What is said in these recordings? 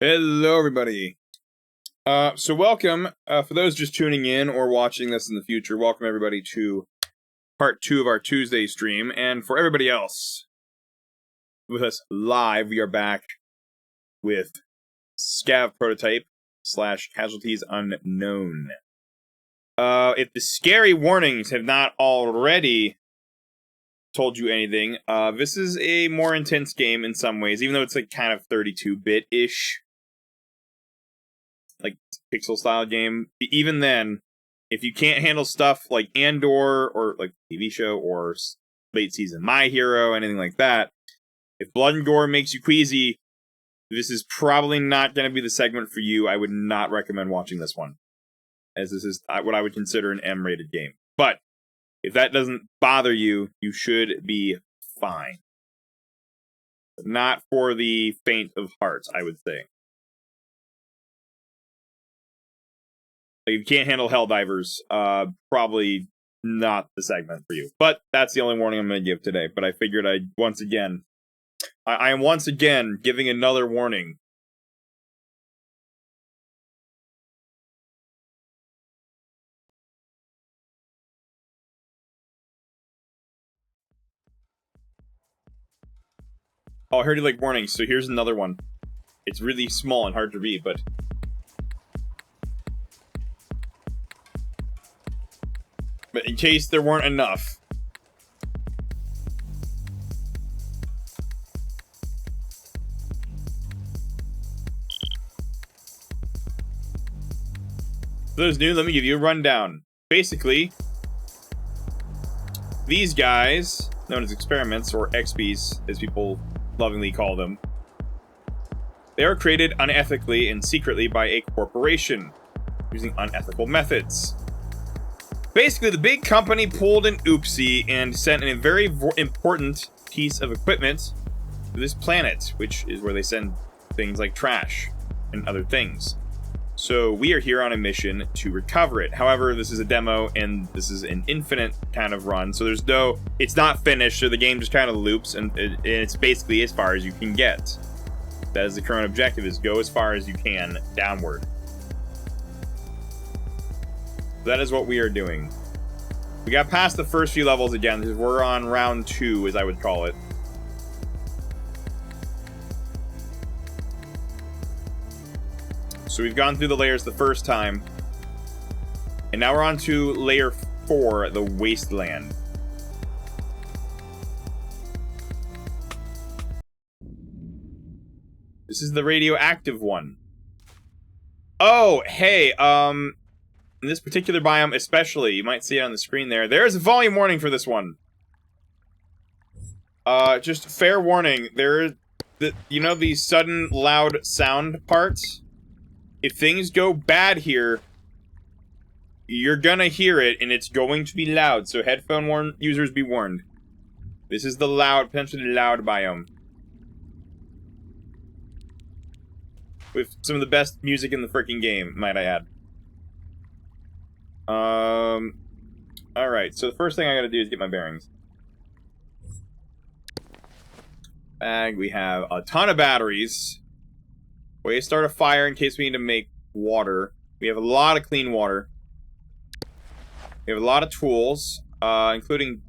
Hello, everybody. So welcome, for those just tuning in or watching this in the future, welcome everybody to part 2 of our Tuesday stream. And for everybody else with us live, we are back with Scav prototype / Casualties Unknown. If the scary warnings have not already told you anything, this is a more intense game in some ways, even though it's like kind of 32-bit-ish. Like pixel style game. Even then, if you can't handle stuff like Andor or like TV show or late season My Hero, anything like that, if blood and gore makes you queasy, this is probably not going to be the segment for you. I would not recommend watching this one, as this is what I would consider an M-rated game. But if that doesn't bother you, you should be fine. Not for the faint of heart, I would say. If you can't handle Helldivers, probably not the segment for you. But that's the only warning I'm going to give today. But I figured I am once again giving another warning. Oh, I heard you like warnings, so here's another one. It's really small and hard to read, but... But in case there weren't enough. For those new, let me give you a rundown. Basically, these guys, known as experiments, or XPs, as people lovingly call them, they are created unethically and secretly by a corporation, using unethical methods. Basically, the big company pulled an oopsie and sent a very important piece of equipment to this planet, which is where they send things like trash and other things. So we are here on a mission to recover it. However, this is a demo and this is an infinite kind of run, so it's not finished, so the game just kind of loops, and it's basically as far as you can get. That is the current objective, is go as far as you can downward. That is what we are doing. We got past the first few levels again, because we're on round 2, as I would call it. So we've gone through the layers the first time. And now we're on to layer 4, the Wasteland. This is the radioactive one. Oh, hey, in this particular biome especially, you might see it on the screen there, there's a volume warning for this one. Just fair warning, you know the sudden loud sound parts? If things go bad here, you're gonna hear it, and it's going to be loud, so headphone users be warned. This is the potentially loud biome. With some of the best music in the freaking game, might I add. Alright, so the first thing I gotta do is get my bearings. Bag, we have a ton of batteries. Way to start a fire in case we need to make water. We have a lot of clean water. We have a lot of tools, including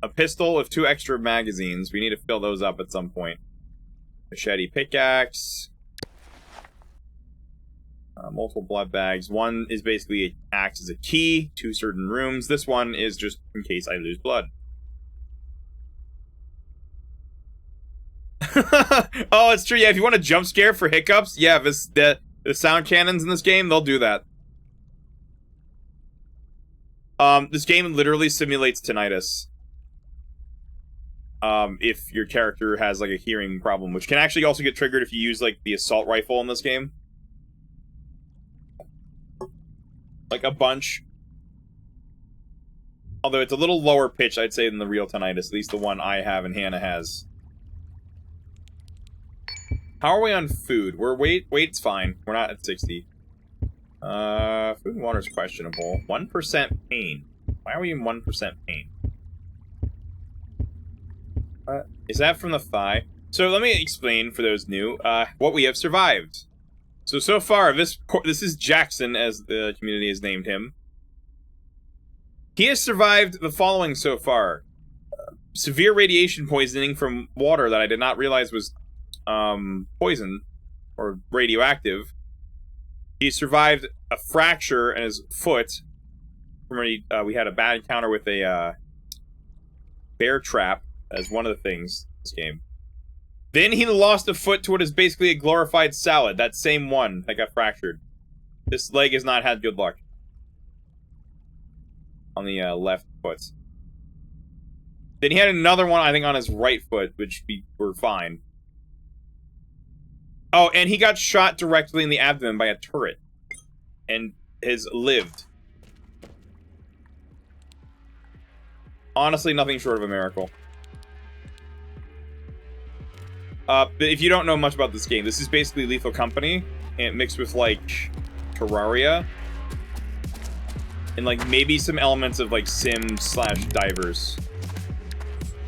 a pistol with 2 extra magazines. We need to fill those up at some point. Machete pickaxe. Multiple blood bags. One is basically acts as a key to certain rooms. This one is just in case I lose blood. Oh, it's true. Yeah, if you want a jump scare for hiccups, yeah, the sound cannons in this game, they'll do that. This game literally simulates tinnitus. If your character has like a hearing problem, which can actually also get triggered if you use like the assault rifle in this game. Like a bunch. Although it's a little lower pitch, I'd say, than the real tinnitus. At least the one I have and Hannah has. How are we on food? Weight's fine. We're not at 60. Food and water is questionable. 1% pain. Why are we in 1% pain? Is that from the thigh? So let me explain for those new, what we have survived. So far, this is Jackson, as the community has named him. He has survived the following so far. Severe radiation poisoning from water that I did not realize was poison or radioactive. He survived a fracture in his foot. We had a bad encounter with a bear trap as one of the things in this game. Then he lost a foot to what is basically a glorified salad. That same one that got fractured. This leg has not had good luck. On the left foot. Then he had another one, I think, on his right foot, which we were fine. Oh, and he got shot directly in the abdomen by a turret. And has lived. Honestly, nothing short of a miracle. But if you don't know much about this game, this is basically Lethal Company, and mixed with, like, Terraria. And, like, maybe some elements of, like, Sim/Divers.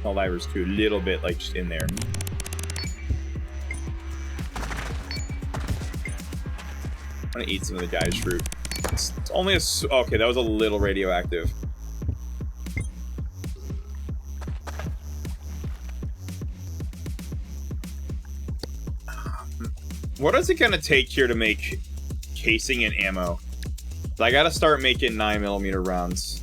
Well, Divers, too. A little bit, like, just in there. I'm gonna eat some of the guy's fruit. It's only a... Okay, that was a little radioactive. What is it gonna take here to make casing and ammo? I gotta start making 9mm rounds.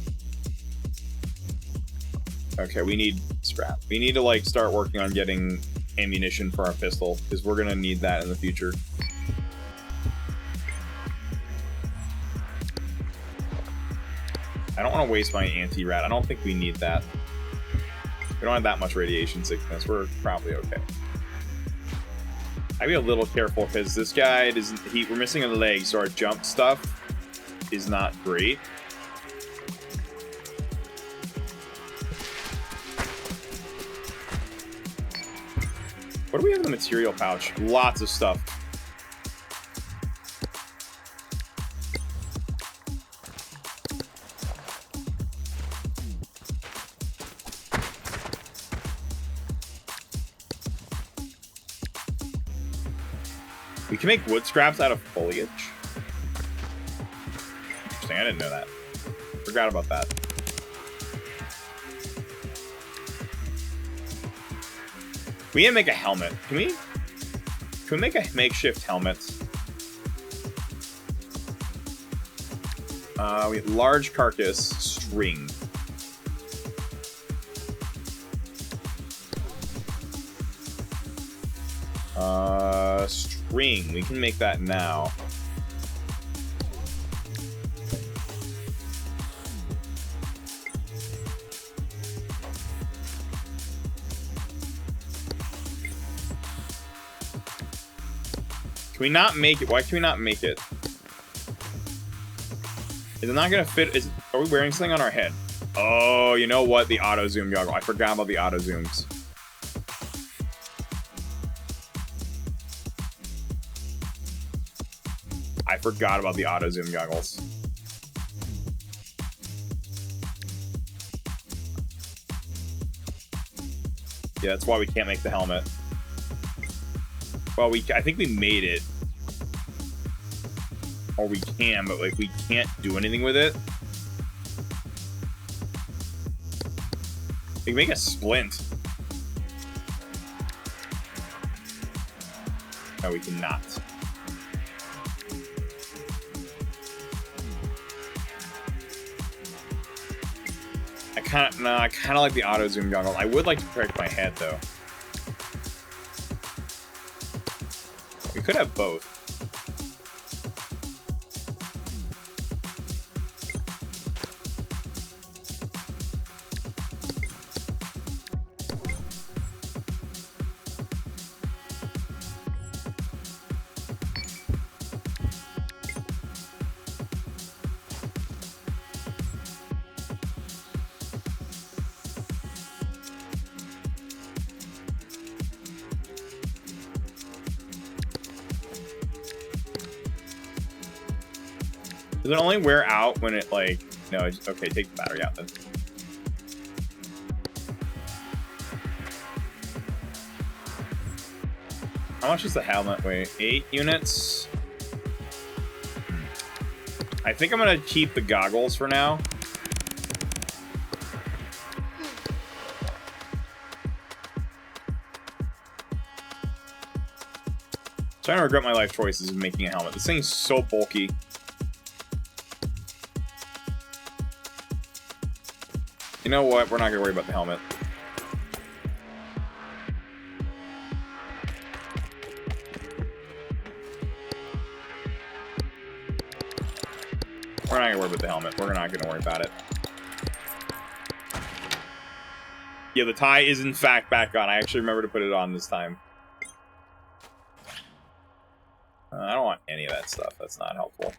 Okay, we need scrap. We need to, like, start working on getting ammunition for our pistol, because we're gonna need that in the future. I don't want to waste my anti-rat. I don't think we need that. We don't have that much radiation sickness. We're probably okay. I'd be a little careful because this guy doesn't. We're missing a leg, so our jump stuff is not great. What do we have in the material pouch? Lots of stuff. We can make wood scraps out of foliage. Interesting, I didn't know that. Forgot about that. We need to make a helmet. Can we make a makeshift helmet? We have large carcass string. String. We can make that now. Can we not make it? Why can we not make it? Is it not gonna fit? Are we wearing something on our head? Oh, you know what? The auto zoom goggle. I forgot about the auto zooms. I forgot about the auto zoom goggles. Yeah, that's why we can't make the helmet. Well, I think we made it. Or we can, but like we can't do anything with it. We can make a splint. No, we cannot. I kind of like the auto zoom goggle. I would like to protect my head though. We could have both. Does it only wear out when it, like... No, it's... Okay, take the battery out then. How much does the helmet weigh? 8 units? I think I'm gonna keep the goggles for now. Trying to regret my life choices in making a helmet. This thing's so bulky. You know what? We're not gonna worry about the helmet. We're not gonna worry about the helmet. We're not gonna worry about it. Yeah, the tie is in fact back on. I actually remember to put it on this time. I don't want any of that stuff. That's not helpful.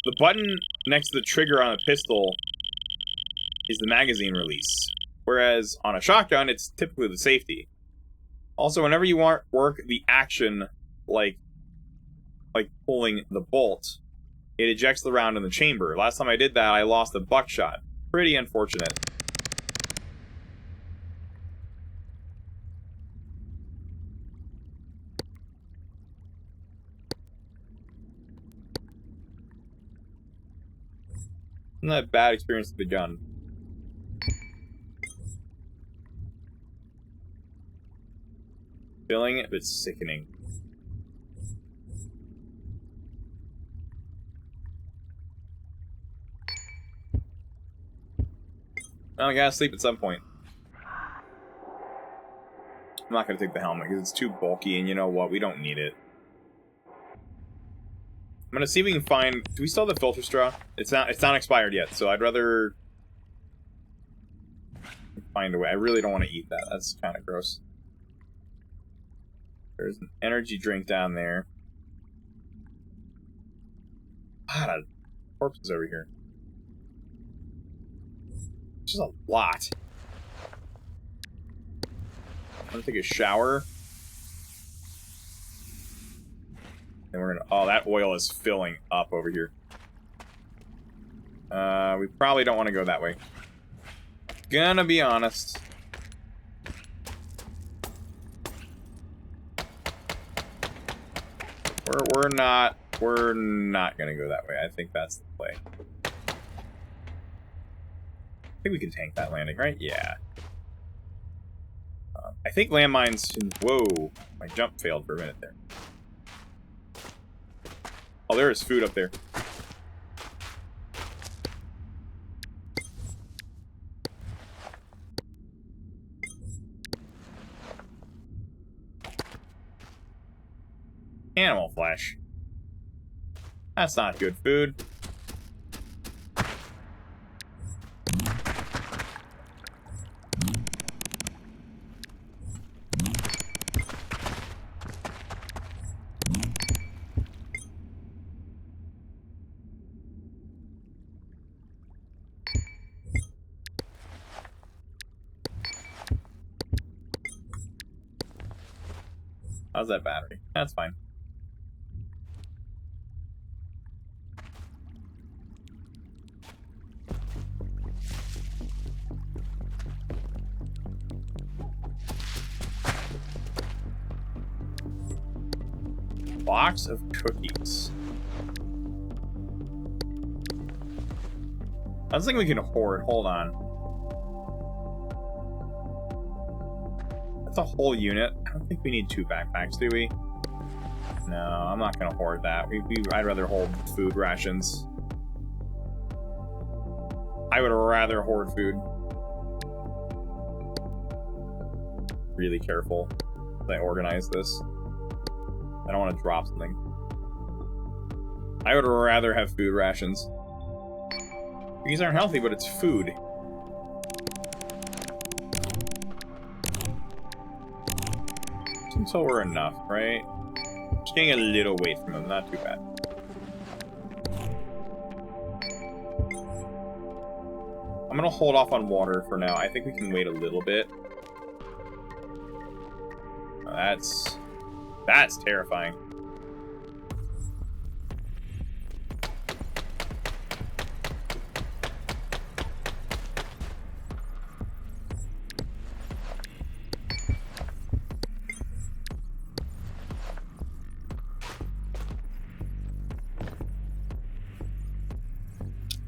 The button next to the trigger on a pistol is the magazine release, whereas on a shotgun, it's typically the safety. Also, whenever you want work the action, like pulling the bolt, it ejects the round in the chamber. Last time I did that, I lost a buckshot. Pretty unfortunate. Isn't that a bad experience with the gun? Filling it, but sickening. I gotta sleep at some point. I'm not gonna take the helmet because it's too bulky, and you know what? We don't need it. I'm gonna see if we can find... Do we still have the filter straw? It's not expired yet, so I'd rather find a way. I really don't want to eat that. That's kind of gross. There's an energy drink down there. A lot of corpses over here. Just a lot. I'm gonna take a shower. And we're gonna... Oh, that oil is filling up over here. We probably don't want to go that way. Gonna be honest. We're not gonna go that way. I think that's the play. I think we can tank that landing, right? Yeah. I think landmines... Whoa. My jump failed for a minute there. Oh, there is food up there. Animal flesh. That's not good food. How's that battery? That's fine. Box of cookies. I was thinking we can hoard. Hold on. That's a whole unit. I don't think we need 2 backpacks, do we? No, I'm not gonna hoard that. I'd rather hold food rations. I would rather hoard food. Really careful as I organize this. I don't want to drop something. I would rather have food rations. These aren't healthy, but it's food. Until we're enough, right? Just getting a little weight from them, not too bad. I'm gonna hold off on water for now. I think we can wait a little bit. That's terrifying.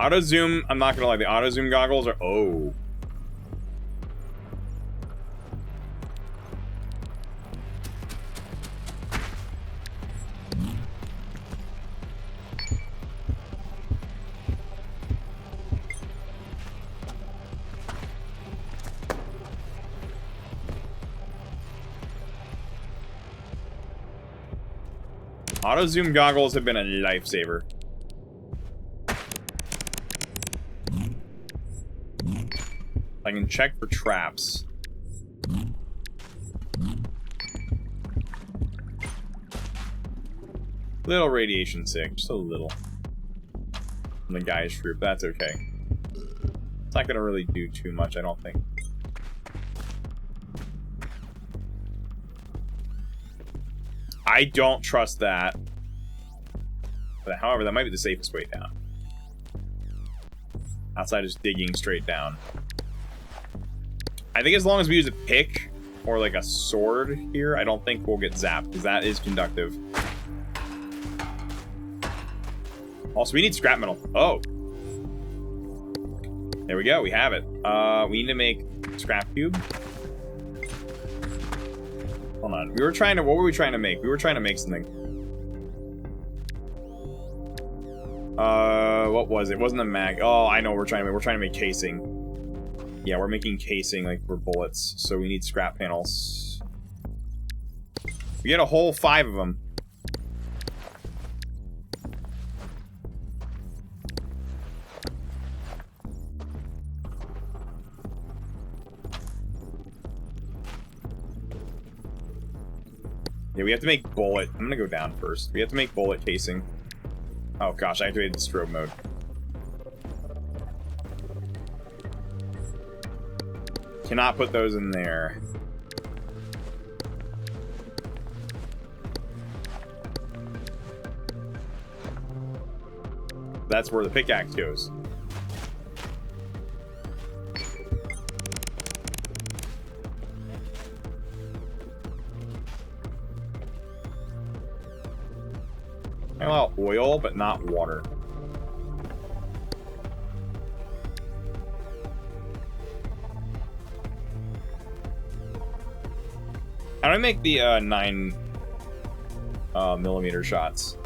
Auto zoom, I'm not gonna lie, the auto zoom goggles are... Oh. Auto zoom goggles have been a lifesaver. I can check for traps. Little radiation sick, just a little. From the guy's group, that's okay. It's not gonna really do too much, I don't think. I don't trust that. But however, that might be the safest way down. Outside is digging straight down. I think as long as we use a pick or like a sword here, I don't think we'll get zapped, because that is conductive. Also, we need scrap metal. Oh. There we go, we have it. We need to make scrap cube. Hold on. We were trying to... What were we trying to make? We were trying to make something. What was it? It wasn't a mag. Oh, I know what we're trying to make. We're trying to make casing. Yeah, we're making casing, like, for bullets. So we need scrap panels. We get a whole 5 of them. Yeah, we have to make bullet. I'm gonna go down first. We have to make bullet casing. Oh gosh, I activated the strobe mode. Cannot put those in there. That's where the pickaxe goes. I allow oil, but not water. How do I make the 9mm shots?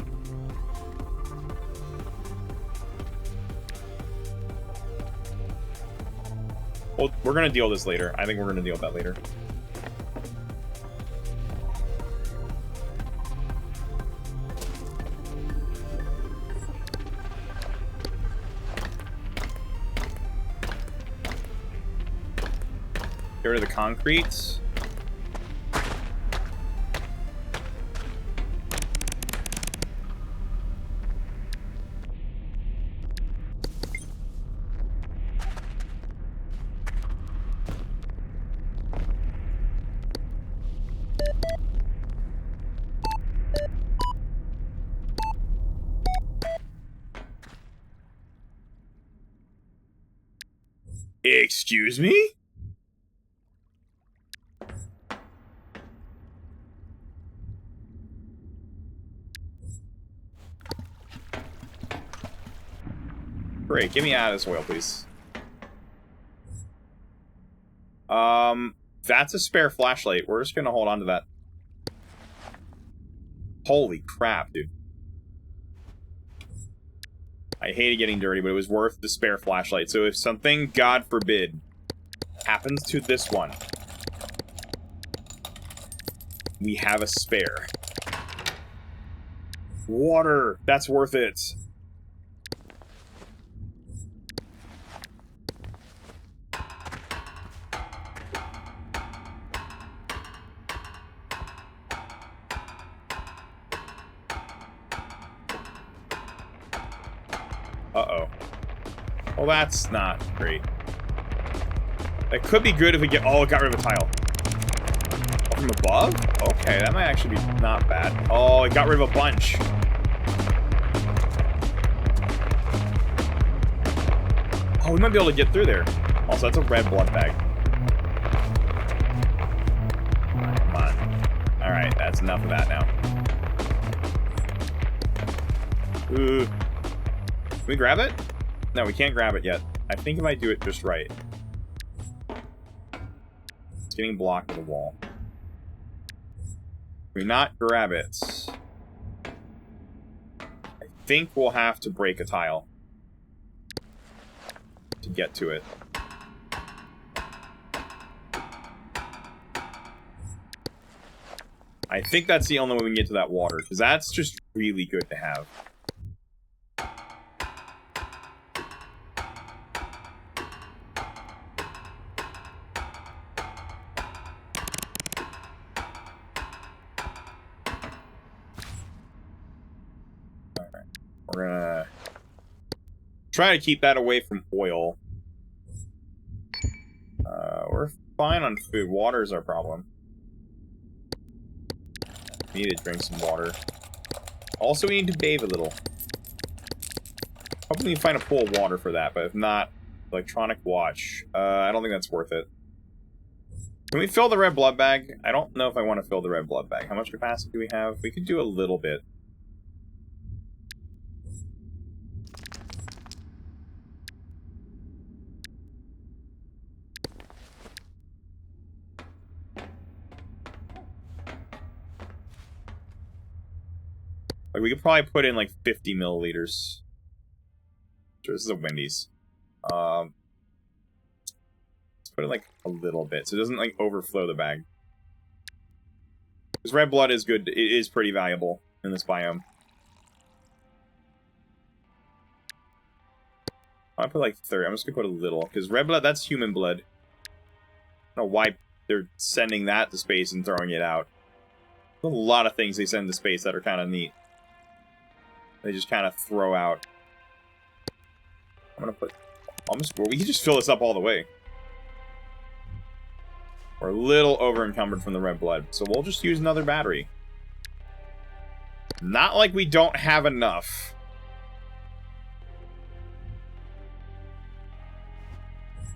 Well, we're gonna deal with this later. I think we're gonna deal with that later. Get rid of the concrete. Excuse me? Great, get me out of this oil, please. That's a spare flashlight. We're just gonna hold on to that. Holy crap, dude. I hated getting dirty, but it was worth the spare flashlight. So if something, God forbid, happens to this one, we have a spare. Water! That's worth it. Uh-oh. Well, that's not great. That could be good if we get... Oh, it got rid of a tile. Oh, from above? Okay, that might actually be not bad. Oh, it got rid of a bunch. Oh, we might be able to get through there. Also, that's a red blood bag. Come on. Alright, that's enough of that now. Ooh. Can we grab it? No, we can't grab it yet. I think if I do it just right. It's getting blocked to the wall. Can we not grab it? I think we'll have to break a tile to get to it. I think that's the only way we can get to that water, because that's just really good to have. Alright. We're gonna try to keep that away from oil. We're fine on food. Water is our problem. We need to drink some water. Also, we need to bathe a little. Hopefully we can find a pool of water for that, but if not, electronic watch. I don't think that's worth it. Can we fill the red blood bag? I don't know if I want to fill the red blood bag. How much capacity do we have? We could do a little bit. Like, we could probably put in like 50 milliliters. Sure, this is a Wendy's. Let's put in like a little bit so it doesn't like overflow the bag. Because red blood is good. It is pretty valuable in this biome. I'll put like 30. I'm just gonna put a little because red blood, that's human blood. I don't know why they're sending that to space and throwing it out. There's a lot of things they send to space that are kind of neat. They just kind of throw out. I'm gonna put almost. Well, we can just fill this up all the way. We're a little over encumbered from the red blood, so we'll just use another battery. Not like we don't have enough.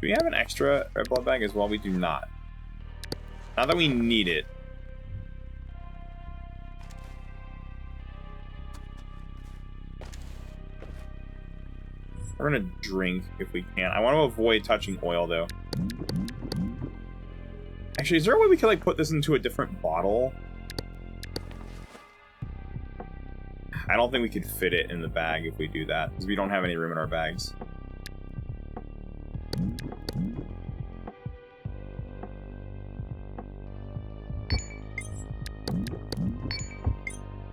Do we have an extra red blood bag as well? We do not. Not that we need it. We're gonna drink if we can. I want to avoid touching oil, though. Actually, is there a way we could, like, put this into a different bottle? I don't think we could fit it in the bag if we do that, because we don't have any room in our bags.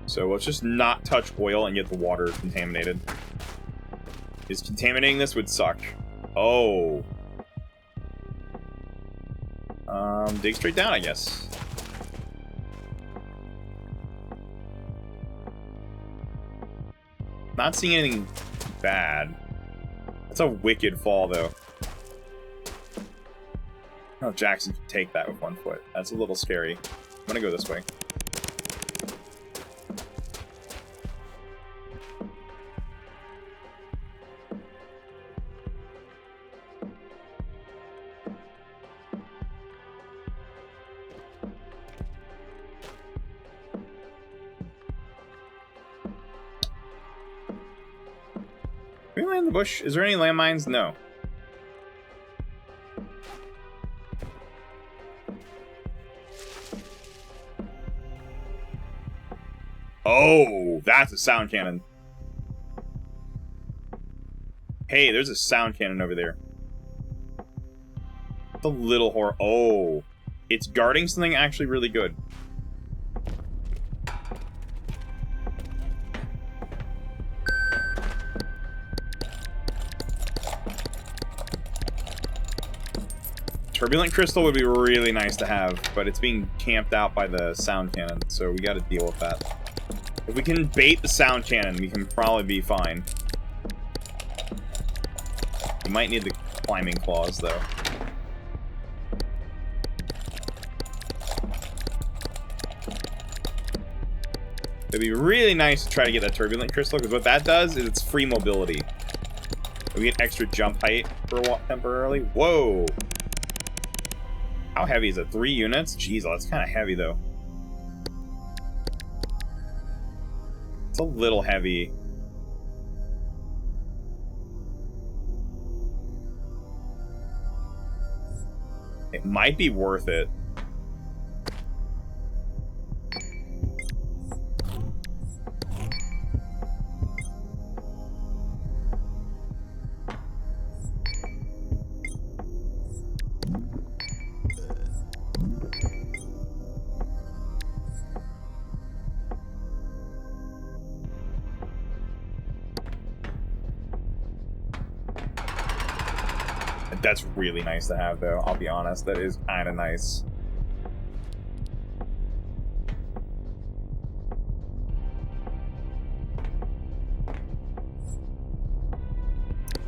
So let's just not touch oil and get the water contaminated. Because contaminating this would suck. Oh. Dig straight down, I guess. Not seeing anything bad. That's a wicked fall, though. Oh, Jackson can take that with 1 foot. That's a little scary. I'm gonna go this way. Can we land in the bush? Is there any landmines? No. Oh, that's a sound cannon. Hey, there's a sound cannon over there. It's a little horror. Oh, it's guarding something actually really good. Turbulent crystal would be really nice to have, but it's being camped out by the sound cannon, so we gotta deal with that. If we can bait the sound cannon, we can probably be fine. We might need the climbing claws, though. It'd be really nice to try to get that turbulent crystal, because what that does is it's free mobility. We get extra jump height for a while temporarily. Whoa! How heavy is it? 3 units? Jeez, that's kind of heavy, though. It's a little heavy. Might be worth it. That's really nice to have, though. I'll be honest. That is kind of nice.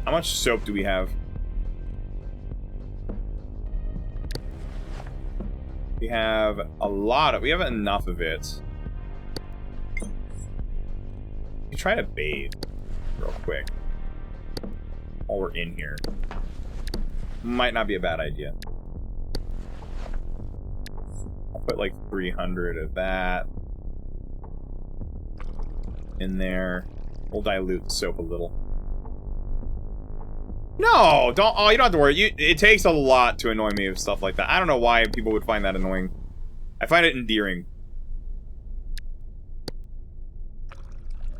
How much soap do we have? We have a lot of... We have enough of it. We try to bathe real quick while we're in here. Might not be a bad idea. I'll put like 300 of that in there. We'll dilute the soap a little. No! Don't. Oh, you don't have to worry. It takes a lot to annoy me with stuff like that. I don't know why people would find that annoying. I find it endearing.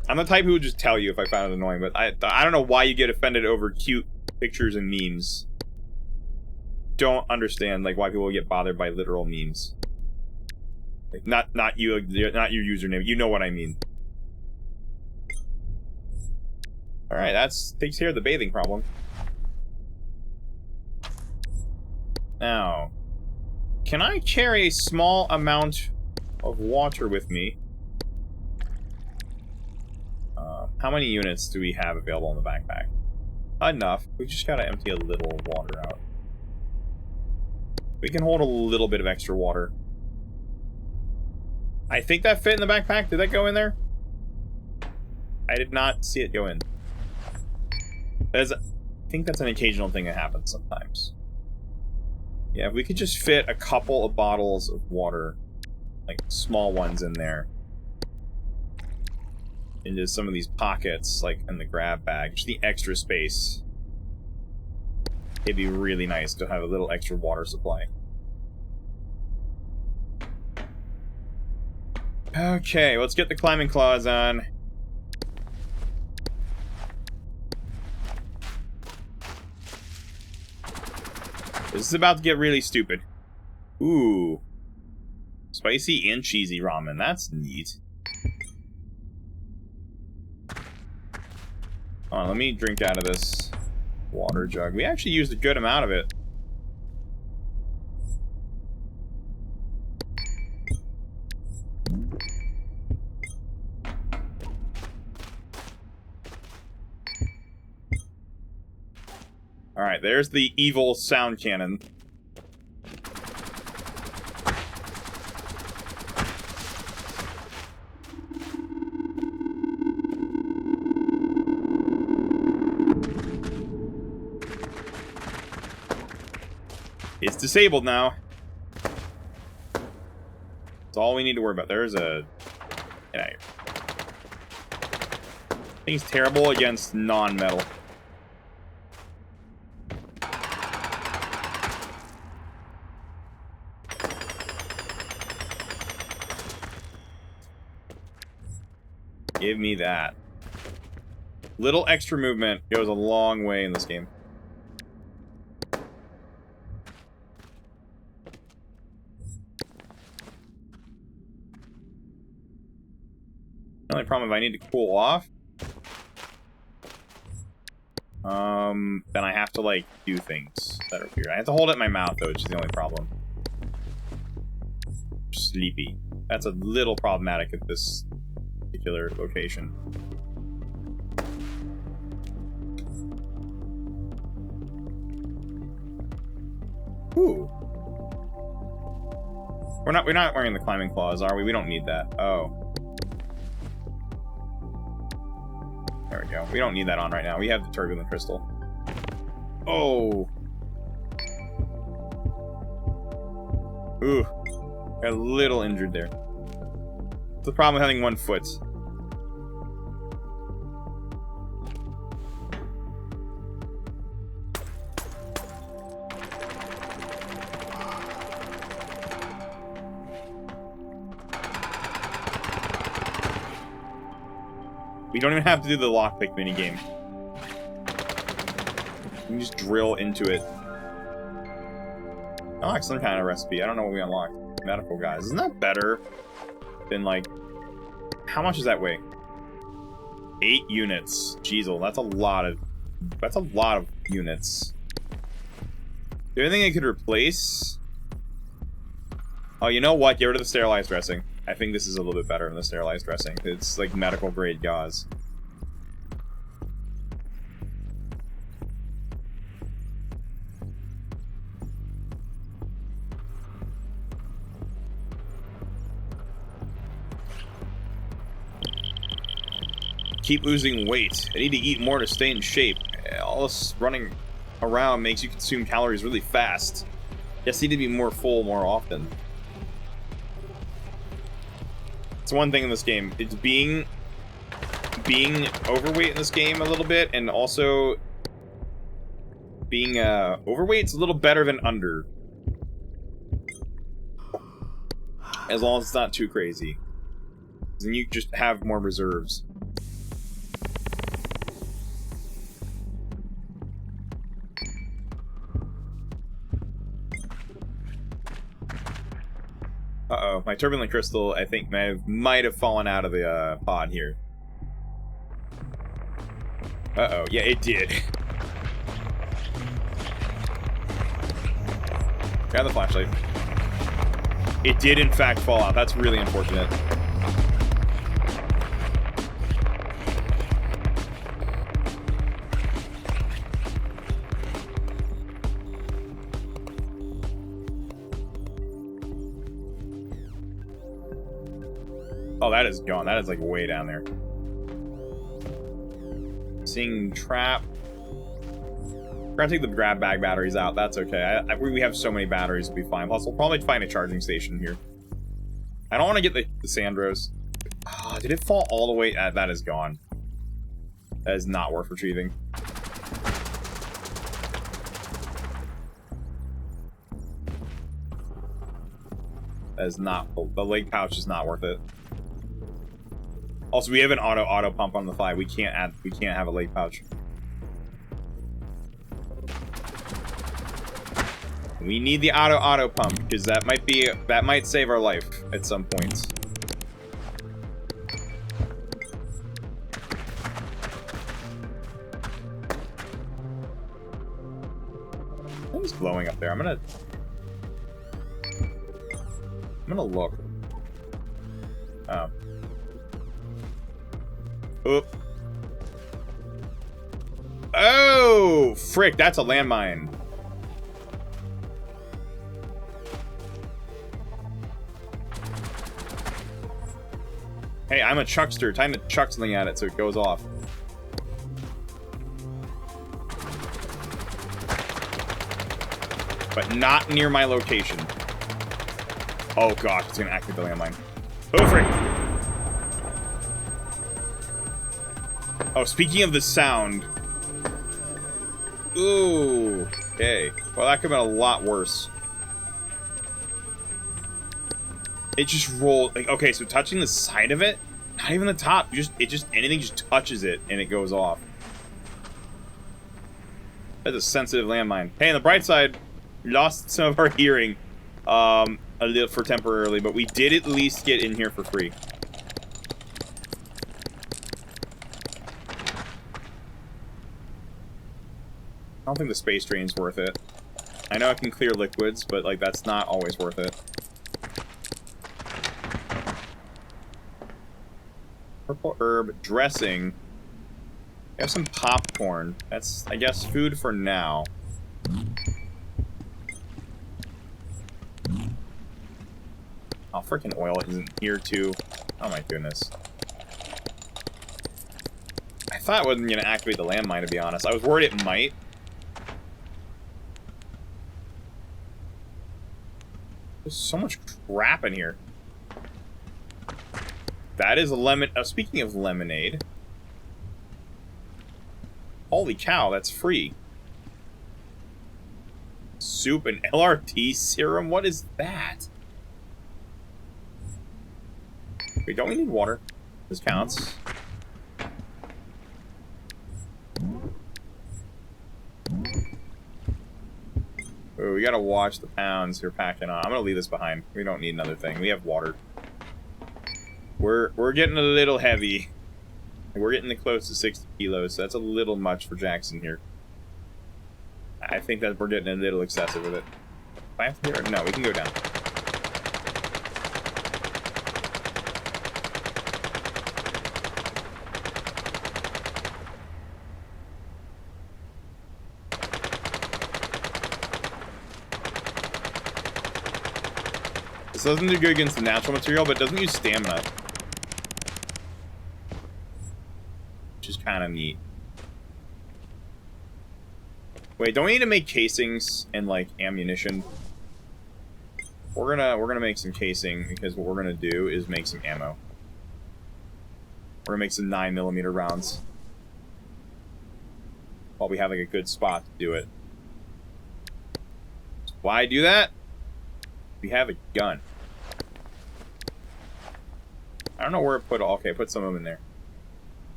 I'm the type who would just tell you if I found it annoying, but I don't know why you get offended over cute pictures and memes. Don't understand like why people get bothered by literal memes. Like, not your username. You know what I mean. All right, that's takes care of the bathing problem. Now, can I carry a small amount of water with me? How many units do we have available in the backpack? Enough. We just gotta empty a little water out. We can hold a little bit of extra water. I think that fit in the backpack. Did that go in there? I did not see it go in. I think that's an occasional thing that happens sometimes. Yeah, if we could just fit a couple of bottles of water, like small ones in there, into some of these pockets, like in the grab bag, just the extra space. It'd be really nice to have a little extra water supply. Okay, let's get the climbing claws on. This is about to get really stupid. Ooh. Spicy and cheesy ramen. That's neat. Hold on, let me drink out of this water jug. We actually used a good amount of it. Alright, there's the evil sound cannon. It's disabled now. That's all we need to worry about. There's a... Get out of here. Thing's terrible against non-metal. Give me that. Little extra movement goes a long way in this game. The only problem if I need to cool off, then I have to like do things that are weird. I have to hold it in my mouth though, which is the only problem. Sleepy. That's a little problematic at this particular location. Ooh. We're not wearing the climbing claws, are we? We don't need that. Oh. There we go. We don't need that on right now. We have the turbulent crystal. Oh. Ooh. Got a little injured there. What's the problem with having one foot? We don't even have to do the lockpick minigame. We can just drill into it. Unlock some kind of recipe. I don't know what we unlocked. Medical guys. Isn't that better than, like... How much does that weigh? 8 units. Jeezel, that's a lot of... That's a lot of units. Is there anything I could replace? Oh, you know what? Get rid of the sterilized dressing. I think this is a little bit better than the sterilized dressing. It's like medical grade gauze. Keep losing weight. I need to eat more to stay in shape. All this running around makes you consume calories really fast. Just need to be more full more often. It's one thing in this game. It's being overweight in this game a little bit, and also being overweight's a little better than under. As long as it's not too crazy. Then you just have more reserves. Uh-oh, my turbulent crystal, I think, might have fallen out of the pod here. Uh-oh, yeah, it did. Grab the flashlight. It did, in fact, fall out. That's really unfortunate. Oh, that is gone. That is, like, way down there. Seeing trap. We're gonna take the grab bag batteries out. That's okay. We have so many batteries, we'll be fine. Plus, we'll probably find a charging station here. I don't want to get the Sandros. Oh, did it fall all the way? That is gone. That is not worth retrieving. That is not... The leg pouch is not worth it. Also, we have an auto pump on the fly. We can't have a leg pouch. We need the auto pump because that might save our life at some points. What's glowing up there? I'm gonna look. Oh. Oop. Oh, frick, that's a landmine. Hey, I'm a chuckster. Time to chuck something at it so it goes off. But not near my location. Oh gosh, it's gonna activate the landmine. Oh, frick. Oh, speaking of the sound. Ooh. Okay. Well, that could have been a lot worse. It just rolled. Like, okay, so touching the side of it, not even the top. Anything just touches it and it goes off. That's a sensitive landmine. Hey, on the bright side, we lost some of our hearing, a little for temporarily, but we did at least get in here for free. I don't think the space drain's worth it. I know I can clear liquids, but like that's not always worth it. Purple herb dressing. I have some popcorn. That's, I guess, food for now. Oh, freaking oil isn't here too. Oh my goodness. I thought it wasn't gonna activate the landmine, to be honest. I was worried it might. There's so much crap in here. That is a lemon. Speaking of lemonade. Holy cow, that's free. Soup and LRT serum? What is that? Wait, don't we need water? This counts. we gotta watch the pounds you're packing on. I'm gonna leave this behind. We don't need another thing. We have water. We're getting a little heavy. We're getting close to 60 kilos, so that's a little much for Jackson here. I think that we're getting a little excessive with it. I have to here? No, we can go down. This doesn't do good against the natural material, but it doesn't use stamina. Which is kind of neat. Wait, don't we need to make casings and like ammunition? We're gonna make some casing because what we're gonna do is make some ammo. We're gonna make some 9mm rounds. While we have like a good spot to do it. Why do that? We have a gun. I don't know where it put all. Okay, put some of them in there.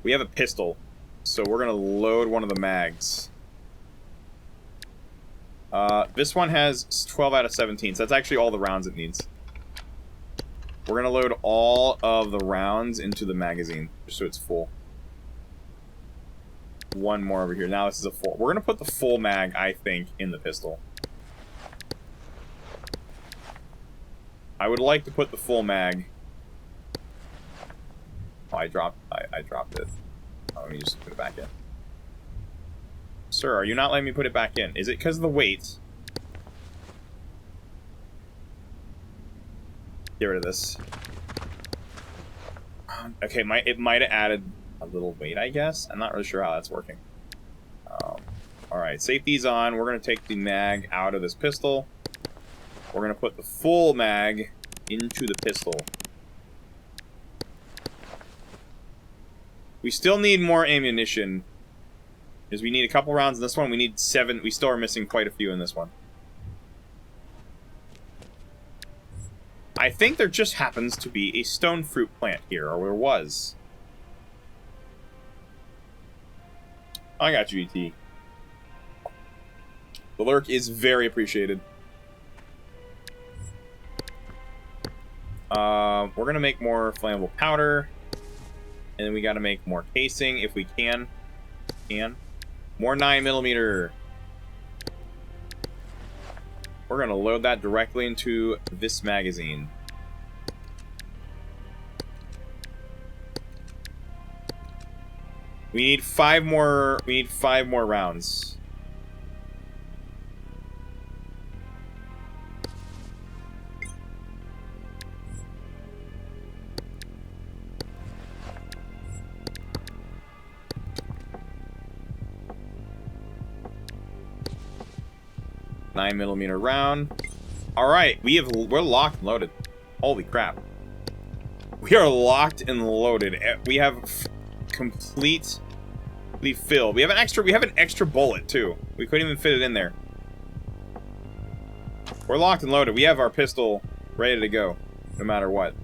We have a pistol. So we're gonna load one of the mags. This one has 12 out of 17, so that's actually all the rounds it needs. We're gonna load all of the rounds into the magazine, just so it's full. One more over here. Now this is a full. We're gonna put the full mag, I think, in the pistol. I would like to put the full mag. Oh, I dropped it. Oh, let me just put it back in. Sir, are you not letting me put it back in? Is it because of the weight? Get rid of this. Okay, it might have added a little weight, I guess. I'm not really sure how that's working. Alright, safety's on. We're going to take the mag out of this pistol. We're going to put the full mag into the pistol. We still need more ammunition. Because we need a couple rounds in this one. We need 7. We still are missing quite a few in this one. I think there just happens to be a stone fruit plant here, or there was. I got you, ET. The lurk is very appreciated. We're gonna make more flammable powder. And then we gotta make more casing if we can. More 9mm. We're gonna load that directly into this magazine. We need 5 more. We need 5 more rounds. $9mm round. All right, we're locked and loaded. Holy crap! We are locked and loaded. We have completely filled. We have an extra bullet too. We couldn't even fit it in there. We're locked and loaded. We have our pistol ready to go, no matter what.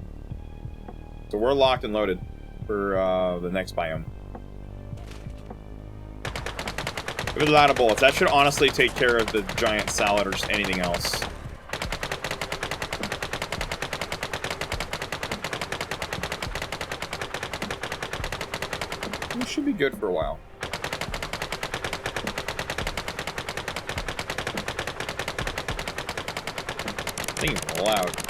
So we're locked and loaded for the next biome. We have a lot of bullets. That should honestly take care of the giant salad or just anything else. We should be good for a while. This thing is loud.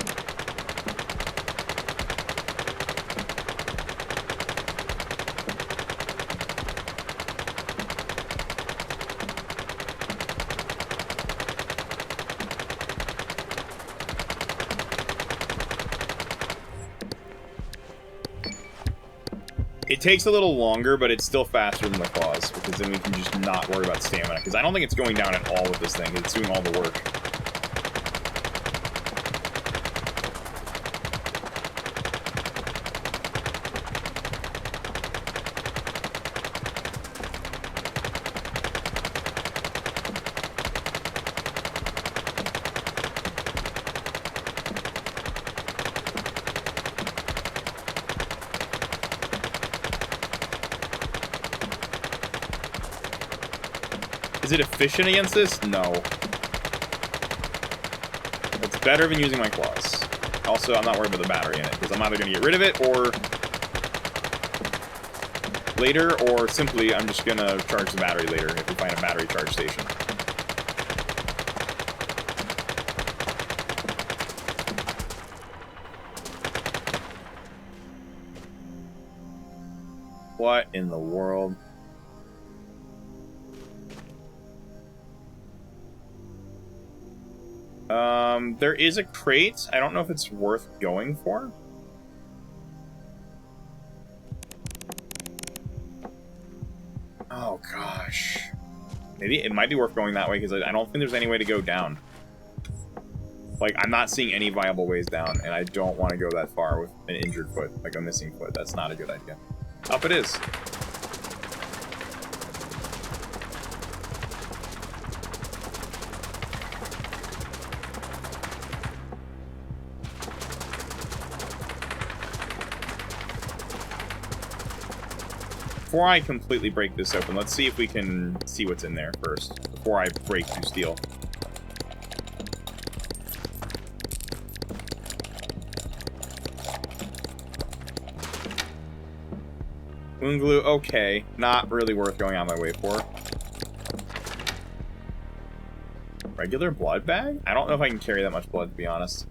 It takes a little longer, but it's still faster than the claws, because then we can just not worry about stamina. Because I don't think it's going down at all with this thing. It's doing all the work. Is it efficient against this? No. better than using my claws. Also, I'm not worried about the battery in it, because I'm either going to get rid of it, or later, or simply I'm just going to charge the battery later if we find a battery charge station. What in the world? There is a crate. I don't know if it's worth going for. Oh, gosh. Maybe it might be worth going that way, because I don't think there's any way to go down. Like, I'm not seeing any viable ways down, and I don't want to go that far with an injured foot, like a missing foot. That's not a good idea. Up it is. Before I completely break this open, let's see if we can see what's in there first, before I break through steel. Wound glue, okay. Not really worth going out of my way for. Regular blood bag? I don't know if I can carry that much blood, to be honest.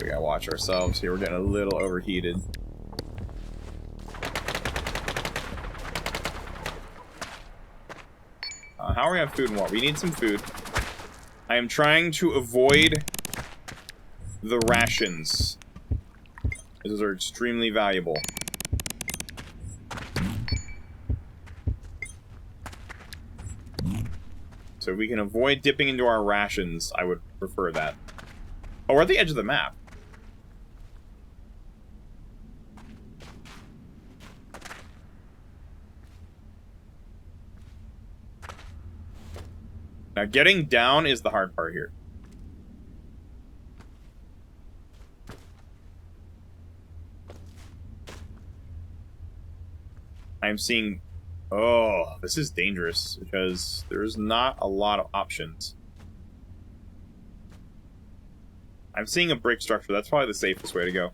We gotta watch ourselves here. We're getting a little overheated. How are we on food and water? We need some food. I am trying to avoid the rations. Those are extremely valuable. So if we can avoid dipping into our rations, I would prefer that. Oh, we're at the edge of the map. Now, getting down is the hard part here. I'm seeing... Oh, this is dangerous, because there's not a lot of options. I'm seeing a brick structure. That's probably the safest way to go.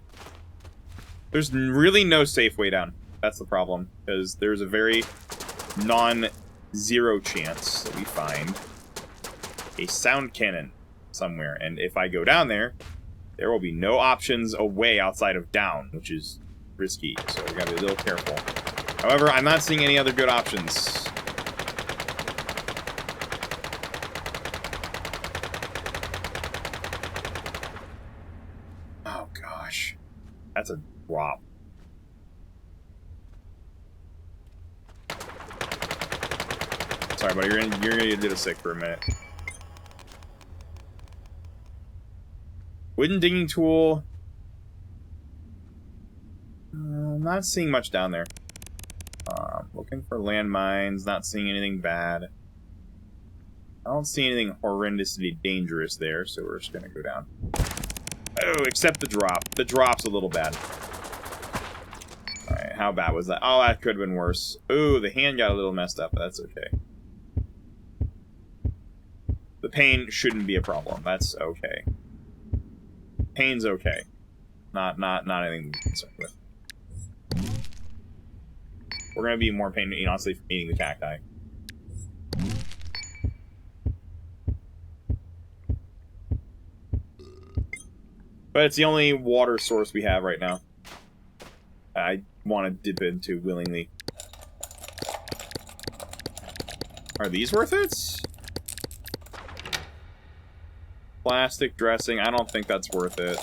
There's really no safe way down. That's the problem, because there's a very non-zero chance that we find a sound cannon somewhere, and if I go down there, there will be no options away outside of down, which is risky, so we gotta be a little careful. However, I'm not seeing any other good options. Oh gosh, that's a drop. Sorry, buddy, you're gonna get a sick for a minute. Wooden digging tool. I'm not seeing much down there. Looking for landmines, not seeing anything bad. I don't see anything horrendously dangerous there, so we're just gonna go down. Oh, except the drop. The drop's a little bad. Alright, how bad was that? Oh, that could have been worse. Ooh, the hand got a little messed up, but that's okay. The pain shouldn't be a problem. That's okay. Pain's okay. Not anything to be concerned with. We're gonna be more pain, honestly, from eating the cacti. But it's the only water source we have right now. I want to dip into willingly. Are these worth it? Plastic dressing, I don't think that's worth it.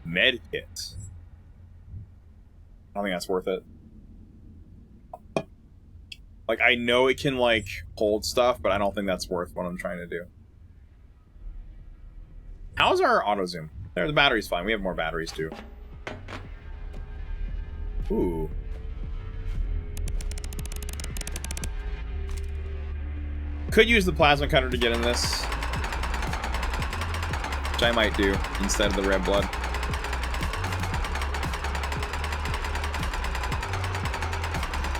Med kit. I don't think that's worth it. Like, I know it can, like, hold stuff, but I don't think that's worth what I'm trying to do. How's our auto zoom? There, the battery's fine. We have more batteries, too. Ooh. Could use the plasma cutter to get in this, which I might do instead of the red blood.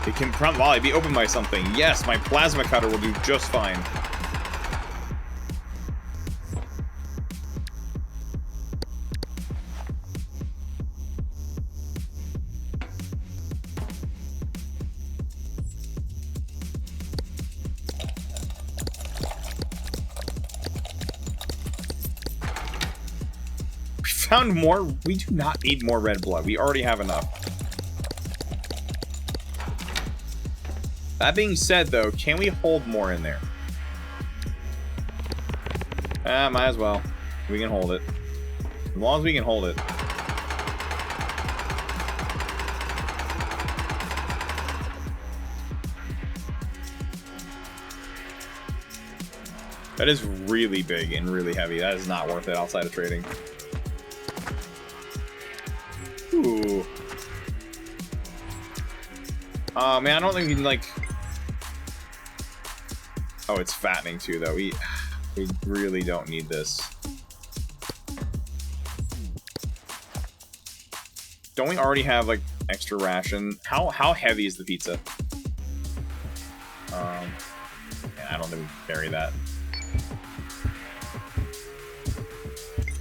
It can probably be opened by something. Yes, my plasma cutter will do just fine. We found more. We do not need more red blood. We already have enough. That being said, though, can we hold more in there? Might as well. We can hold it. As long as we can hold it. That is really big and really heavy. That is not worth it outside of trading. Ooh. Man, I don't think we can, like... Oh, it's fattening too, though. We really don't need this. Don't we already have, like, extra ration? How heavy is the pizza? Yeah, I don't think we can carry that.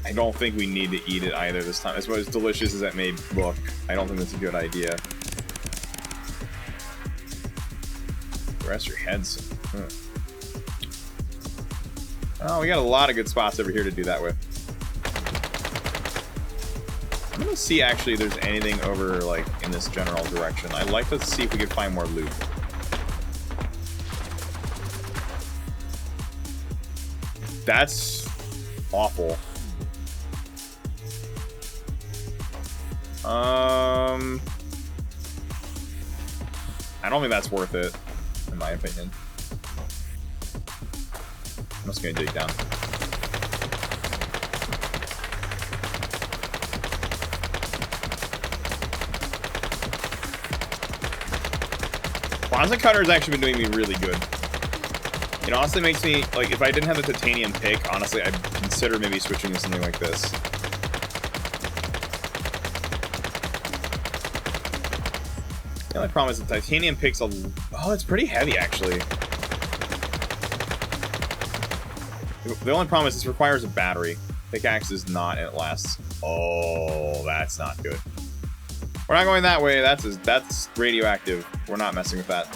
I don't think we need to eat it either this time. As delicious as that may look, I don't think that's a good idea. The rest of your heads. Oh, we got a lot of good spots over here to do that with. I'm gonna see actually if there's anything over like in this general direction. I'd like to see if we can find more loot. That's awful. I don't think that's worth it, in my opinion. I'm just gonna dig down. Plasma cutter has actually been doing me really good. It honestly makes me, like, if I didn't have the titanium pick, honestly, I'd consider maybe switching to something like this. The only problem is the titanium pick's oh, it's pretty heavy, actually. The only problem is this requires a battery. Pickaxe is not, and it lasts. Oh, that's not good. We're not going that way. That's radioactive. We're not messing with that.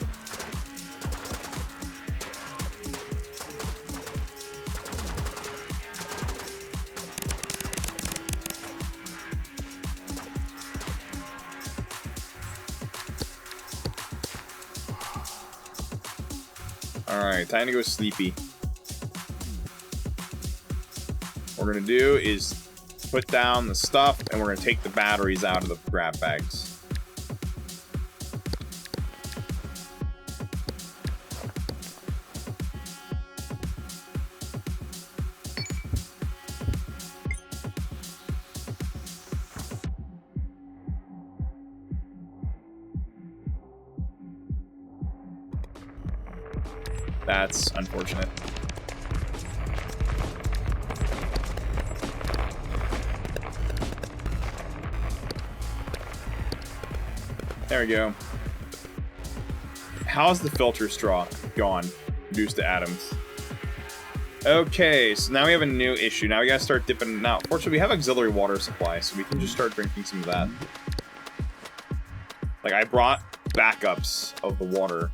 Alright, time to go sleepy. What we're gonna do is put down the stuff, and we're gonna take the batteries out of the grab bags. That's unfortunate. There we go. How's the filter straw gone? Reduced to atoms. Okay, so now we have a new issue. Now we gotta start dipping. Now, fortunately, we have auxiliary water supply, so we can just start drinking some of that. Like, I brought backups of the water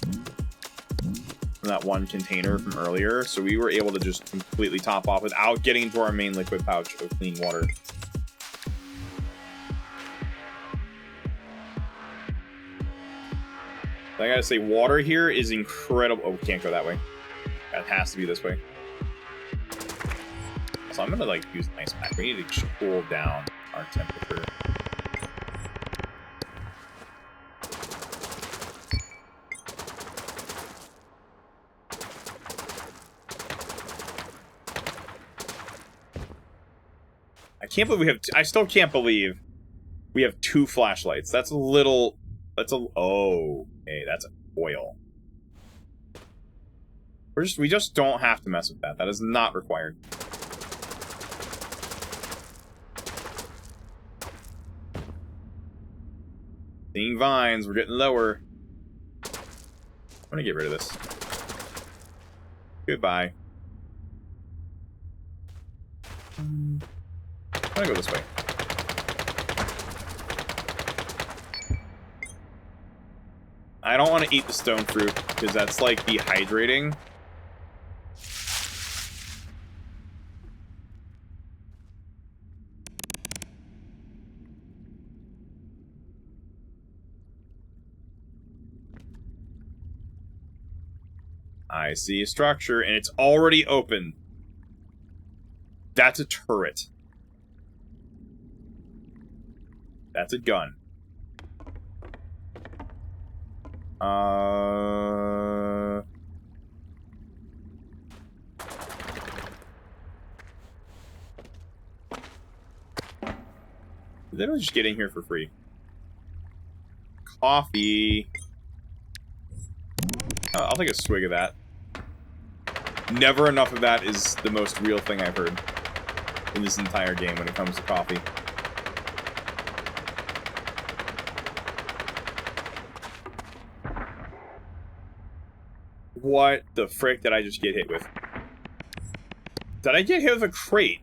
from that one container from earlier, so we were able to just completely top off without getting into our main liquid pouch of clean water. I gotta say, water here is incredible. Oh, we can't go that way. That has to be this way. So I'm gonna like use the ice pack. We need to cool down our temperature. I can't believe we have. I still can't believe we have 2 flashlights. That's a little. That's a. Oh, hey, that's a foil. We just don't have to mess with that. That is not required. Seeing vines, we're getting lower. I'm gonna get rid of this. Goodbye. I'm gonna go this way. I don't want to eat the stone fruit because that's like dehydrating. I see a structure and it's already open. That's a turret. That's a gun. Did I just get in here for free? Coffee. Oh, I'll take a swig of that. Never enough of that is the most real thing I've heard in this entire game when it comes to coffee. What the frick did I just get hit with? Did I get hit with a crate?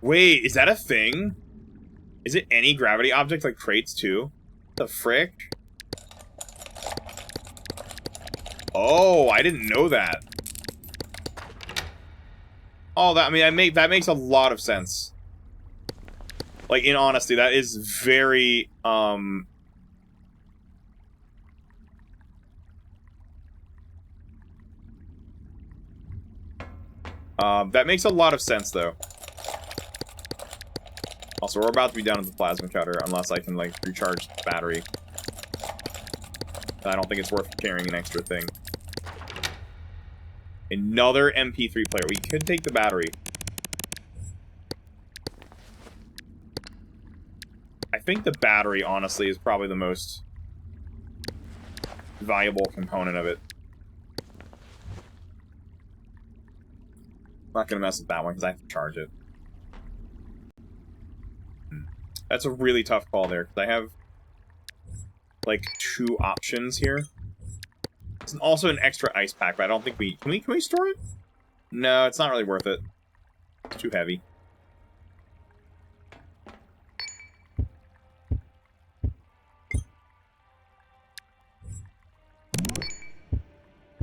Wait, is that a thing? Is it any gravity object like crates too? What the frick? Oh, I didn't know that. Oh, that that makes a lot of sense. Like, in honesty, that is very that makes a lot of sense though. Also, we're about to be done with the plasma cutter unless I can like recharge the battery. I don't think it's worth carrying an extra thing. Another MP3 player. We could take the battery. I think the battery, honestly, is probably the most valuable component of it. I'm not going to mess with that one because I have to charge it. That's a really tough call there because I have like 2 options here. It's also an extra ice pack, but I don't think we... Can we store it? No, it's not really worth it. It's too heavy.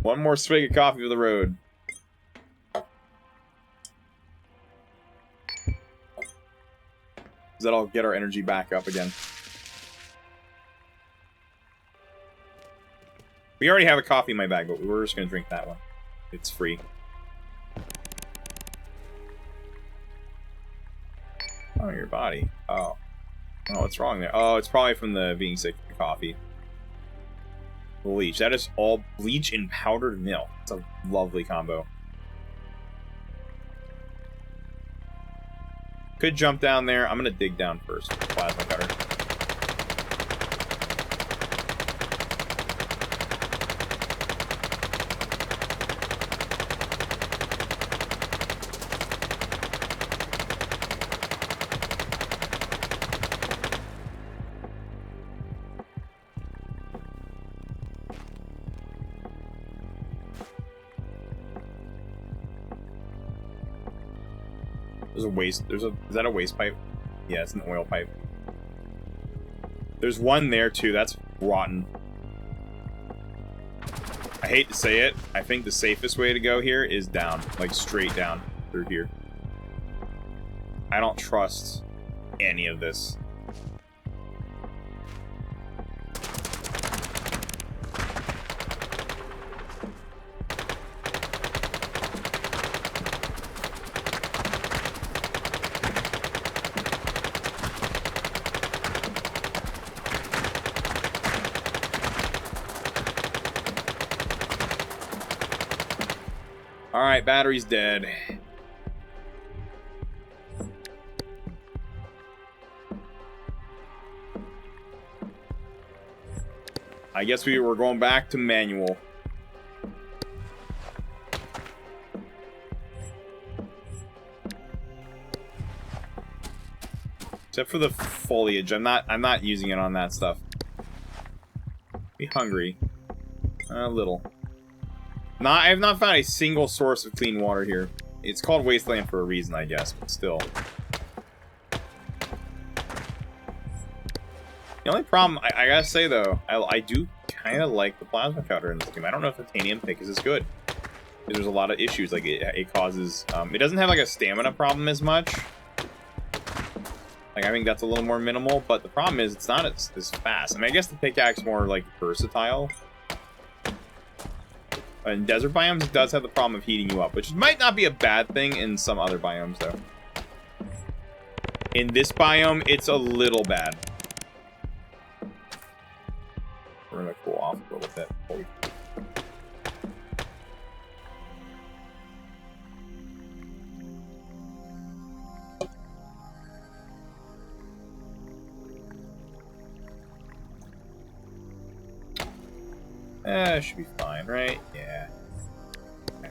One more swig of coffee for the road. That'll get our energy back up again. We already have a coffee in my bag, but we're just gonna drink that one. It's free. Oh, your body. Oh. Oh, what's wrong there? Oh, it's probably from the being sick of the coffee. Bleach. That is all bleach and powdered milk. It's a lovely combo. Could jump down there. I'm gonna dig down first. Plasma cutter. There's a waste. Is that a waste pipe? Yeah, it's an oil pipe. There's one there too. That's rotten. I hate to say it. I think the safest way to go here is down, like straight down through here. I don't trust any of this. Alright, battery's dead. I guess we were going back to manual. Except for the foliage. I'm not using it on that stuff. Be hungry. A little. I have not found a single source of clean water here. It's called Wasteland for a reason, I guess, but still. The only problem, I gotta say though, I do kind of like the plasma cutter in this game. I don't know if the titanium pick is as good. There's a lot of issues, like it causes, it doesn't have like a stamina problem as much. Like, I think that's a little more minimal, but the problem is it's not as fast. I mean, I guess the pickaxe is more, like, versatile. In desert biomes, it does have the problem of heating you up, which might not be a bad thing in some other biomes, though. In this biome, it's a little bad. We're gonna cool off a little bit before we... should be fine, right? Yeah. Okay.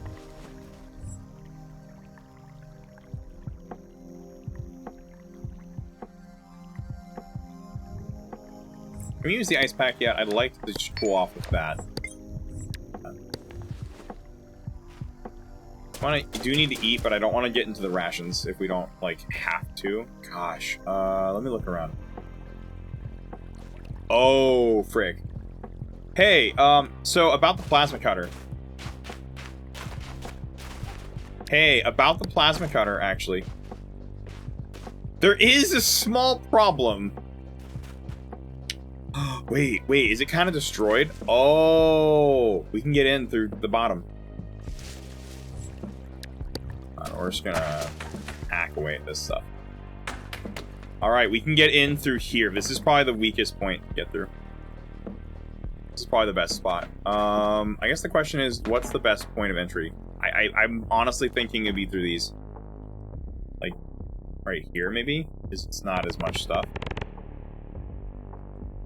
Can we use the ice pack yet? I'd like to just cool off with that. I do need to eat, but I don't want to get into the rations if we don't, like, have to. Gosh. Let me look around. Oh, frick. Hey, so about the plasma cutter. Hey, about the plasma cutter, actually. There is a small problem. Wait, is it kind of destroyed? Oh, we can get in through the bottom. We're just gonna hack away at this stuff. Alright, we can get in through here. This is probably the weakest point to get through. This is probably the best spot. I guess the question is, what's the best point of entry? I'm honestly thinking it'd be through these. Like, right here, maybe? Because it's not as much stuff.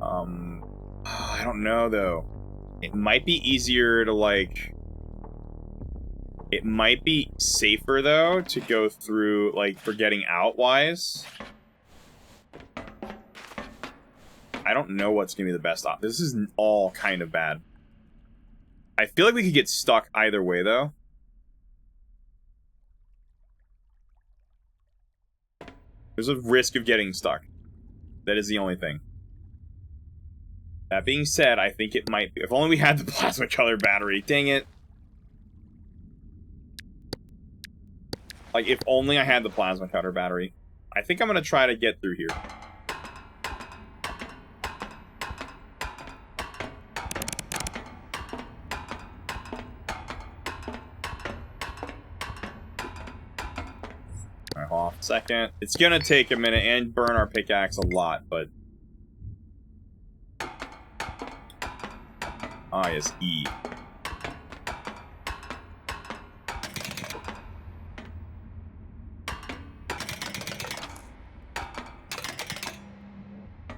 I don't know, though. It might be easier to, like... It might be safer, though, to go through, like, for getting out-wise. I don't know what's going to be the best option. This is all kind of bad. I feel like we could get stuck either way, though. There's a risk of getting stuck. That is the only thing. That being said, I think it might be. If only we had the plasma color battery. Dang it. Like, if only I had the plasma cutter battery. I think I'm going to try to get through here. Alright, hold on a second. It's going to take a minute and burn our pickaxe a lot, but... Ah, yes, E.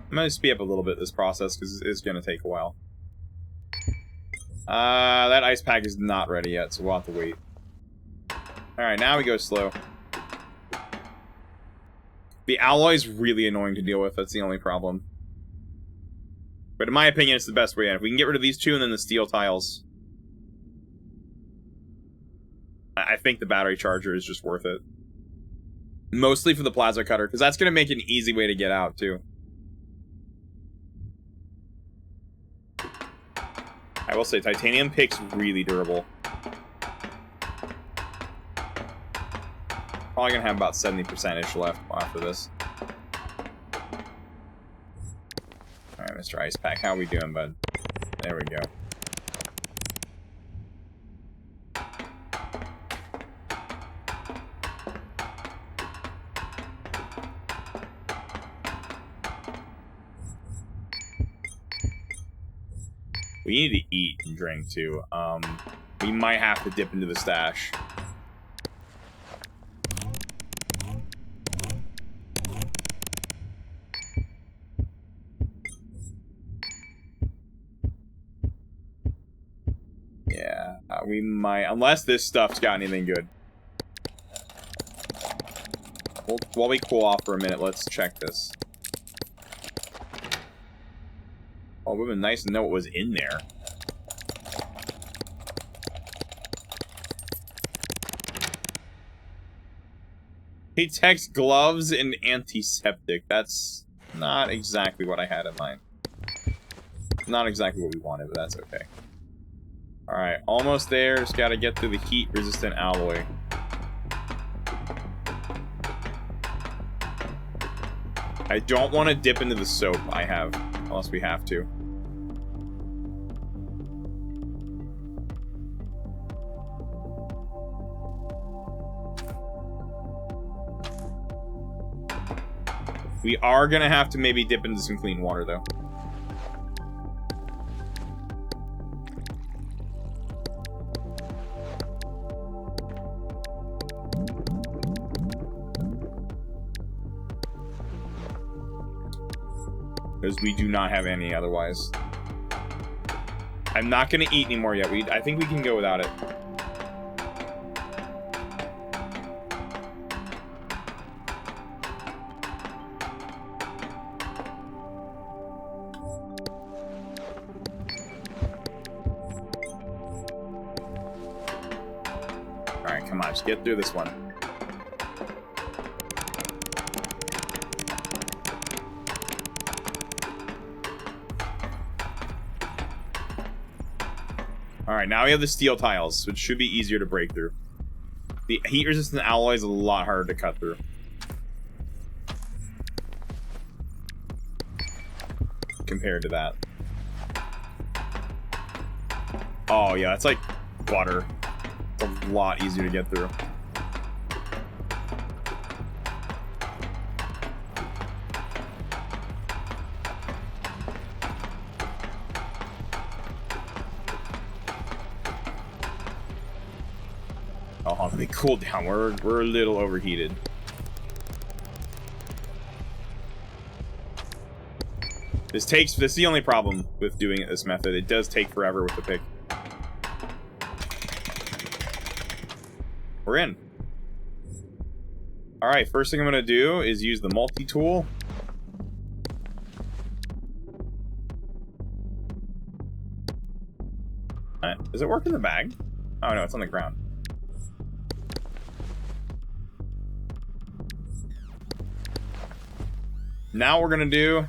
I'm going to speed up a little bit this process, because it's going to take a while. That ice pack is not ready yet, so we'll have to wait. Alright, now we go slow. The alloy's really annoying to deal with, that's the only problem. But in my opinion, it's the best way in. If we can get rid of these two and then the steel tiles... I think the battery charger is just worth it. Mostly for the plasma cutter, because that's going to make it an easy way to get out, too. I will say, titanium pick's really durable. Probably gonna have about 70%-ish left after this. Alright, Mr. Ice Pack, how we doing, bud? There we go. We need to eat and drink, too. We might have to dip into the stash. We might, unless this stuff's got anything good. Well, while we cool off for a minute, let's check this. Oh, it would have been nice to know what was in there. Latex gloves and antiseptic. That's not exactly what I had in mind. Not exactly what we wanted, but that's okay. Alright, almost there. Just gotta get through the heat-resistant alloy. I don't want to dip into the soap I have, unless we have to. We are gonna have to maybe dip into some clean water, though. Because we do not have any otherwise. I'm not gonna eat anymore yet. I think we can go without it. Alright, come on, just get through this one. Alright, now we have the steel tiles, which should be easier to break through. The heat-resistant alloy is a lot harder to cut through. Compared to that. Oh, yeah, that's like butter. It's a lot easier to get through. Oh, let me cool down. We're a little overheated. This is the only problem with doing it this method. It does take forever with the pick. We're in. Alright, first thing I'm gonna do is use the multi-tool. Does it work in the bag? Oh no, it's on the ground. Now we're gonna do...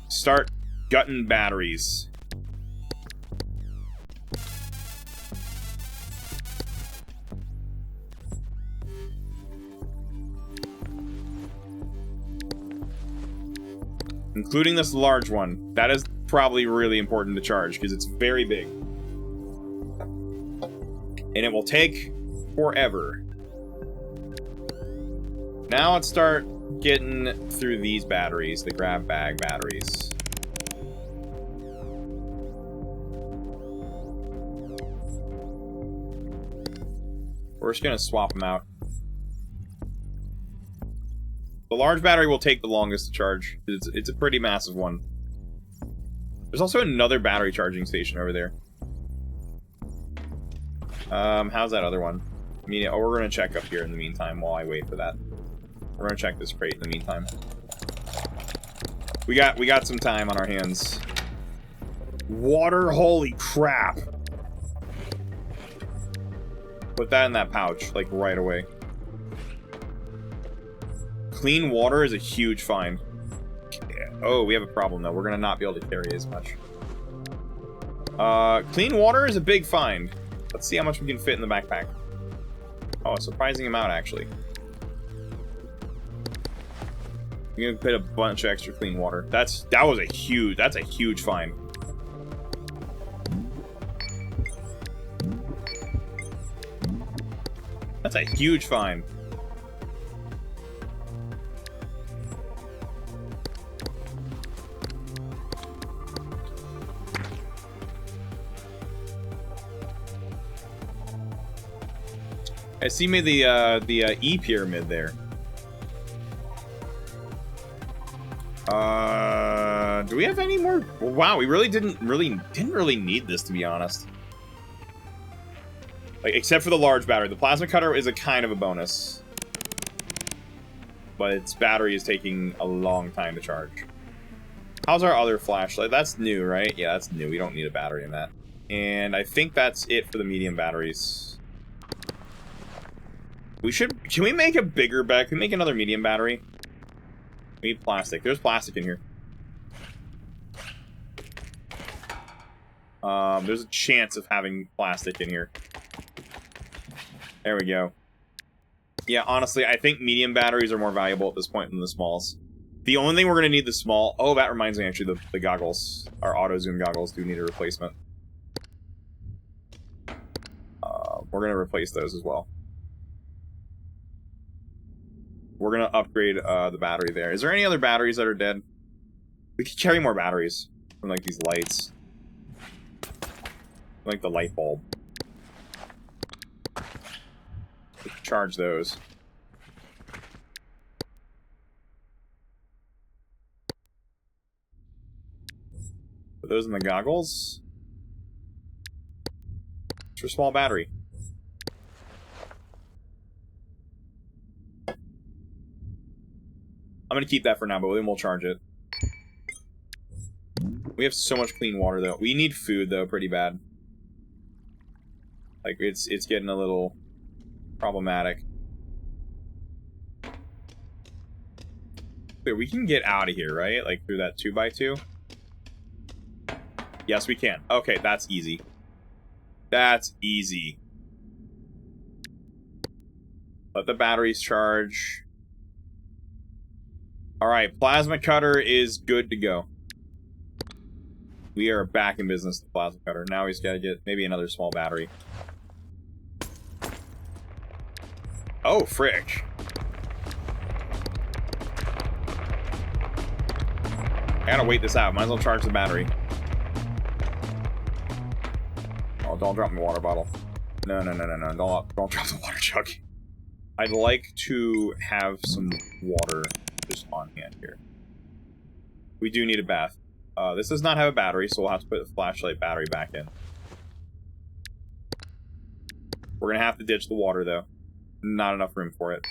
start gutting batteries. Including this large one. That is probably really important to charge, because it's very big. And it will take forever. Now let's start getting through these batteries, the grab bag batteries. We're just gonna swap them out. The large battery will take the longest to charge. It's a pretty massive one. There's also another battery charging station over there. How's that other one? I mean, we're gonna check up here in the meantime while I wait for that. We're gonna check this crate in the meantime. We got some time on our hands. Water, holy crap! Put that in that pouch, like, right away. Clean water is a huge find. Oh, we have a problem, though. We're gonna not be able to carry as much. Clean water is a big find. Let's see how much we can fit in the backpack. Oh, a surprising amount, actually. You're gonna put a bunch of extra clean water. That's a huge find. That's a huge find. I see me the E pyramid there. Do we have any more? Wow, we really didn't really need this, to be honest. Like, except for the large battery. The plasma cutter is a kind of a bonus. But its battery is taking a long time to charge. How's our other flashlight? That's new, right? Yeah, that's new. We don't need a battery in that. And I think that's it for the medium batteries. We should... Can we make a bigger bag? Can we make another medium battery? We need plastic. There's plastic in here. There's a chance of having plastic in here. There we go. Yeah, honestly, I think medium batteries are more valuable at this point than the smalls. The only thing we're going to need the small... Oh, that reminds me, actually, the goggles. Our auto-zoom goggles do need a replacement. We're going to replace those as well. We're going to upgrade the battery there. Is there any other batteries that are dead? We could carry more batteries from, like, these lights. Like the light bulb. We could charge those. Put those in the goggles. It's for small battery. I'm gonna keep that for now, but then we'll charge it. We have so much clean water, though. We need food, though, pretty bad. Like, it's getting a little problematic. Wait, we can get out of here, right? Like, through that 2x2? Yes, we can. Okay, that's easy. That's easy. Let the batteries charge. Alright, plasma cutter is good to go. We are back in business, the plasma cutter. Now we just gotta get maybe another small battery. Oh, frick. I gotta wait this out. Might as well charge the battery. Oh, don't drop my water bottle. No. Don't drop the water jug. I'd like to have some water just on hand here. We do need a bath. This does not have a battery, so we'll have to put the flashlight battery back in. We're gonna have to ditch the water, though. Not enough room for it.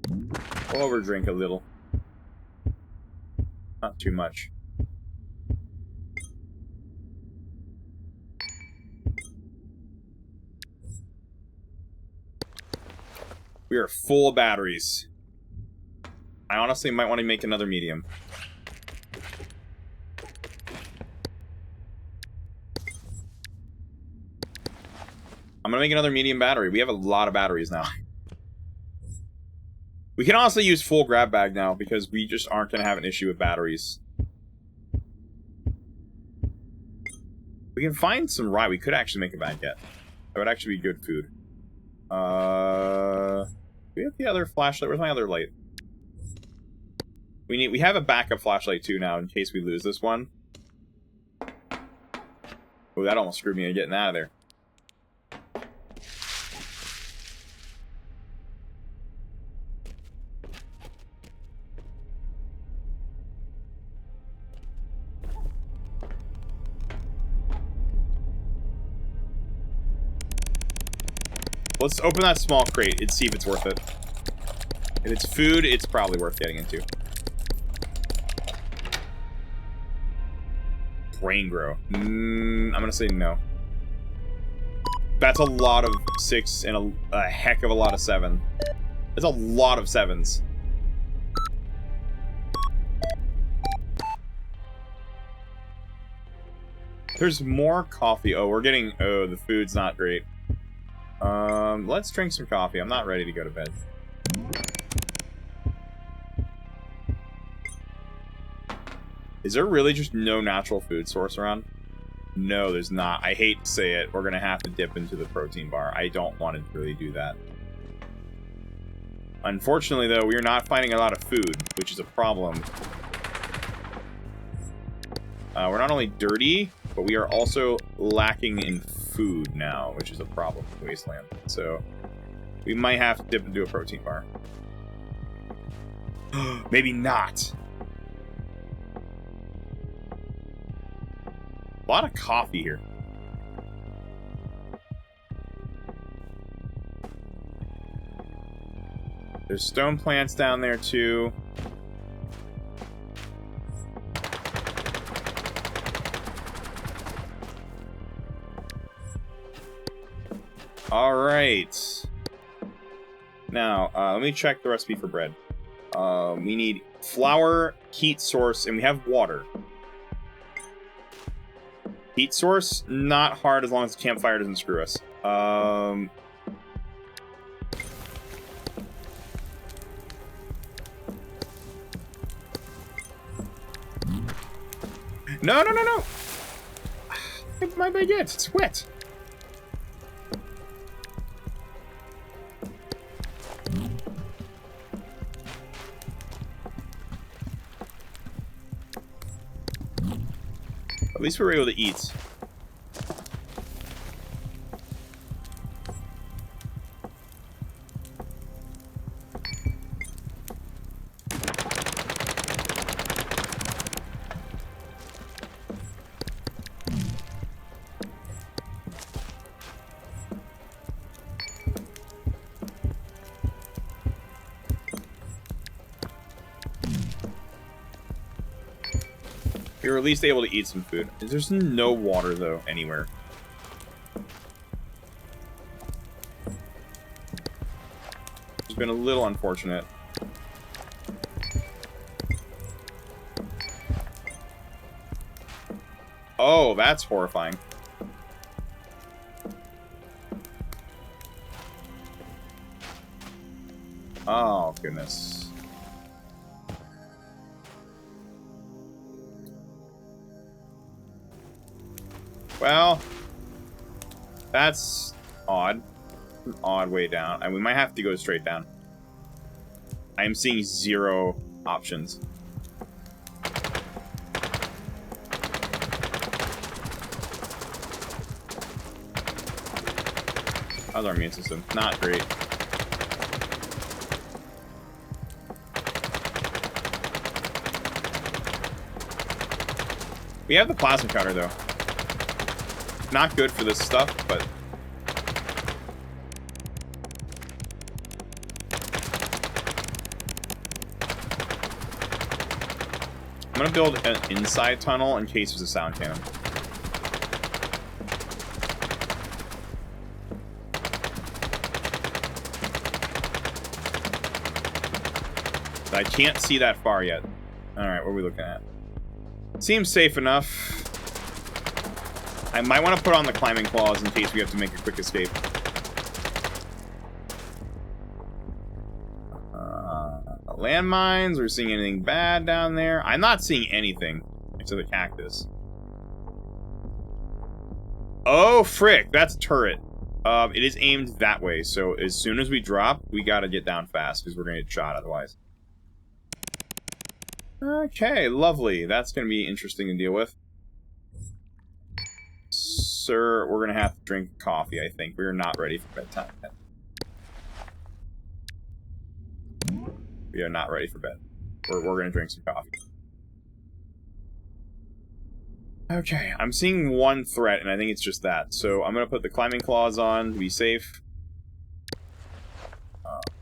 We'll overdrink a little. Not too much. We are full of batteries. I honestly might want to make another medium. I'm gonna make another medium battery. We have a lot of batteries now. We can honestly use full grab bag now because we just aren't gonna have an issue with batteries. We can find some rye. We could actually make a baguette. That would actually be good food. We have the other flashlight. Where's my other light? We have a backup flashlight too now in case we lose this one. Oh, that almost screwed me into getting out of there. Let's open that small crate and see if it's worth it. If it's food, it's probably worth getting into. Brain grow. I'm gonna say no. That's a lot of 6 and a heck of a lot of 7. That's a lot of 7s. There's more coffee. Oh, we're getting... Oh, the food's not great. Let's drink some coffee. I'm not ready to go to bed. Is there really just no natural food source around? No, there's not. I hate to say it. We're gonna have to dip into the protein bar. I don't want to really do that. Unfortunately, though, we are not finding a lot of food, which is a problem. We're not only dirty, but we are also lacking in food now, which is a problem in the wasteland. So we might have to dip into a protein bar. Maybe not. A lot of coffee here. There's stone plants down there too. All right. Now, let me check the recipe for bread. We need flour, heat source, and we have water. Heat source, not hard as long as the campfire doesn't screw us. No, no, no, no! My baguette, it's wet! At least we were able to eat. We were at least able to eat some food. There's no water, though, anywhere. It's been a little unfortunate. Oh, that's horrifying. Oh, goodness. Well, that's odd. An odd way down. And we might have to go straight down. I am seeing 0 options. How's our immune system? Not great. We have the plasma cutter, though. Not good for this stuff, but... I'm gonna build an inside tunnel in case there's a sound cannon. I can't see that far yet. Alright, what are we looking at? Seems safe enough. I might want to put on the climbing claws in case we have to make a quick escape. Landmines, are we seeing anything bad down there? I'm not seeing anything except the cactus. Oh, frick, that's a turret. It is aimed that way, so as soon as we drop, we gotta get down fast, because we're gonna get shot otherwise. Okay, lovely. That's gonna be interesting to deal with. Sir, we're gonna have to drink coffee, I think. We're not ready for bedtime yet. We are not ready for bed. We're gonna drink some coffee. Okay, I'm seeing one threat, and I think it's just that. So I'm gonna put the climbing claws on to be safe.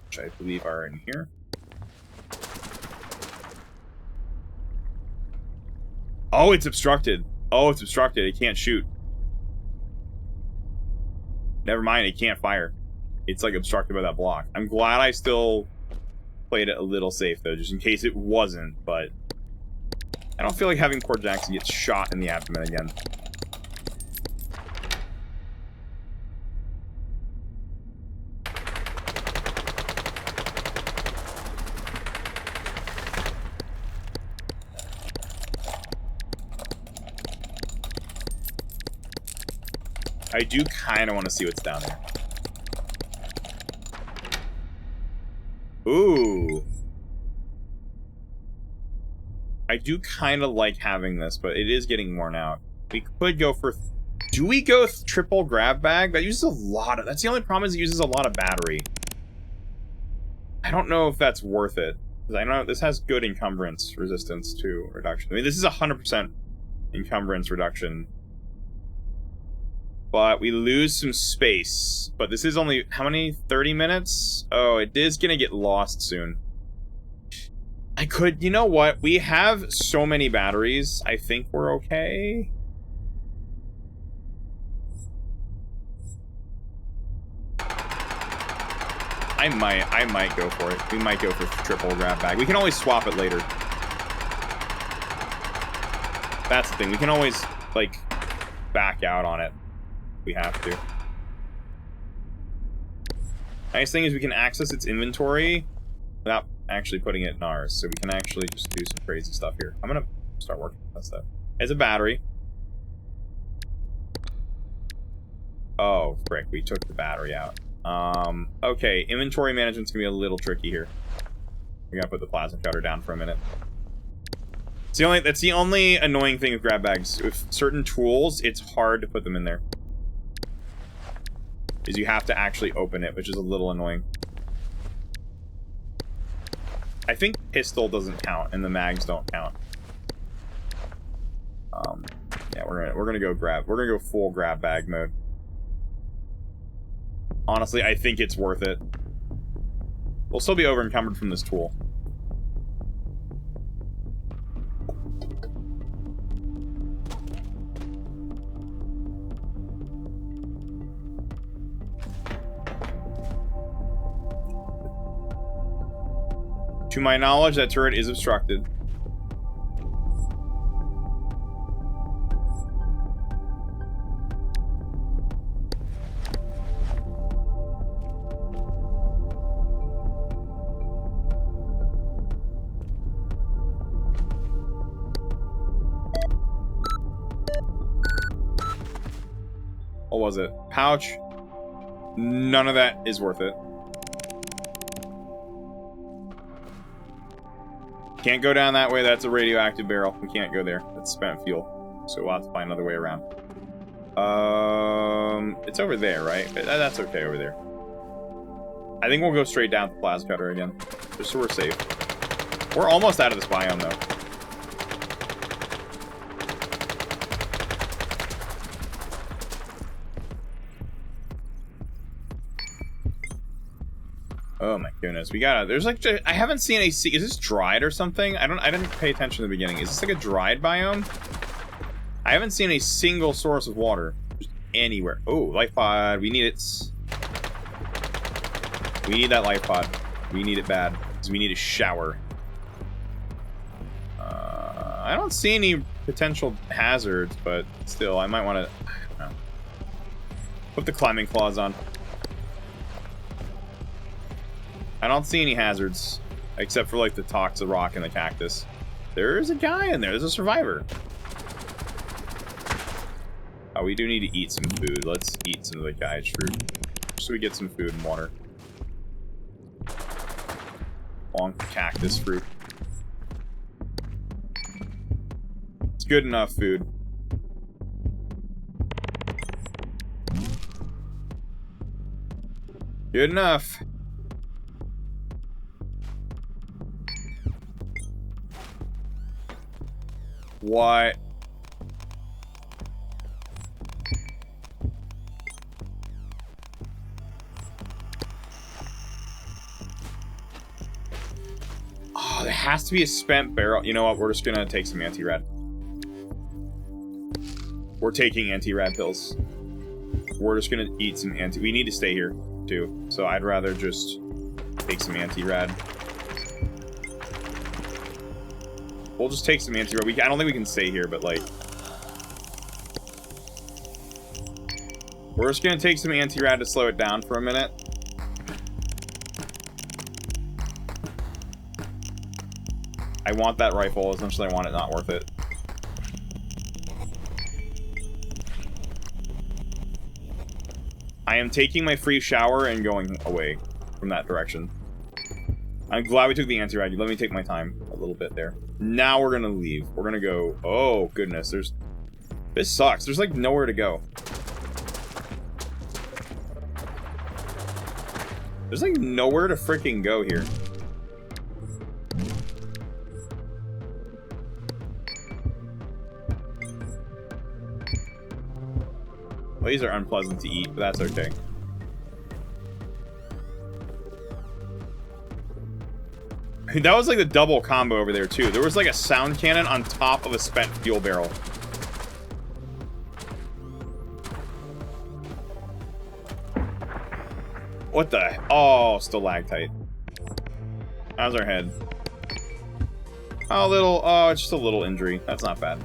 Which I believe are in here. Oh, it's obstructed. Oh, it's obstructed. It can't shoot. Never mind, it can't fire. It's like obstructed by that block. I'm glad I still played it a little safe, though, just in case it wasn't, but I don't feel like having poor Jackson get shot in the abdomen again. I do kind of want to see what's down there. Ooh. I do kind of like having this, but it is getting worn out. We could go for... Do we go triple grab bag? That uses a lot of... That's the only problem is it uses a lot of battery. I don't know if that's worth it. Because I know this has good encumbrance resistance to reduction. I mean, this is 100% encumbrance reduction. But we lose some space. But this is only, how many? 30 minutes? Oh, it is gonna get lost soon. I could, you know what? We have so many batteries. I think we're okay. I might go for it. We might go for triple grab bag. We can always swap it later. That's the thing. We can always, like, back out on it. We have to. Nice thing is we can access its inventory without actually putting it in ours. So we can actually just do some crazy stuff here. I'm gonna start working on that stuff. There's a battery. Oh, frick. We took the battery out. Okay. Inventory management's gonna be a little tricky here. We gotta put the plasma cutter down for a minute. That's the only annoying thing with grab bags. With certain tools, it's hard to put them in there. Is you have to actually open it, which is a little annoying. I think pistol doesn't count, and the mags don't count. Yeah, we're gonna go full grab bag mode. Honestly, I think it's worth it. We'll still be over encumbered from this tool. To my knowledge, that turret is obstructed. What was it? Pouch. None of that is worth it. Can't go down that way. That's a radioactive barrel. We can't go there. That's spent fuel. So we'll have to find another way around. It's over there, right? That's okay over there. I think we'll go straight down to the plasma cutter again. Just so we're safe. We're almost out of this biome, though. Oh my goodness, we gotta, there's like, I haven't seen a sea, is this dried or something? I didn't pay attention in the beginning. Is this like a dried biome? I haven't seen a single source of water just anywhere. Oh, life pod, we need it. We need that life pod. We need it bad, because we need a shower. I don't see any potential hazards, but still, I might want to, I don't know. Put the climbing claws on. I don't see any hazards, except for like the toxic rock and the cactus. There's a guy in there. There's a survivor. Oh, we do need to eat some food. Let's eat some of the guy's fruit, so we get some food and water. Long cactus fruit. It's good enough food. Good enough. What? Oh, there has to be a spent barrel. You know what? We're just gonna take some anti-rad. We're taking anti-rad pills. We're just gonna eat some anti... We need to stay here, too. So I'd rather just take some anti-rad. We'll just take some anti-rad. I don't think we can stay here, but like... We're just gonna take some anti-rad to slow it down for a minute. I want that rifle. Essentially, I want it not worth it. I am taking my free shower and going away from that direction. I'm glad we took the anti-rad. Let me take my time a little bit there. Now we're gonna leave. We're gonna go... Oh, goodness. This sucks. There's, like, nowhere to go. There's, like, nowhere to freaking go here. Well, these are unpleasant to eat, but that's okay. That was like the double combo over there, too. There was like a sound cannon on top of a spent fuel barrel. What the? Oh, stalactite. How's our head? Oh, it's just a little injury. That's not bad.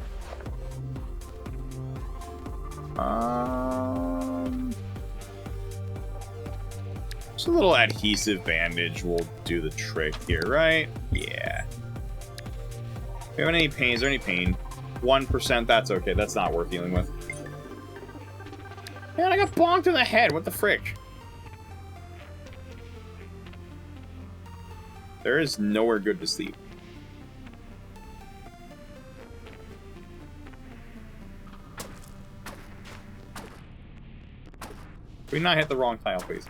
Just a little adhesive bandage will do the trick here, right? Yeah. Do we have any pain? Is there any pain? 1%, that's okay. That's not worth dealing with. Man, I got bonked in the head. What the frick? There is nowhere good to sleep. Did we not hit the wrong tile, please?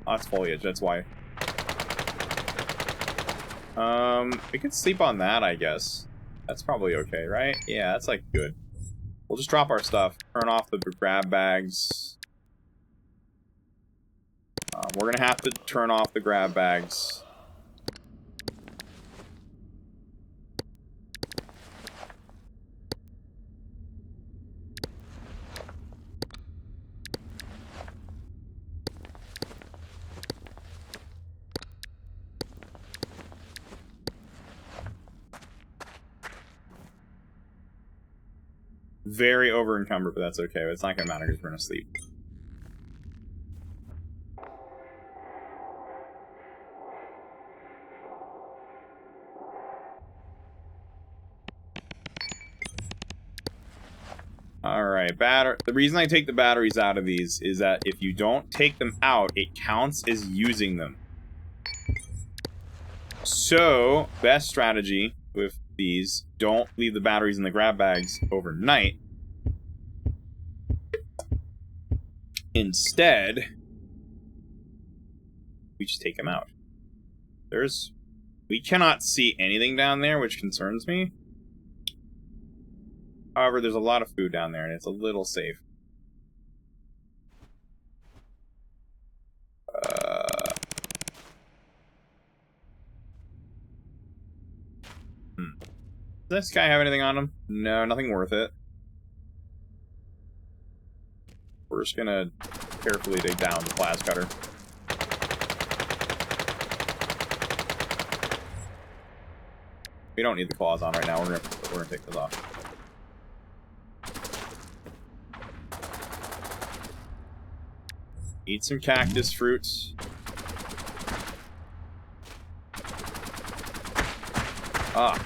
Oh, that's foliage, that's why. We could sleep on that, I guess. That's probably okay, right? Yeah, that's like good. We'll just drop our stuff. Turn off the grab bags. We're gonna have to turn off the grab bags. Very over encumbered, but that's okay. It's not gonna matter because we're gonna sleep. Alright, the reason I take the batteries out of these is that if you don't take them out, it counts as using them. So, best strategy with these, don't leave the batteries in the grab bags overnight. Instead, we just take them out. We cannot see anything down there, which concerns me. However, there's a lot of food down there, and it's a little safe. Does this guy have anything on him? No, nothing worth it. We're just gonna carefully dig down the plas cutter. We don't need the claws on right now. We're gonna take those off. Eat some cactus fruits.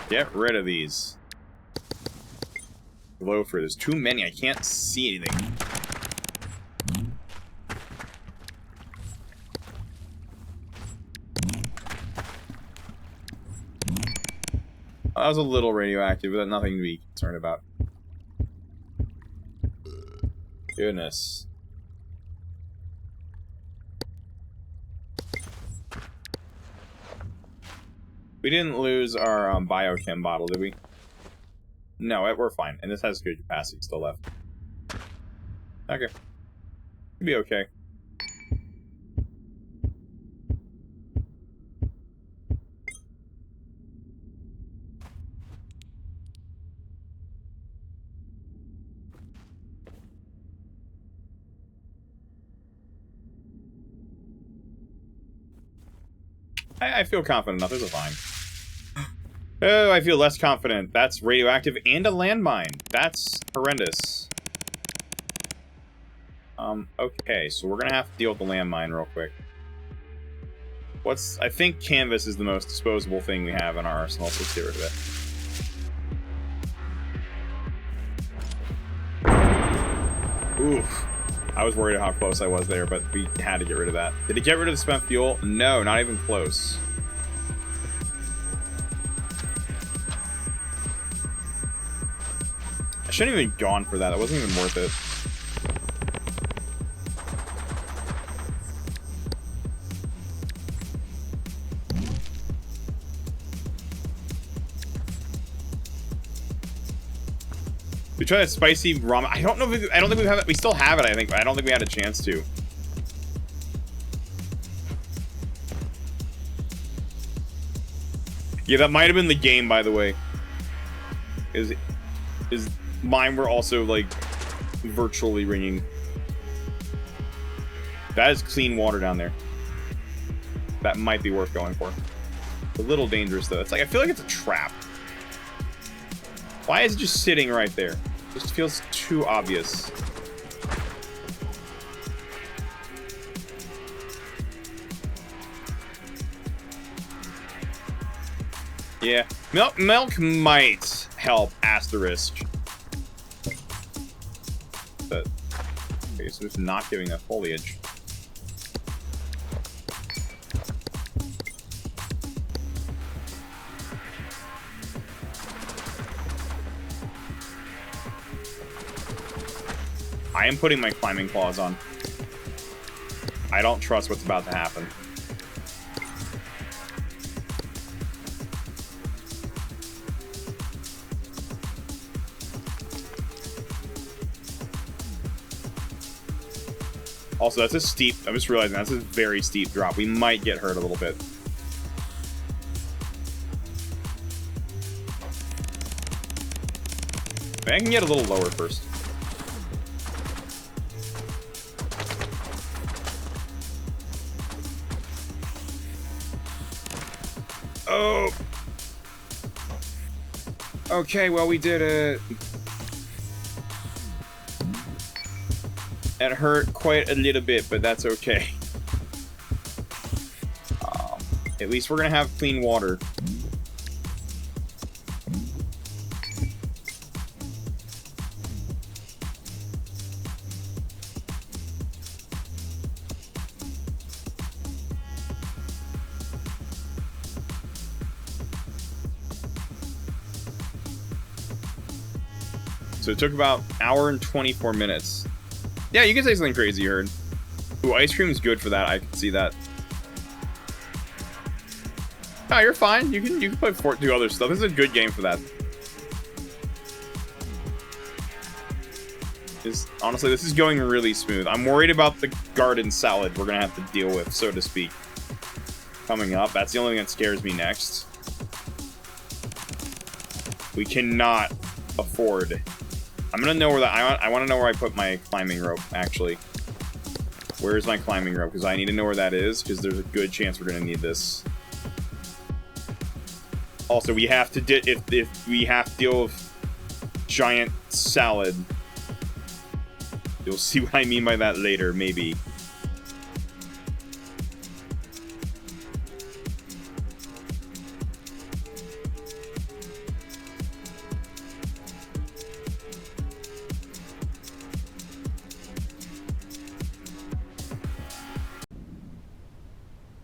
Get rid of these. Glow fruit. There's too many. I can't see anything. That was a little radioactive, but nothing to be concerned about. Goodness. We didn't lose our biochem bottle, did we? No, we're fine. And this has good capacity still left. Okay. It'll be okay. I feel confident enough. This is fine. Oh, I feel less confident. That's radioactive and a landmine. That's horrendous. Okay, so we're gonna have to deal with the landmine real quick. I think canvas is the most disposable thing we have in our arsenal, so let's get rid of it. Oof. I was worried how close I was there, but we had to get rid of that. Did it get rid of the spent fuel? No, not even close. I shouldn't have even gone for that. It wasn't even worth it. We tried that spicy ramen. I don't know if I don't think we have it. We still have it, I think, but I don't think we had a chance to. Yeah, that might have been the game, by the way. Is mine were also like virtually ringing. That is clean water down there. That might be worth going for. A little dangerous though. It's like I feel like it's a trap. Why is it just sitting right there? It just feels too obvious. Yeah, milk might help. Asterisk. But okay, so it's not giving that foliage. I am putting my climbing claws on. I don't trust what's about to happen. Also, that's a steep... I'm just realizing that's a very steep drop. We might get hurt a little bit. I can get a little lower first. Oh! Okay, well, we did it. It hurt quite a little bit, but that's okay. At least we're gonna have clean water. So it took about an hour and 24 minutes. Yeah, you can say something crazy you heard. Ooh, ice cream is good for that. I can see that. No, you're fine. You can play do other stuff. This is a good game for that. Honestly, this is going really smooth. I'm worried about the garden salad we're gonna have to deal with, so to speak. Coming up. That's the only thing that scares me next. We cannot afford... I'm gonna know where that... I want to know where I put my climbing rope, actually. Where's my climbing rope? Because I need to know where that is, because there's a good chance we're gonna need this. Also, we have to... If we have to deal with giant salad... You'll see what I mean by that later, maybe.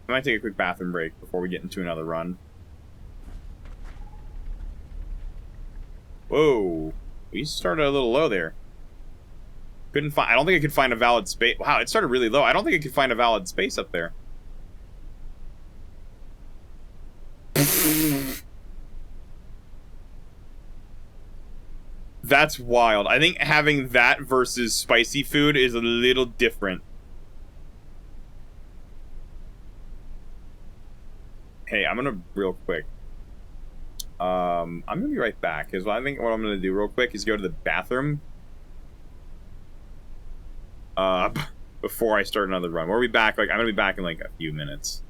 I might take a quick bathroom break before we get into another run. Whoa. We started a little low there. Couldn't find... I don't think I could find a valid space. Wow, it started really low. I don't think I could find a valid space up there. That's wild. I think having that versus spicy food is a little different. Hey, I'm gonna real quick. I'm gonna be right back, because I think what I'm gonna do real quick is go to the bathroom. Before I start another run. We'll be back, like, I'm gonna be back in like a few minutes.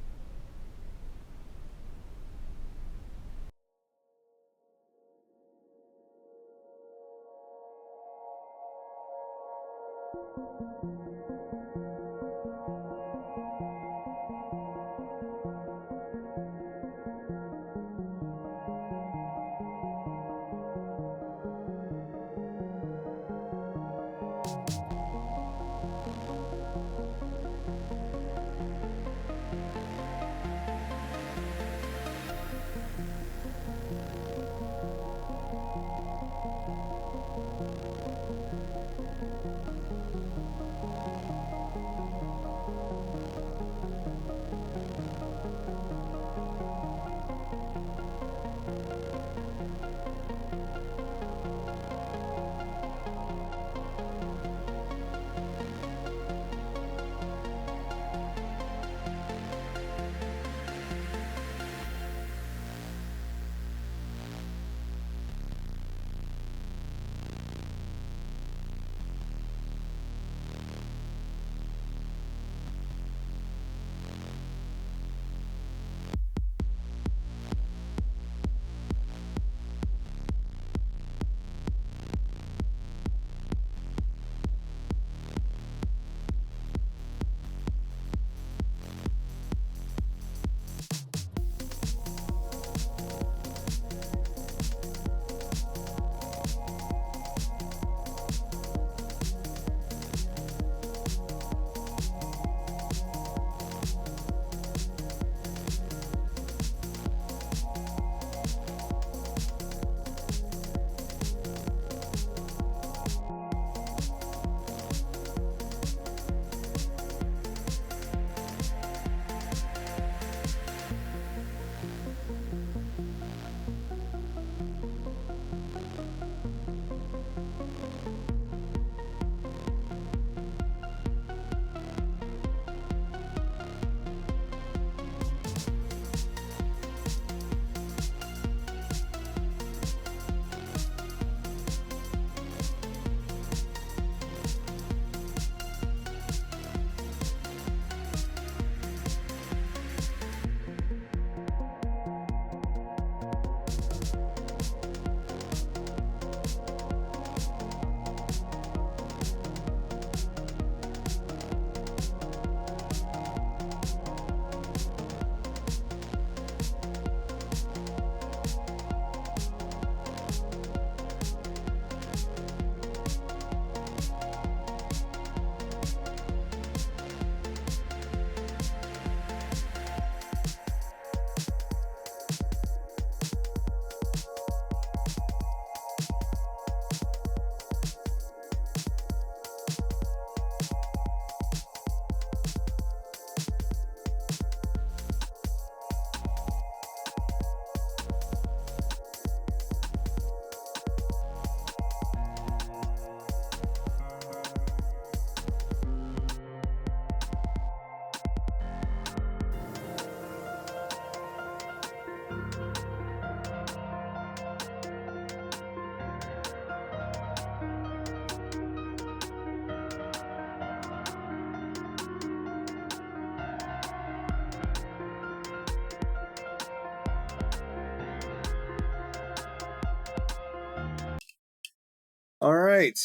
All right.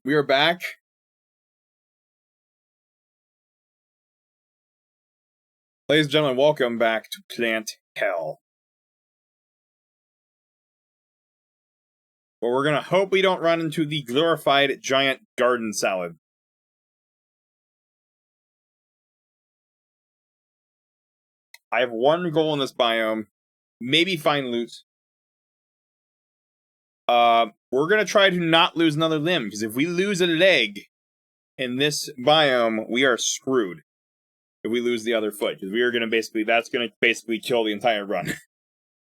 We are back. Ladies and gentlemen, welcome back to Plant Hell. Well, we're going to hope we don't run into the glorified giant garden salad. I have one goal in this biome. Maybe find loot. We're going to try to not lose another limb, because if we lose a leg in this biome, we are screwed. If we lose the other foot, because we are going to basically, that's going to basically kill the entire run.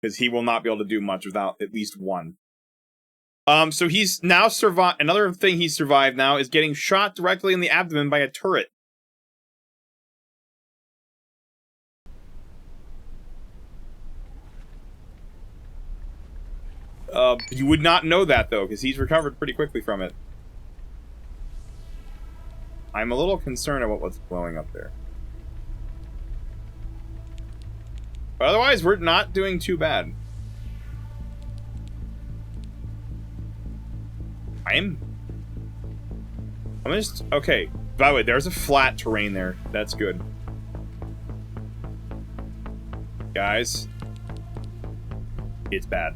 Because he will not be able to do much without at least one. So he's now survived. Another thing he's survived now is getting shot directly in the abdomen by a turret. You would not know that, though, because he's recovered pretty quickly from it. I'm a little concerned about what's blowing up there. But otherwise, we're not doing too bad. I'm just... Okay. By the way, there's a flat terrain there. That's good. Guys. It's bad.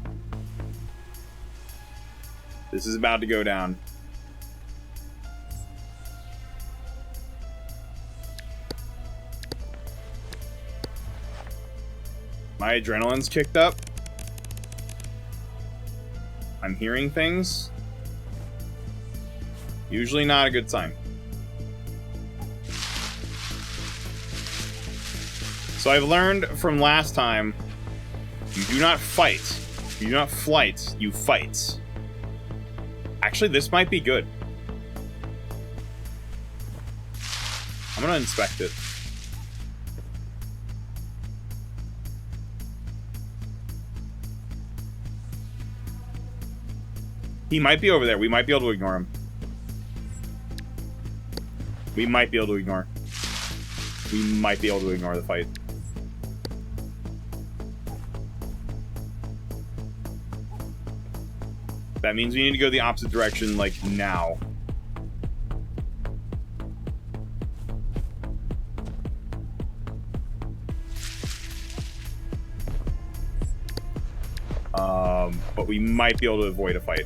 This is about to go down. My adrenaline's kicked up. I'm hearing things. Usually not a good sign. So I've learned from last time, you do not fight. You do not flight, you fight. Actually, this might be good. I'm gonna inspect it. He might be over there. We might be able to ignore him. We might be able to ignore. We might be able to ignore the fight. That means we need to go the opposite direction, like, now. But we might be able to avoid a fight.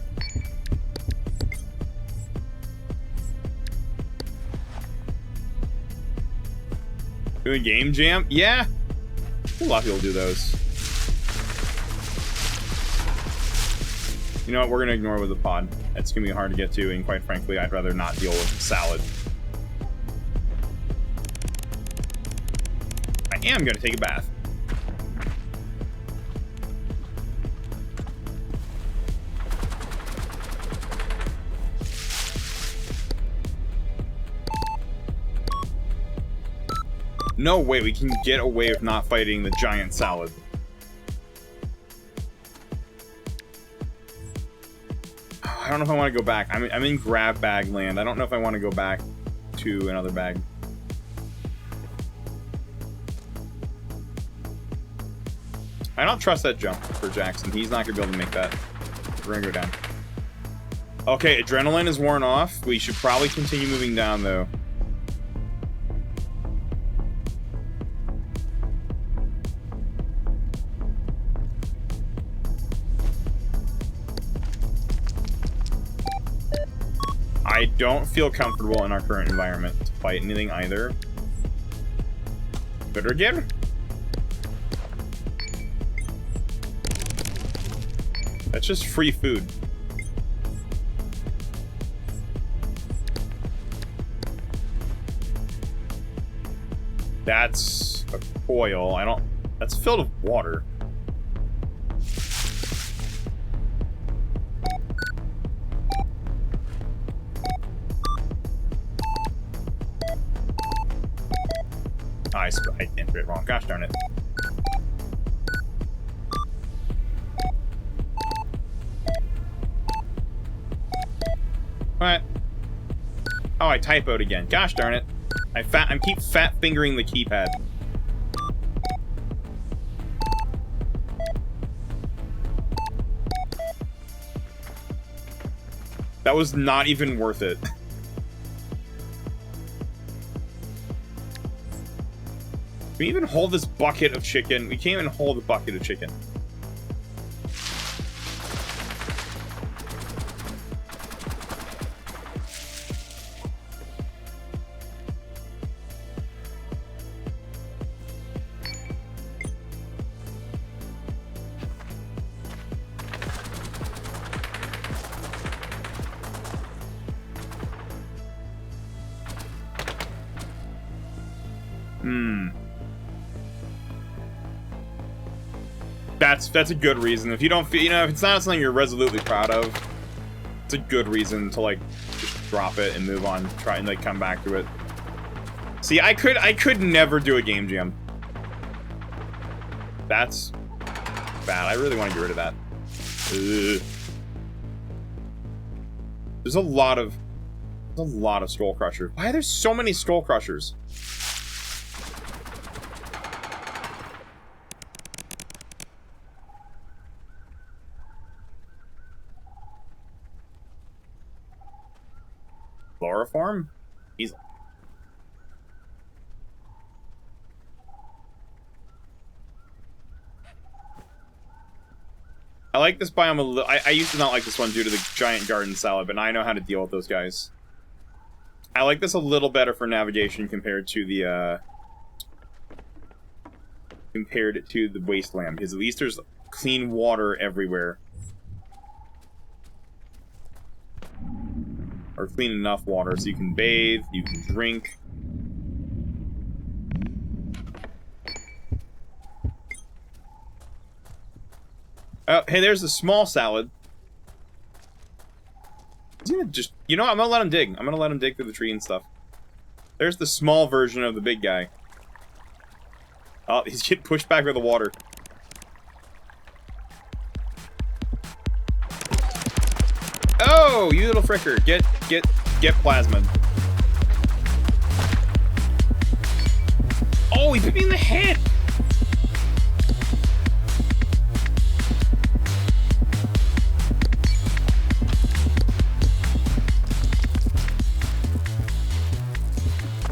Doing game jam? Yeah. A lot of people do those. You know what? We're going to ignore with the pod. It's going to be hard to get to, and quite frankly, I'd rather not deal with salad. I am going to take a bath. No way we can get away with not fighting the giant salad. I don't know if I want to go back. I'm in grab bag land. I don't know if I want to go back to another bag. I don't trust that jump for Jackson. He's not going to be able to make that. We're going to go down. Okay, adrenaline is worn off. We should probably continue moving down, though. I don't feel comfortable in our current environment to fight anything either. Better again? That's just free food. That's a coil. I don't... That's filled with water. I entered it wrong. Gosh darn it. What? Oh, I typoed again. Gosh darn it. I keep fat fingering the keypad. That was not even worth it. Can we even hold this bucket of chicken? We can't even hold the bucket of chicken. That's a good reason. If you don't feel, if it's not something you're resolutely proud of, it's a good reason to like just drop it and move on, try and like come back to it. See, I could never do a game jam. That's bad. I really want to get rid of that. Ugh. There's a lot of skull crushers. Why are there so many skull crushers? Chloroform? Easily. I like this biome a little. I used to not like this one due to the giant garden salad, but now I know how to deal with those guys. I like this a little better for navigation compared to the wasteland, because at least there's clean water everywhere. Or clean enough water so you can bathe, you can drink. Oh, hey, there's the small salad. He's gonna just... You know what? I'm gonna let him dig. I'm gonna let him dig through the tree and stuff. There's the small version of the big guy. Oh, he's getting pushed back with the water. Oh, you little fricker. Get plasmid. Oh, he bit me in the head.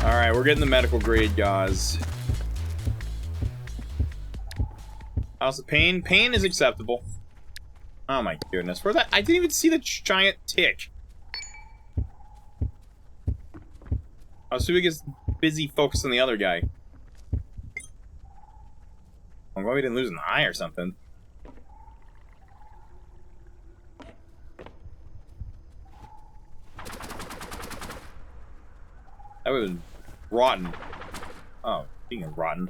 Alright, we're getting the medical grade, guys. How's the pain? Pain is acceptable. Oh my goodness. Where's that? I didn't even see the giant tick. I was too busy focused on the other guy. I'm glad we didn't lose an eye or something. That would have been rotten. Oh, speaking of rotten.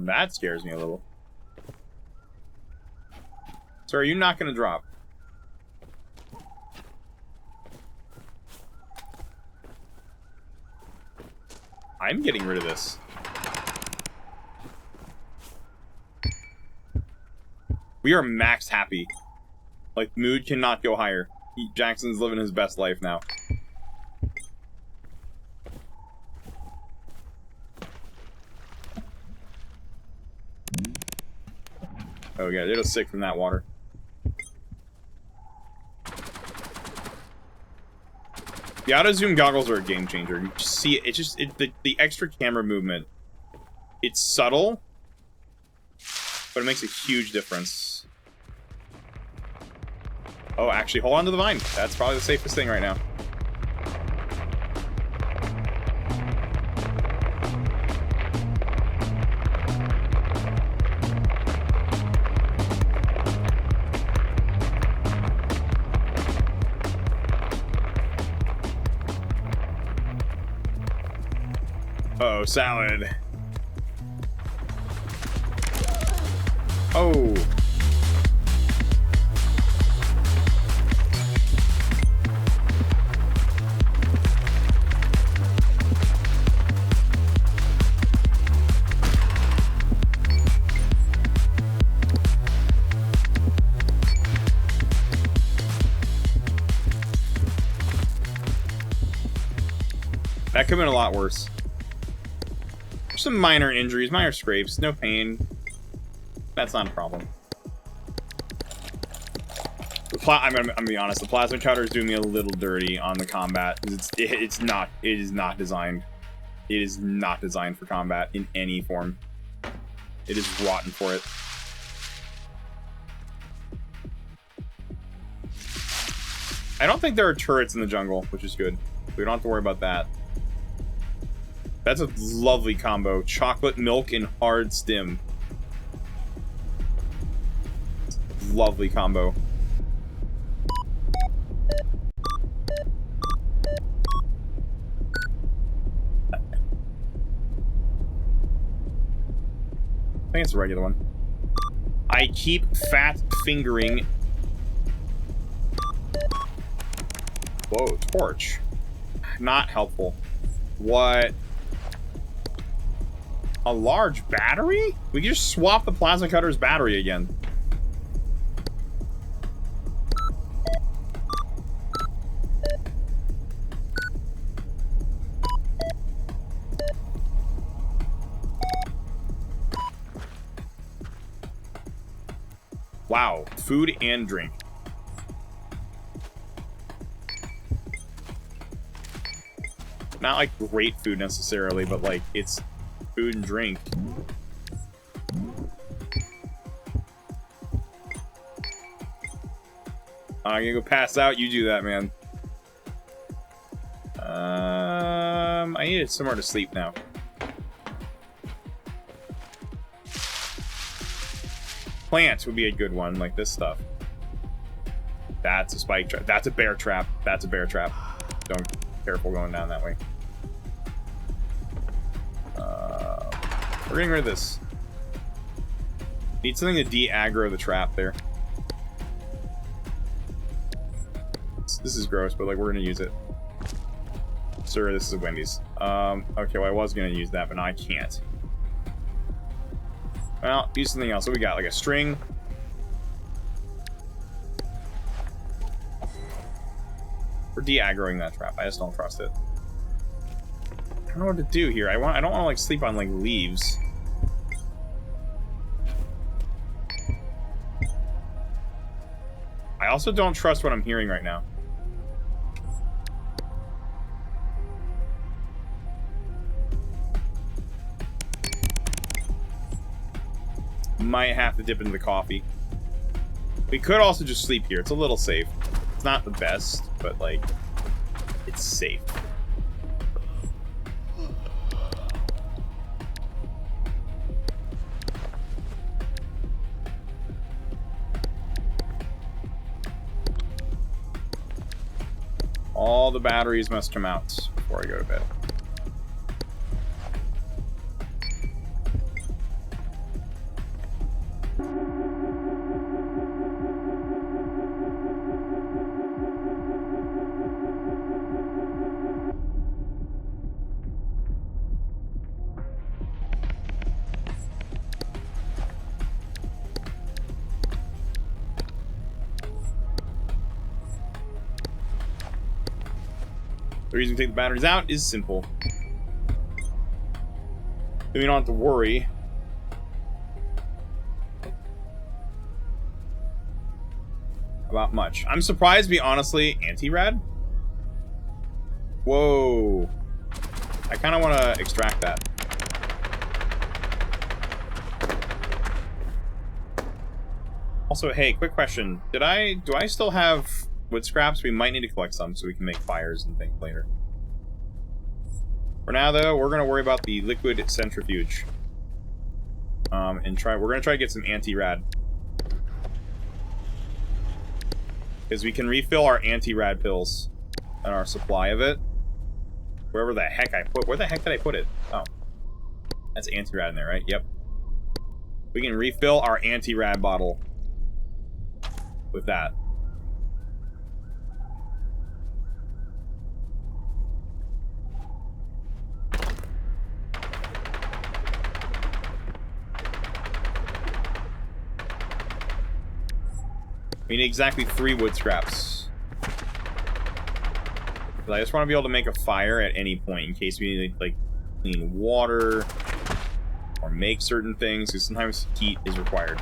That scares me a little. So are you not gonna drop? I'm getting rid of this. We are max happy. Like, mood cannot go higher. Jackson's living his best life now. Oh yeah, they're just sick from that water. The auto zoom goggles are a game changer. You just see it, the extra camera movement. It's subtle, but it makes a huge difference. Oh, actually, hold on to the vine. That's probably the safest thing right now. Uh-oh, salad. Oh. That could have been a lot worse. Some minor injuries, minor scrapes, no pain. That's not a problem. I'm gonna be honest. The plasma cutter is doing me a little dirty on the combat. It is not designed. It is not designed for combat in any form. It is rotten for it. I don't think there are turrets in the jungle, which is good. We don't have to worry about that. That's a lovely combo. Chocolate milk and hard stim. Lovely combo. I think it's a regular one. I keep fat fingering. Whoa, torch. Not helpful. What? A large battery? We can just swap the plasma cutter's battery again. Wow, food and drink. Not like great food necessarily, but like it's food and drink. I'm gonna go pass out. You do that, man. I need somewhere to sleep now. Plants would be a good one, like this stuff. That's a spike trap. That's a bear trap. That's a bear trap. Don't careful going down that way. We're getting rid of this. Need something to de-aggro the trap there. This is gross, but like we're gonna use it. Sir, this is a Wendy's. Okay, well I was gonna use that, but now I can't. Well, use something else. What we got? Like a string. We're de-aggroing that trap. I just don't trust it. I don't know what to do here. I don't want to like sleep on like leaves. I also don't trust what I'm hearing right now. Might have to dip into the coffee. We could also just sleep here. It's a little safe. It's not the best, but like, it's safe. All the batteries must come out before I go to bed. The reason we take the batteries out is simple. Then we don't have to worry about much. I'm surprised to be honestly anti-rad. Whoa. I kind of want to extract that. Also, hey, quick question. Do I still have wood scraps? We might need to collect some so we can make fires and things later. For now, though, we're going to worry about the liquid centrifuge. We're going to try to get some anti-rad. Because we can refill our anti-rad pills and our supply of it. Wherever the heck where the heck did I put it? Oh. That's anti-rad in there, right? Yep. We can refill our anti-rad bottle with that. We need exactly 3 wood scraps. I just want to be able to make a fire at any point in case we need like clean water. or make certain things, because sometimes heat is required.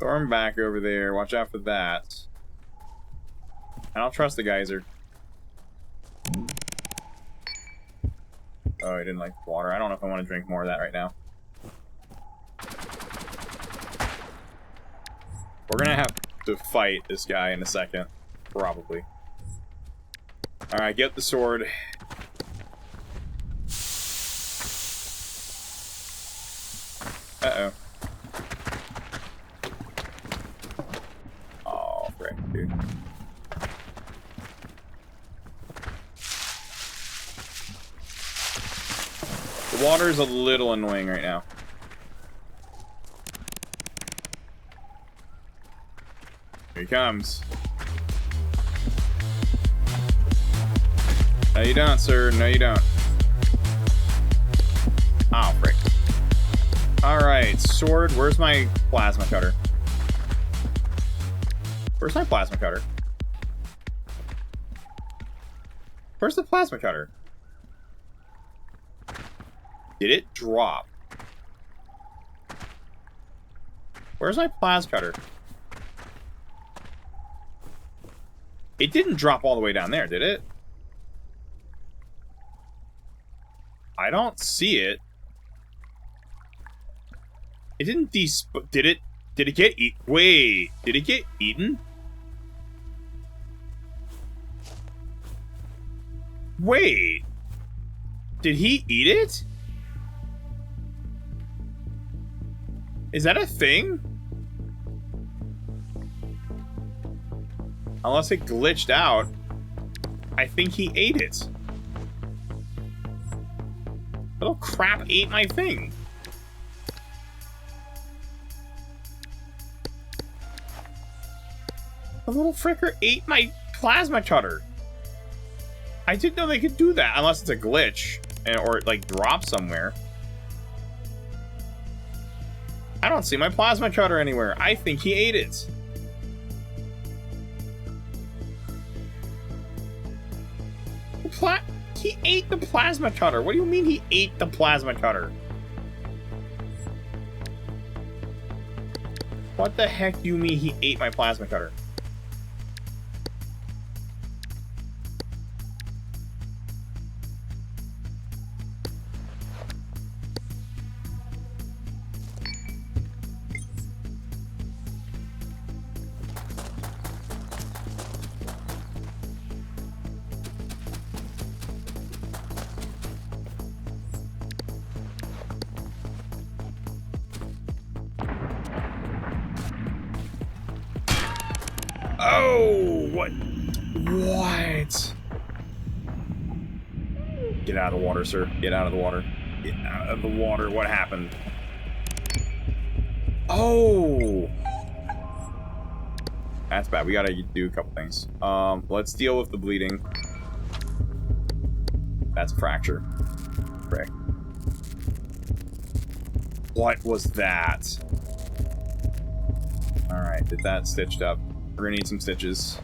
Throw him back over there. Watch out for that. I don't trust the geyser. Oh, I didn't like water. I don't know if I want to drink more of that right now. We're gonna have to fight this guy in a second. Probably. Alright, get the sword. Uh-oh. Oh, frick, dude. The water is a little annoying right now. Here he comes. No, you don't, sir. No, you don't. Oh, frick. Alright, sword. Where's my plasma cutter? Where's my plasma cutter? Where's the plasma cutter? Did it drop? Where's my plasma cutter? It didn't drop all the way down there, did it? I don't see it. It didn't did it? Did it get eaten? Wait, did it get eaten? Wait. Did he eat it? Is that a thing? Unless it glitched out, I think he ate it. Little crap ate my thing. The little fricker ate my plasma cutter. I didn't know they could do that, unless it's a glitch, or it, like, drops somewhere. I don't see my plasma cutter anywhere. I think he ate it. He ate the plasma cutter. What do you mean he ate the plasma cutter? What the heck do you mean he ate my plasma cutter? Oh, what? What? Get out of the water, sir. Get out of the water. Get out of the water. What happened? Oh! That's bad. We gotta do a couple things. Let's deal with the bleeding. That's a fracture. Frick. What was that? Alright, get that stitched up. We're gonna need some stitches.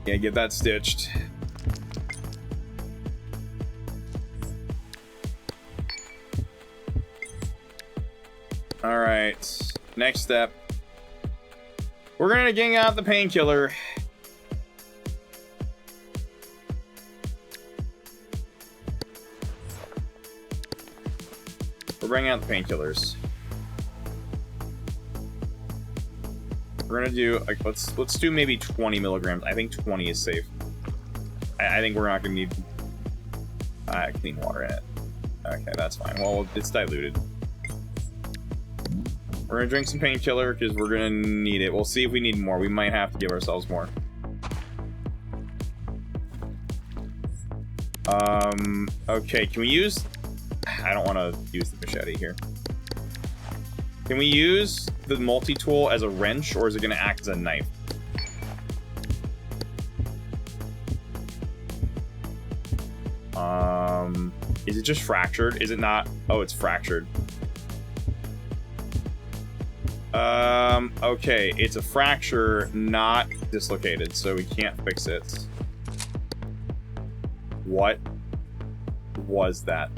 Yeah, get that stitched. Alright, next step. We're gonna gang out the painkiller. We're bringing out the painkillers. We're gonna do like let's do maybe 20 milligrams. I think 20 is safe. I think we're not gonna need clean water in it. Okay, that's fine. Well, it's diluted. We're gonna drink some painkiller because we're gonna need it. We'll see if we need more. We might have to give ourselves more. Okay, can we use... I don't want to use the machete here. Can we use the multi-tool as a wrench, or is it going to act as a knife? Is it just fractured? Is it not? Oh, it's fractured. Okay, it's a fracture, not dislocated, so we can't fix it. What was that?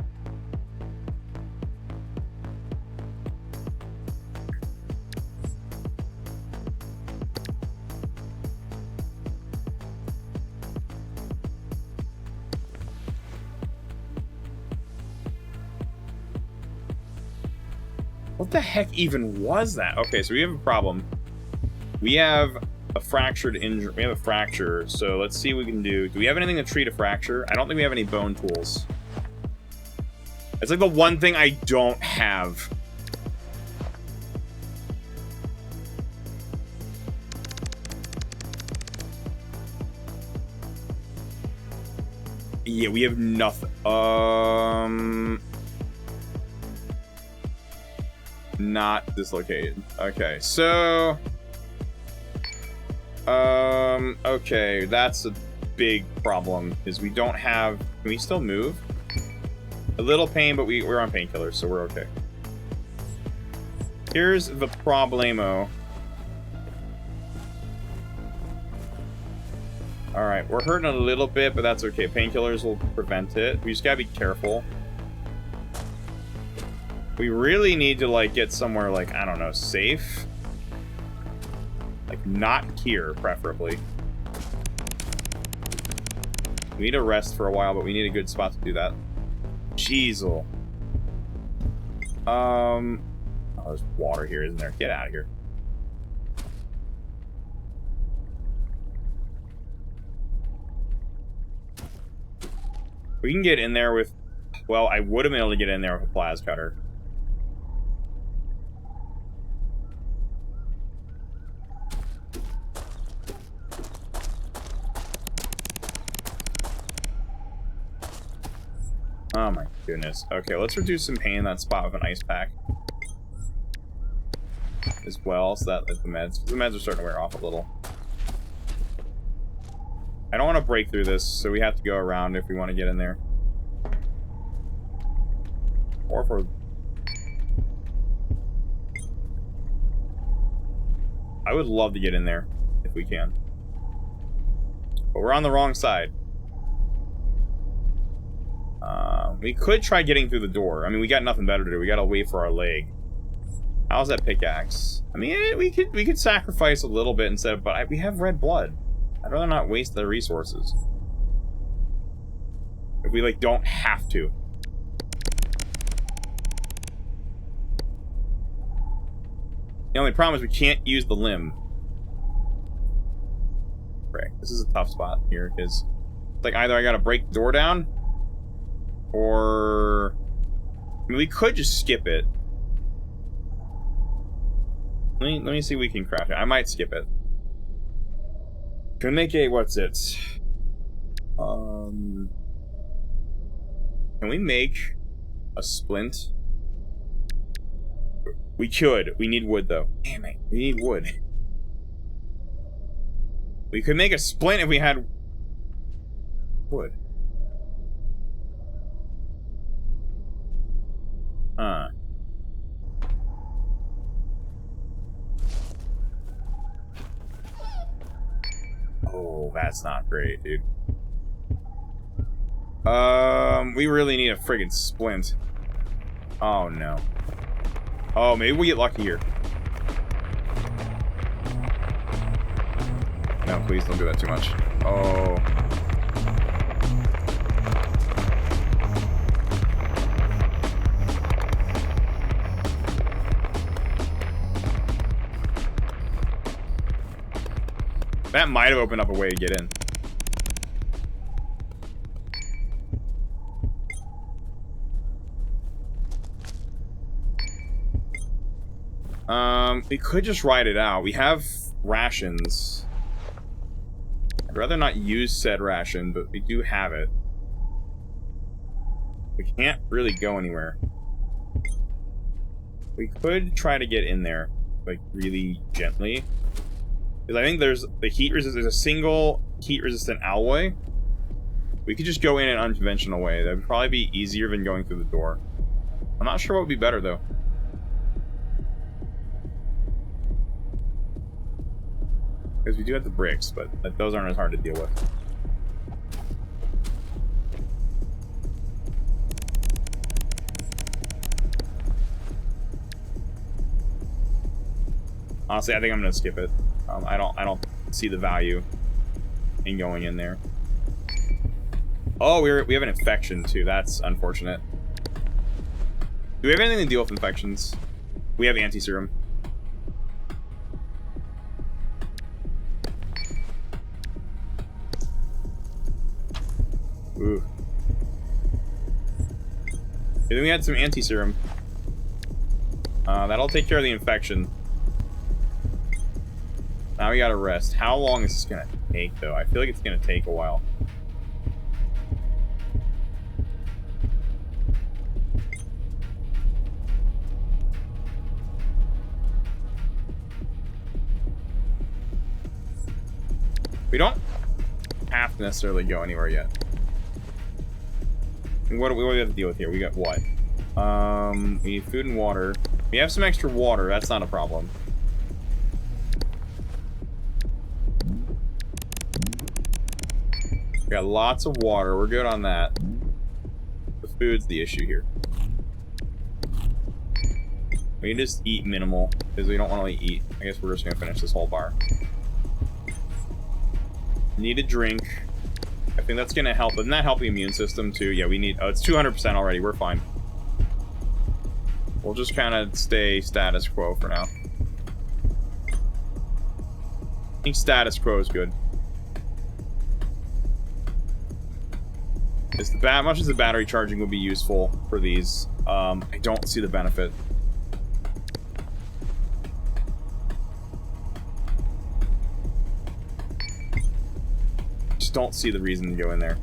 What the heck even was that? Okay, so we have a problem. We have a fractured injury. We have a fracture, so let's see what we can do. Do we have anything to treat a fracture? I don't think we have any bone tools. It's like the one thing I don't have. Yeah, we have nothing. Not dislocated. Okay, so... okay, that's a big problem, is we don't have... Can we still move? A little pain, but we're on painkillers, so we're okay. Here's the problemo. Alright, we're hurting a little bit, but that's okay. Painkillers will prevent it. We just gotta be careful. We really need to, like, get somewhere, like, I don't know, safe? Like, not here, preferably. We need to rest for a while, but we need a good spot to do that. Jeezel. Oh, there's water here, isn't there? Get out of here. We can get in there with... Well, I would have been able to get in there with a plasma cutter. Oh my goodness. Okay, let's reduce some pain in that spot with an ice pack. As well, so that like, the meds are starting to wear off a little. I don't want to break through this, so we have to go around if we want to get in there. Or if we're... I would love to get in there, if we can. But we're on the wrong side. We could try getting through the door. I mean, we got nothing better to do. We gotta wait for our leg. How's that pickaxe? I mean, we could sacrifice a little bit instead of... But we have red blood. I'd rather not waste the resources. If we, like, don't have to. The only problem is we can't use the limb. Right, this is a tough spot here, because... It's like, either I gotta break the door down... Or... I mean, we could just skip it. Let me see if we can craft it. I might skip it. Can we make a... What's it? Can we make a splint? We could. We need wood, though. Damn it. We need wood. We could make a splint if we had wood. Huh. Oh, that's not great, dude. We really need a friggin' splint. Oh, no. Oh, maybe we get lucky here. No, please don't do that too much. Oh. That might have opened up a way to get in. We could just ride it out. We have rations. I'd rather not use said ration, but we do have it. We can't really go anywhere. We could try to get in there, like, really gently. Because I think there's the heat resist. There's a single heat-resistant alloy. We could just go in an unconventional way. That would probably be easier than going through the door. I'm not sure what would be better, though. Because we do have the bricks, but those aren't as hard to deal with. Honestly, I think I'm gonna skip it. I don't see the value in going in there. Oh, we have an infection too. That's unfortunate. Do we have anything to deal with infections? We have anti-serum. Ooh. I think we had some anti-serum. That'll take care of the infection. Now we gotta rest. How long is this gonna take, though? I feel like it's gonna take a while. We don't have to necessarily go anywhere yet. What do we have to deal with here? We got what? We need food and water. We have some extra water. That's not a problem. We got lots of water. We're good on that. The food's the issue here. We can just eat minimal because we don't want to eat. I guess we're just gonna finish this whole bar. Need a drink. I think that's gonna help. Doesn't that help the immune system too? Yeah, we need. Oh, it's 200% already. We're fine. We'll just kind of stay status quo for now. I think status quo is good. As much as the battery charging would be useful for these, I don't see the benefit. Just don't see the reason to go in there.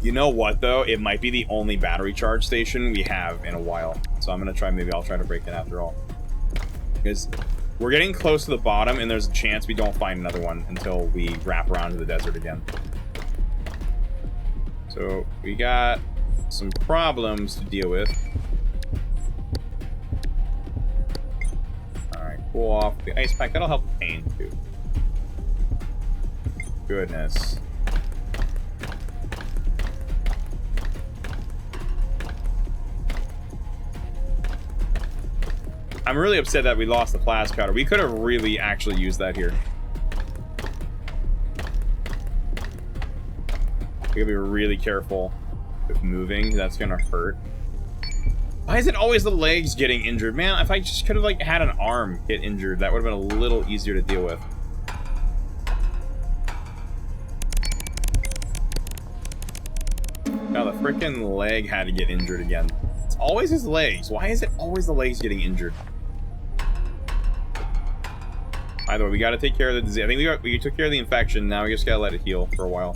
You know what, though? It might be the only battery charge station we have in a while. So I'm gonna try, maybe I'll try to break it after all. Because we're getting close to the bottom, and there's a chance we don't find another one until we wrap around to the desert again. So we got some problems to deal with. Alright, cool off the ice pack. That'll help the pain, too. Goodness. I'm really upset that we lost the plasma cutter. We could have really actually used that here. We gotta be really careful with moving. That's gonna hurt. Why is it always the legs getting injured? Man, if I just could have like had an arm get injured, that would have been a little easier to deal with. Now the freaking leg had to get injured again. It's always his legs. Why is it always the legs getting injured? Either way, we gotta take care of the disease. I think we took care of the infection. Now we just gotta let it heal for a while.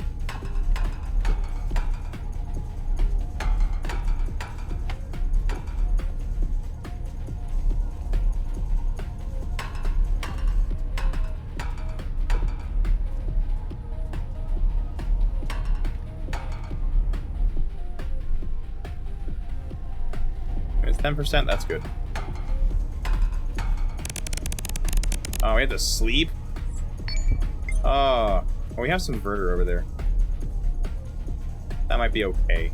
It's 10%. That's good. Oh, we have to sleep? Oh, we have some inverter over there. That might be okay.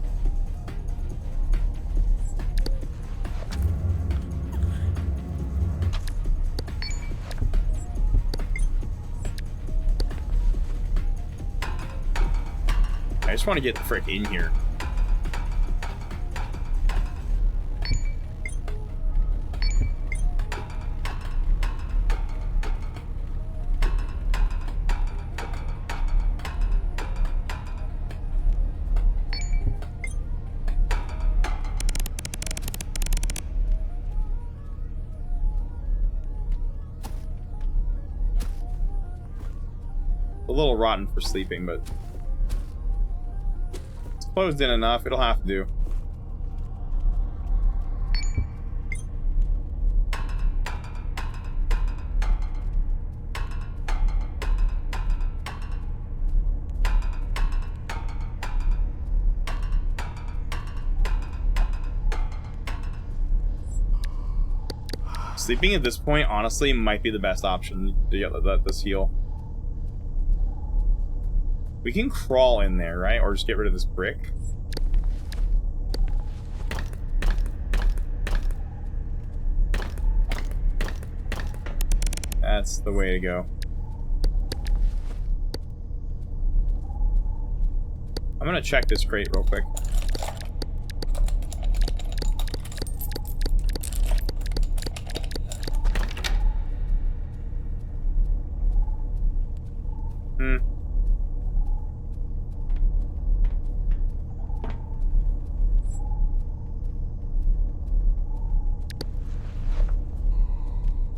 I just want to get the frick in here. little rotten for sleeping, but it's closed in enough. It'll have to do. Sleeping at this point, honestly, might be the best option to get this heal. We can crawl in there, right? Or just get rid of this brick. That's the way to go. I'm gonna check this crate real quick.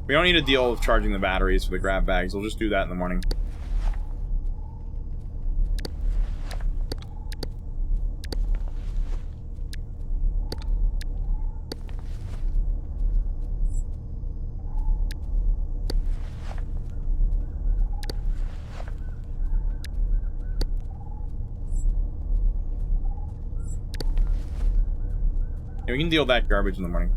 We don't need to deal with charging the batteries for the grab bags. We'll just do that in the morning. Yeah, we can deal with that garbage in the morning.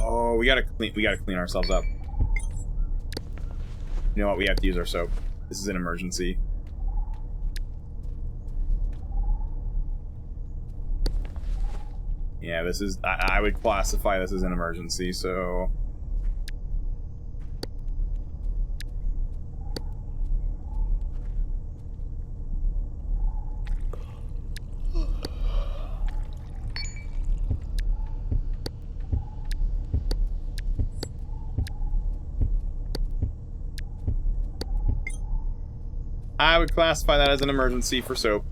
Oh, we gotta clean ourselves up. You know what? We have to use our soap. This is an emergency. Yeah, this is... I would classify this as an emergency, so... I would classify that as an emergency for soap.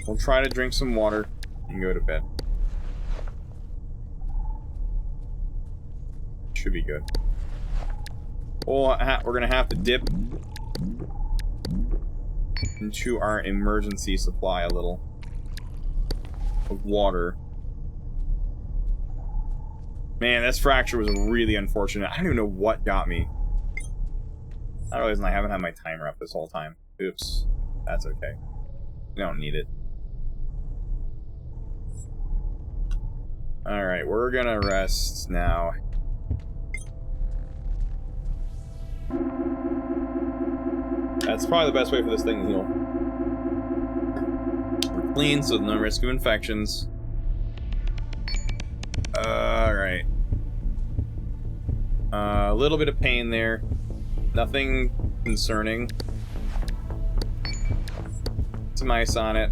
We'll try to drink some water and go to bed. Should be good. We're gonna have to dip into our emergency supply a little of water. Man, this fracture was really unfortunate. I don't even know what got me. I realize I haven't had my timer up this whole time. Oops. That's okay. We don't need it. Alright, we're gonna rest now. That's probably the best way for this thing to heal. We're clean, so no risk of infections. Alright. A little bit of pain there. Nothing concerning. Some ice on it.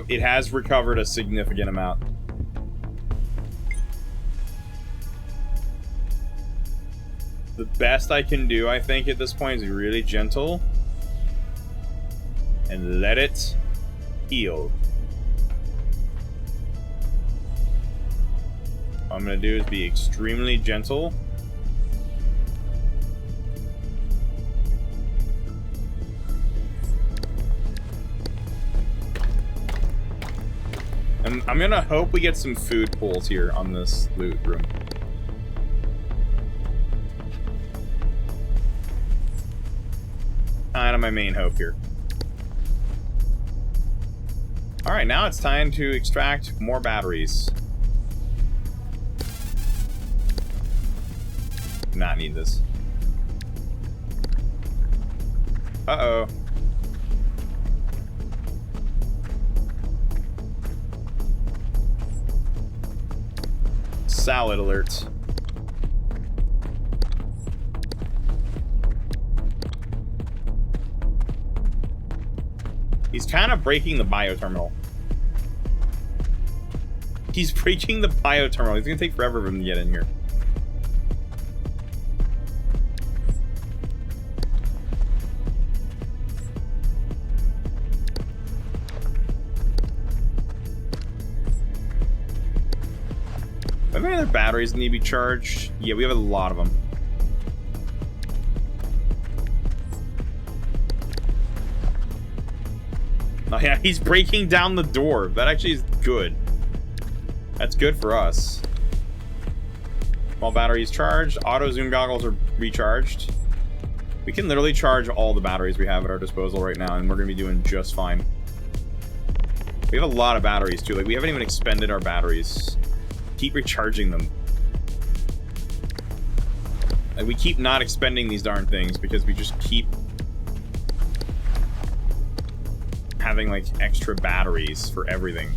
It has recovered a significant amount. The best I can do, I think, at this point is be really gentle. And let it heal. What I'm going to do is be extremely gentle. And I'm going to hope we get some food pulls here on this loot room. Kind of my main hope here. Alright, now it's time to extract more batteries. Do not need this. Uh-oh. Salad alert. He's kind of breaking the bioterminal. He's breaking the bioterminal. It's gonna take forever for him to get in here. Have any other batteries that need to be charged? Yeah, we have a lot of them. Oh yeah, he's breaking down the door. That actually is good. That's good for us. While batteries charged, auto zoom goggles are recharged. We can literally charge all the batteries we have at our disposal right now, and we're gonna be doing just fine. We have a lot of batteries too. Like, we haven't even expended our batteries. Keep recharging them. Like, we keep not expending these darn things because we just keep having like extra batteries for everything.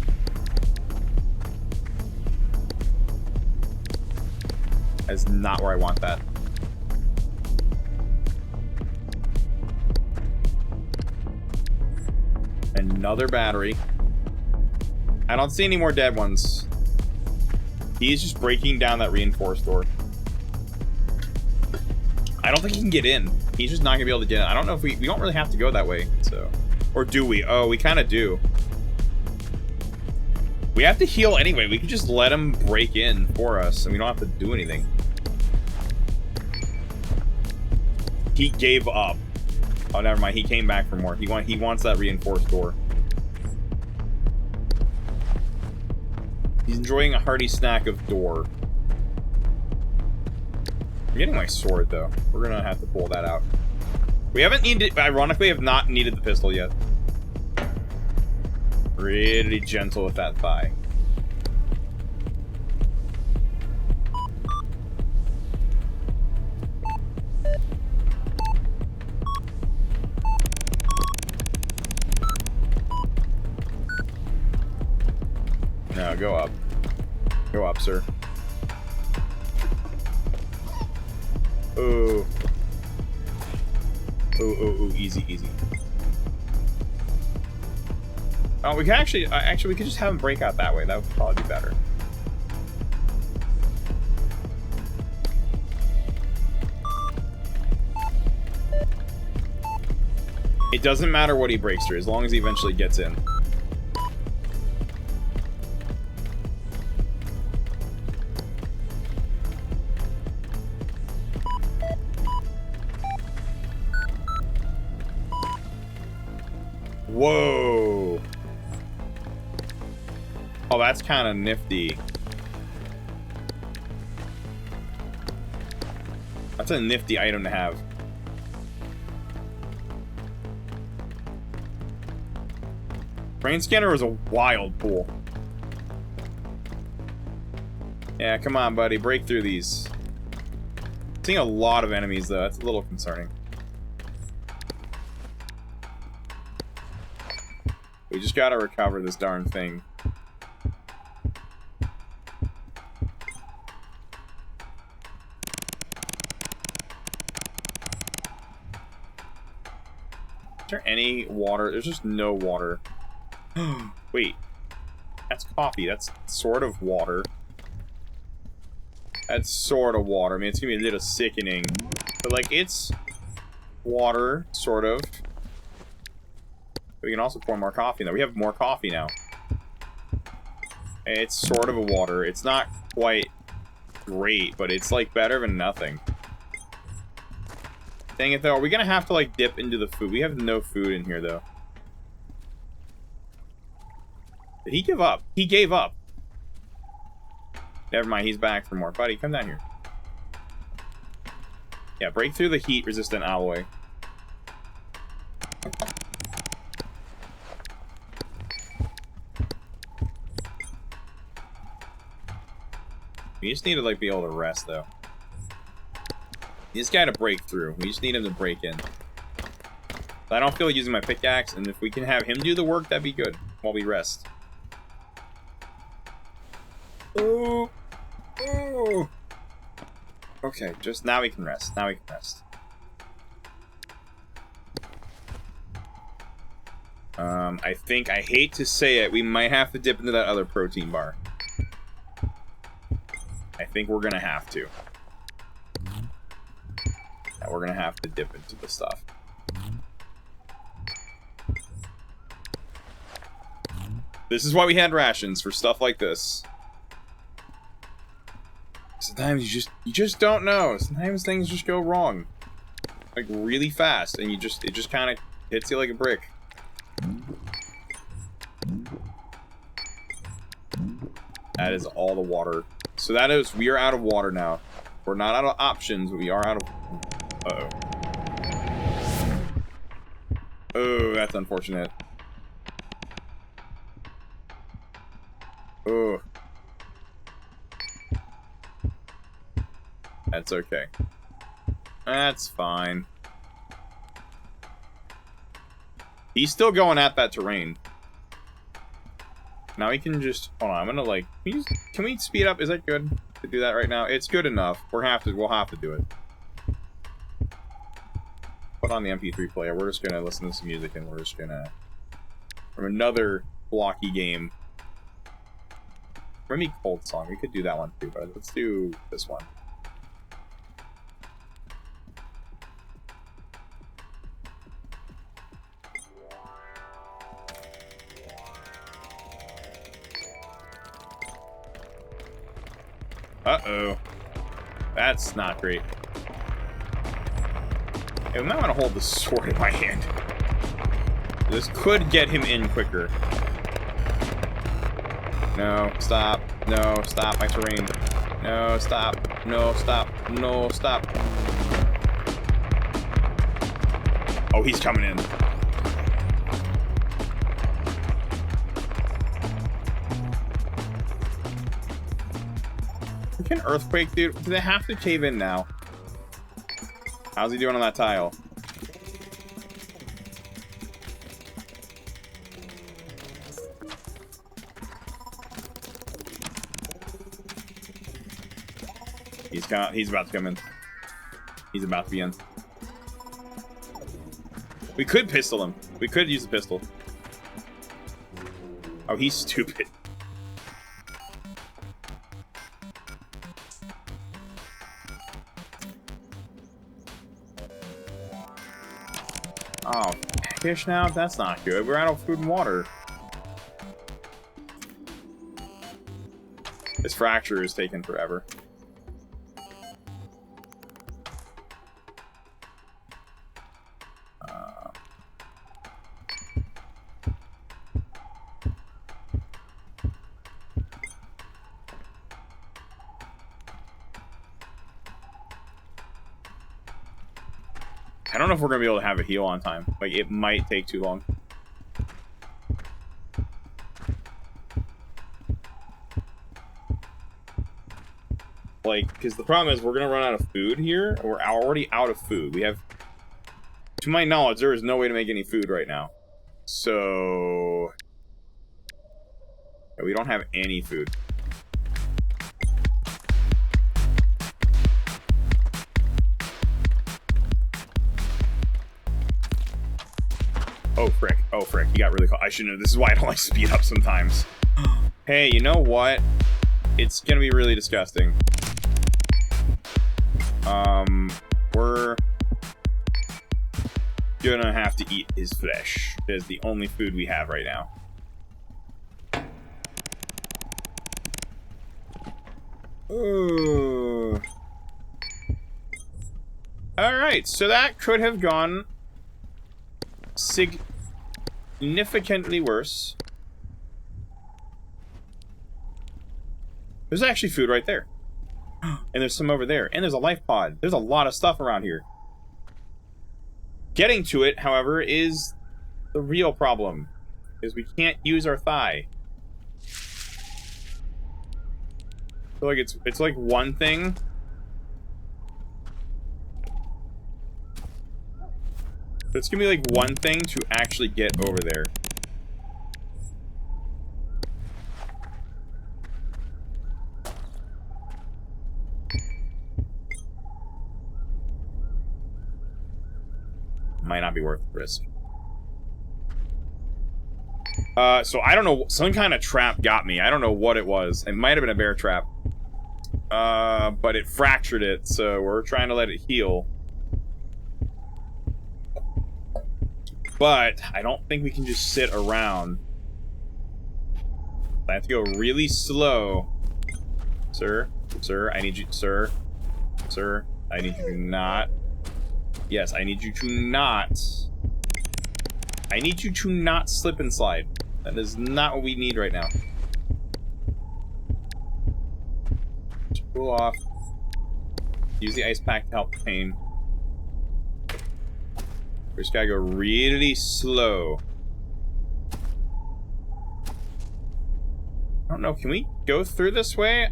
That's not where I want that. Another battery. I don't see any more dead ones. He's just breaking down that reinforced door. I don't think he can get in. He's just not gonna be able to get in. I don't know if we don't really have to go that way, so. Or do we? Oh, we kind of do. We have to heal anyway. We can just let him break in for us, and we don't have to do anything. He gave up. Oh, never mind. He came back for more. He wants that reinforced door. He's enjoying a hearty snack of door. I'm getting my sword, though. We're gonna have to pull that out. We haven't needed... Ironically, have not needed the pistol yet. Really gentle with that thigh. No, go up. Go up, sir. Ooh. Ooh, ooh, ooh, easy, easy. Oh, we can actually we could just have him break out that way. That would probably be better. It doesn't matter what he breaks through, as long as he eventually gets in. Whoa. Oh, that's kind of nifty. That's a nifty item to have. Brain scanner is a wild pool. Yeah, come on, buddy. Break through these. Seeing a lot of enemies, though. That's a little concerning. We just gotta recover this darn thing. Is there any water? There's just no water. Wait. That's coffee. That's sort of water. That's sort of water. I mean, it's gonna be a little sickening. But, like, it's water, sort of. We can also pour more coffee now. We have more coffee now. It's sort of a water. It's not quite great, but it's, like, better than nothing. Dang it, though. Are we gonna have to, like, dip into the food? We have no food in here, though. Did he give up? He gave up. Never mind, he's back for more. Buddy, come down here. Yeah, break through the heat-resistant alloy. We just need to, like, be able to rest, though. We just gotta break through. We just need him to break in. I don't feel like using my pickaxe, and if we can have him do the work, that'd be good while we rest. Ooh. Ooh. Okay, just now we can rest. Now we can rest. I hate to say it, we might have to dip into that other protein bar. I think we're gonna have to. Yeah, we're gonna have to dip into the stuff. This is why we had rations, for stuff like this. Sometimes you just don't know. Sometimes things just go wrong. Like really fast, and it just kind of hits you like a brick. That is all the water. So that is, we are out of water now. We're not out of options, we are out of... Uh-oh. Oh, that's unfortunate. Oh. That's okay. That's fine. He's still going at that terrain. Now we can just... Hold on, I'm gonna like... Can we speed up? Is that good to do that right now? It's good enough. We'll have to do it. Put on the MP3 player. We're just gonna listen to some music and we're just gonna... From another blocky game. Maybe Cold Song. We could do that one too, but let's do this one. Uh-oh. That's not great. Hey, we might want to hold the sword in my hand. This could get him in quicker. No, stop. No, stop my terrain. No, stop. No, stop. No, stop. Oh, he's coming in. Can earthquake, dude? Do they have to cave in now? How's he doing on that tile? He's about to come in. He's about to be in. We could pistol him. We could use the pistol. Oh, he's stupid. Oh, fish now? That's not good. We're out of food and water. This fracture is taking forever. I don't know if we're going to be able to have a heal on time. Like, it might take too long. Like, because the problem is we're going to run out of food here. We're already out of food. We have... To my knowledge, there is no way to make any food right now. So... We don't have any food. Oh, frick. Oh, frick. He got really caught. I shouldn't have. This is why I don't like speed up sometimes. Hey, you know what? It's gonna be really disgusting. We're gonna have to eat his flesh. It is the only food we have right now. Ooh. Alright, so that could have gone significantly worse. There's actually food right there. And there's some over there. And there's a life pod. There's a lot of stuff around here. Getting to it, however, is the real problem. Is we can't use our thigh. I feel like it's like one thing. It's gonna be like one thing to actually get over there. Might not be worth the risk. So I don't know, some kind of trap got me. I don't know what it was. It might have been a bear trap. But it fractured it, so we're trying to let it heal. But I don't think we can just sit around. I have to go really slow, sir. Sir, I need you, sir. Sir, I need you to not. Yes, I need you to not. I need you to not slip and slide. That is not what we need right now. Just cool off. Use the ice pack to help the pain. We just gotta go really slow. I don't know, can we go through this way?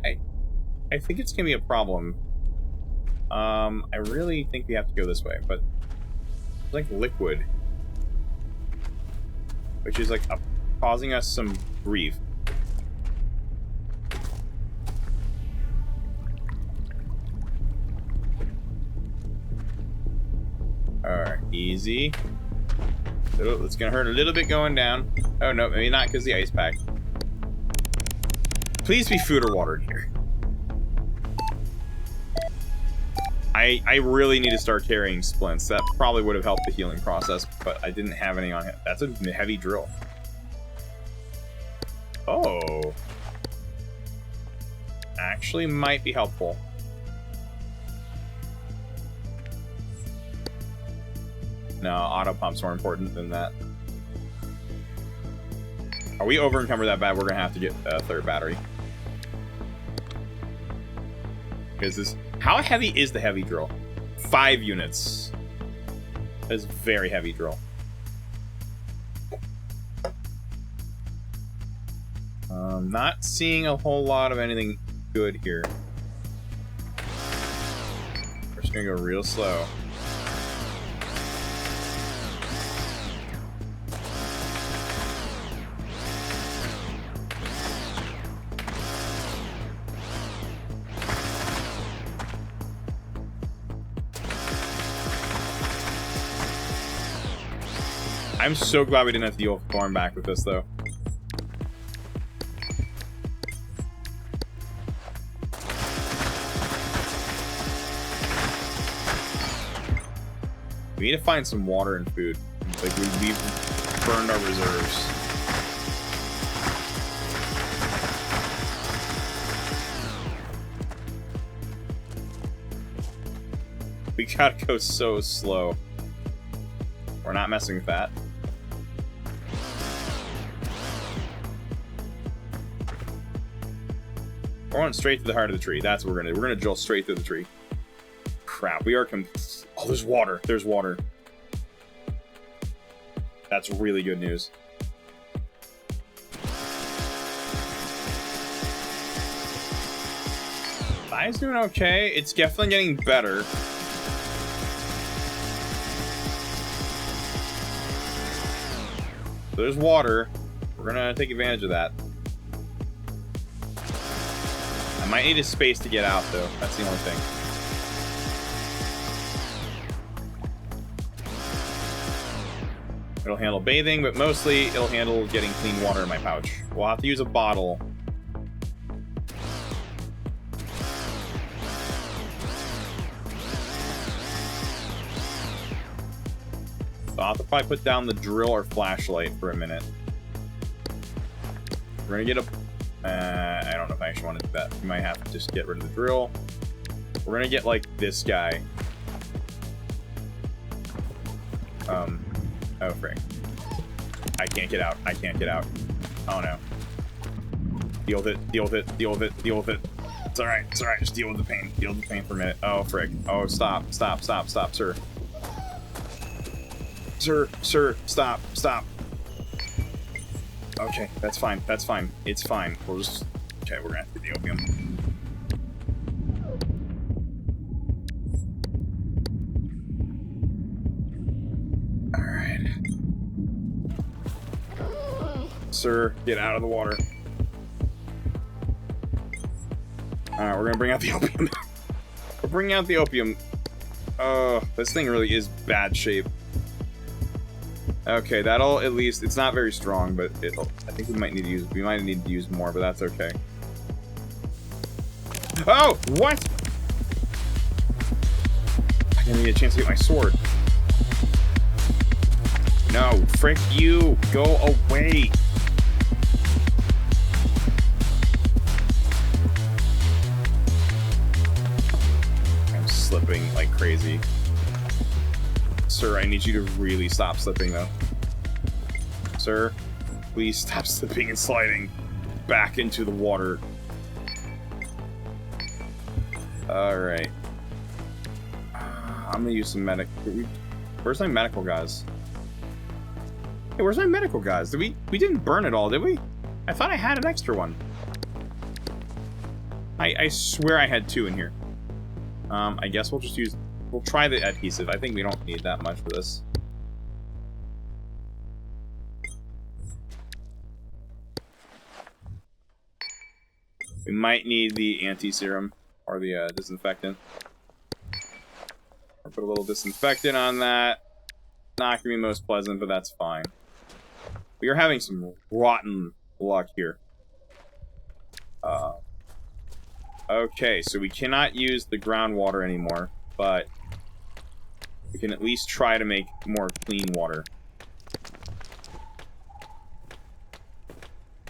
I think it's gonna be a problem. I really think we have to go this way, but it's like liquid. Which is like causing us some grief. Alright, easy. Oh, it's gonna hurt a little bit going down. Oh no, maybe not because the ice pack. Please be food or water in here. I really need to start carrying splints. That probably would have helped the healing process, but I didn't have any on it. That's a heavy drill. Oh. Actually might be helpful. No, auto pump's more important than that. Are we over encumbered that bad? We're gonna have to get a third battery. Because this... How heavy is the heavy drill? 5 units. That is very heavy drill. Not seeing a whole lot of anything good here. We're just gonna go real slow. I'm so glad we didn't have to deal with Thorn back with this, though. We need to find some water and food. Like, we've burned our reserves. We gotta go so slow. We're not messing with that. We're going straight to the heart of the tree. That's what we're gonna do. We're gonna drill straight through the tree. Crap, we are oh, there's water. There's water. That's really good news. Five's doing okay. It's definitely getting better. There's water. We're gonna take advantage of that. I might need a space to get out, though. That's the only thing. It'll handle bathing, but mostly it'll handle getting clean water in my pouch. We'll have to use a bottle. So I'll have to probably put down the drill or flashlight for a minute. We're gonna get a... I don't know if I actually want to do that. We might have to just get rid of the drill. We're gonna get, like, this guy. Oh, frick. I can't get out. I can't get out. Oh, no. Deal with it. Deal with it. Deal with it. Deal with it. It's alright. It's alright. Just deal with the pain. Deal with the pain for a minute. Oh, frick. Oh, stop. Stop. Stop. Stop, sir. Sir. Stop. Stop. Okay, that's fine. That's fine. It's fine. We'll just... Okay, we're gonna have to get the opium. Sir, get out of the water. Alright, we're gonna bring out the opium. We're bringing out the opium. This thing really is bad shape. Okay, that'll at least... It's not very strong, but it'll... I think we might need to use more, but that's okay. Oh! What?! I didn't need a chance to get my sword. No, frick you! Go away! slipping like crazy. Sir, I need you to really stop slipping, though. Sir, please stop slipping and sliding back into the water. Alright. I'm gonna use some medic. Where's my medical guys? Hey, where's my medical guys? Did we didn't burn it all, did we? I thought I had an extra one. I swear I had 2 in here. I guess we'll just use... We'll try the adhesive. I think we don't need that much for this. We might need the anti-serum or the disinfectant. I'll put a little disinfectant on that. Not gonna be most pleasant, but that's fine. We are having some rotten luck here. Okay, so we cannot use the groundwater anymore, but we can at least try to make more clean water.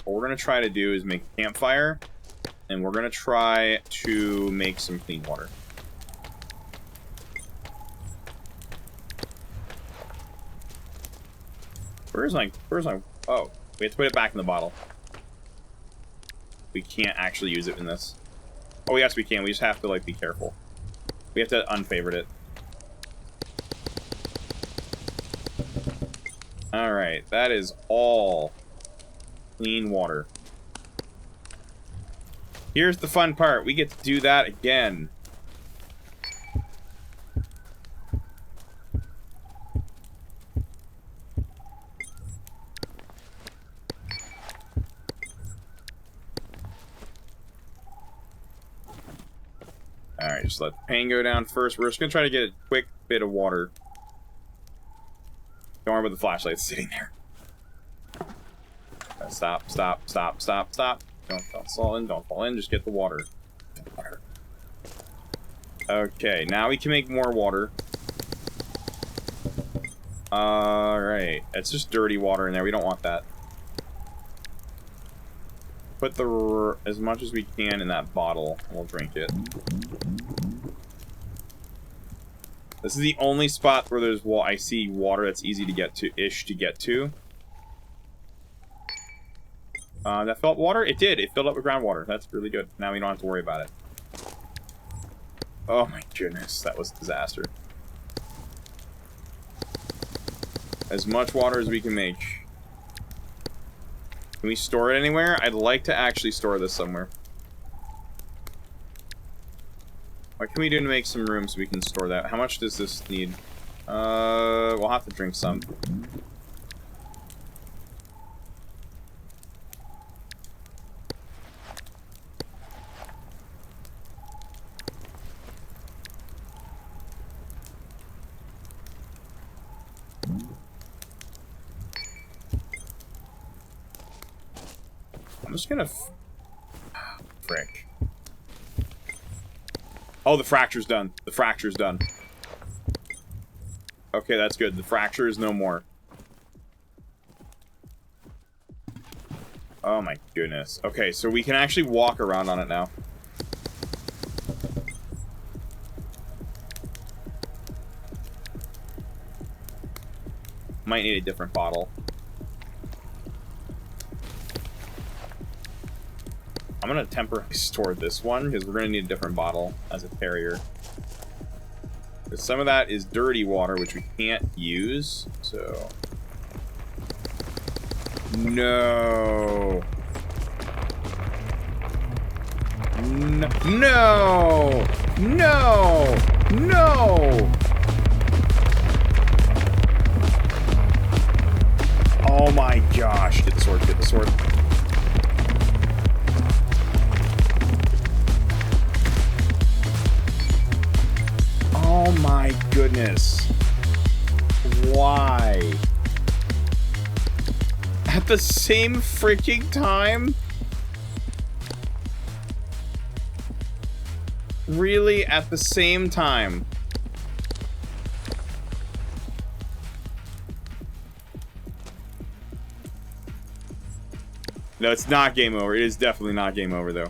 What we're going to try to do is make a campfire, and we're going to try to make some clean water. Where's my, oh, we have to put it back in the bottle. We can't actually use it in this. Oh, yes, we can. We just have to, like, be careful. We have to unfavorite it. Alright, that is all clean water. Here's the fun part. We get to do that again. Alright, just let the pain go down first. We're just going to try to get a quick bit of water. Don't worry about the flashlight sitting there. Stop, stop, stop, stop, stop. Don't fall in, don't fall in. Just get the water. Okay, now we can make more water. Alright, it's just dirty water in there. We don't want that. Put the as much as we can in that bottle, and we'll drink it. This is the only spot where there's I see water that's easy to get to. That filled water? It did. It filled up with groundwater. That's really good. Now we don't have to worry about it. Oh my goodness, that was a disaster. As much water as we can make. Can we store it anywhere? I'd like to actually store this somewhere. What can we do to make some room so we can store that? How much does this need? We'll have to drink some. I'm just gonna... Frick. Oh, the fracture's done. The fracture's done. Okay, that's good. The fracture is no more. Oh my goodness. Okay, so we can actually walk around on it now. Might need a different bottle. I'm gonna temporarily store this one because we're gonna need a different bottle as a carrier. Because some of that is dirty water, which we can't use. So no, no, no, no. Oh my gosh! Get the sword! Get the sword! Oh my goodness. Why? At the same freaking time? Really? At the same time? No, it's not game over. It is definitely not game over, though.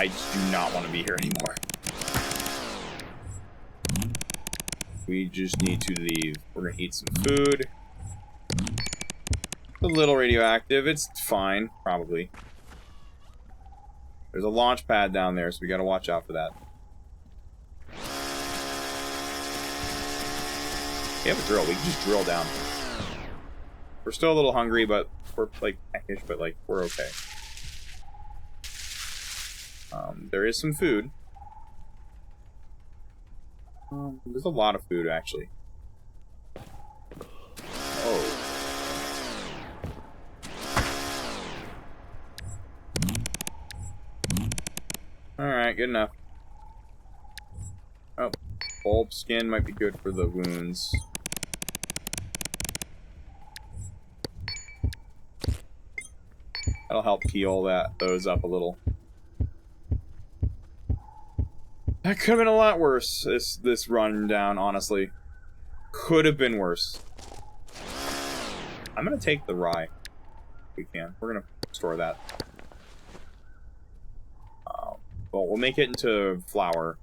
I just do not want to be here anymore. We just need to leave. We're gonna eat some food. It's a little radioactive. It's fine, probably. There's a launch pad down there, so we gotta watch out for that. We have a drill. We can just drill down. We're still a little hungry, but we're like peckish, but like we're okay. There is some food. There's a lot of food, actually. Oh. Alright, good enough. Oh, bulb skin might be good for the wounds. That'll help heal those up a little. That could have been a lot worse, this run down, honestly. Could have been worse. I'm gonna take the rye. If we can. We're gonna store that. Well, we'll make it into flour.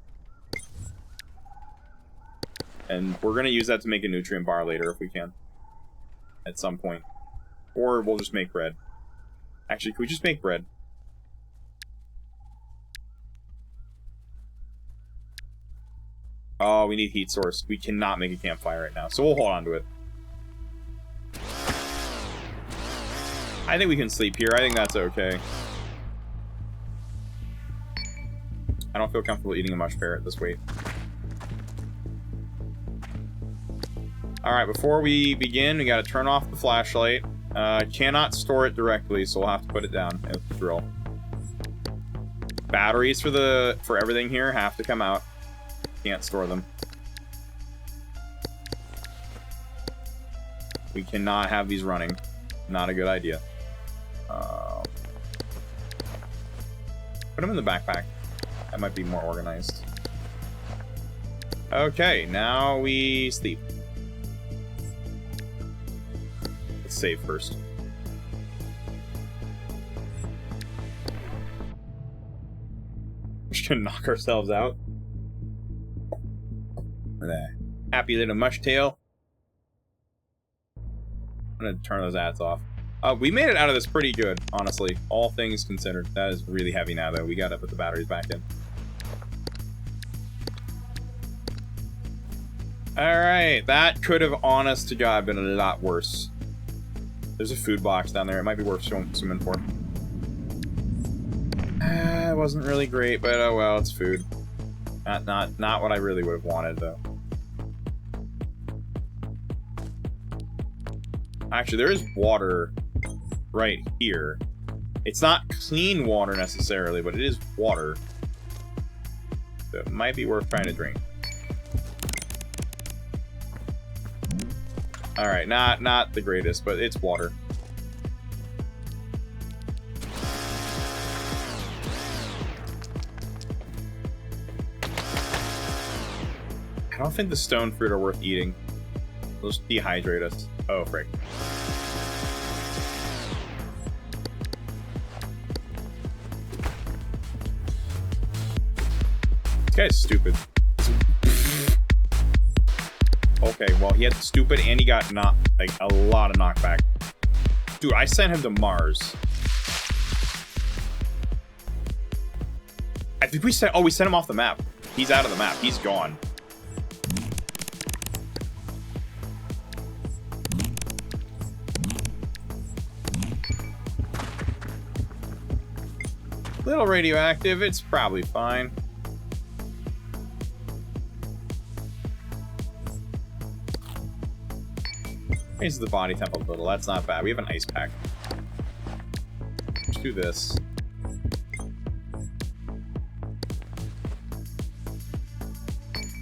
And we're gonna use that to make a nutrient bar later if we can. At some point. Or we'll just make bread. Actually, can we just make bread? Oh, we need heat source. We cannot make a campfire right now, so we'll hold on to it. I think we can sleep here. I think that's okay. I don't feel comfortable eating a mush pear at this weight. Alright, before we begin, we gotta turn off the flashlight. Cannot store it directly, so we'll have to put it down with the drill. Batteries for everything here have to come out. Can't store them. We cannot have these running. Not a good idea. Put them in the backpack. That might be more organized. Okay, now we sleep. Let's save first. We're just gonna knock ourselves out. Happy little mush tail. I'm gonna turn those ads off. We made it out of this pretty good, honestly. All things considered. That is really heavy now, though. We gotta put the batteries back in. Alright, that could have, honest to God, been a lot worse. There's a food box down there. It might be worth swimming for. It wasn't really great, but oh well, it's food. Not what I really would have wanted, though. Actually, there is water right here. It's not clean water necessarily, but it is water. So it might be worth trying to drink. Alright, not the greatest, but it's water. I don't think the stone fruit are worth eating. They'll just dehydrate us. Oh, frick. This guy's stupid. Okay, well, he had stupid and he got like a lot of knockback. Dude, I sent him to Mars. I think we sent him off the map. He's out of the map. He's gone. Little radioactive, it's probably fine. Raises the body temp a little, that's not bad. We have an ice pack. Let's do this.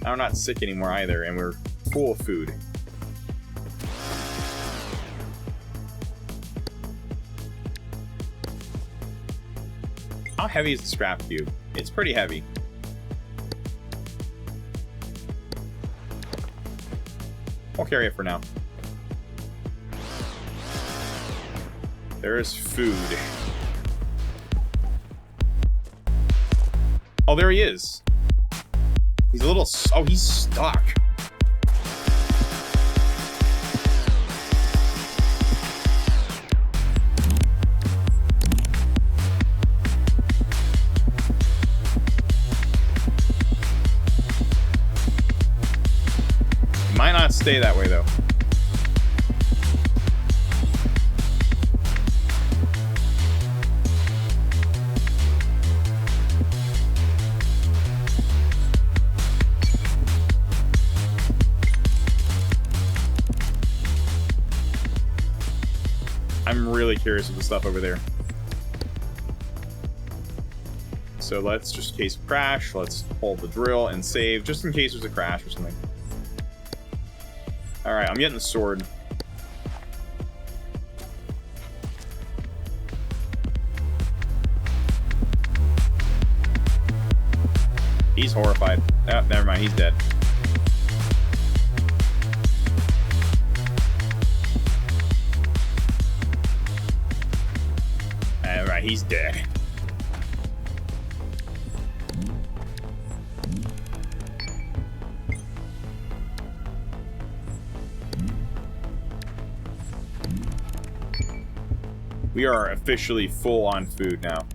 Now we're not sick anymore either, and we're full of food. How heavy is the scrap cube? It's pretty heavy. We'll carry it for now. There's food. Oh, there he is. He's a little... Oh, he's stuck. Might not stay that way, though. I'm really curious with the stuff over there. So let's just in case of crash, let's hold the drill and save just in case there's a crash or something. Alright, I'm getting the sword. He's horrified. Oh, never mind, he's dead. Alright, he's dead. We are officially full on food now.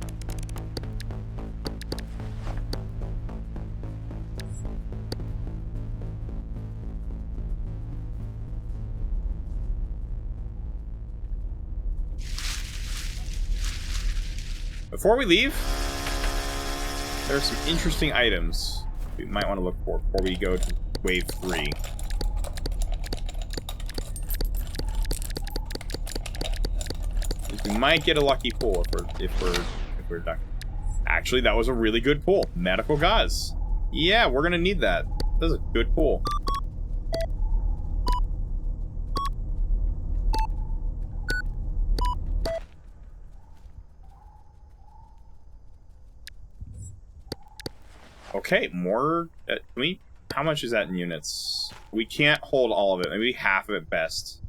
Before we leave, there are some interesting items we might want to look for before we go to wave 3. We might get a lucky pull if we're done. Actually, that was a really good pull. Medical gauze. Yeah, we're gonna need that. That was a good pull. Okay, more. How much is that in units? We can't hold all of it. Maybe half of it best.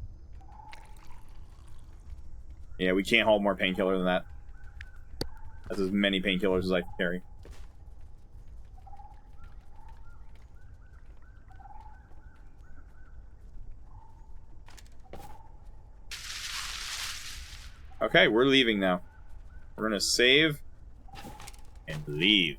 Yeah, we can't hold more painkiller than that. That's as many painkillers as I can carry. Okay, we're leaving now. We're gonna save and leave.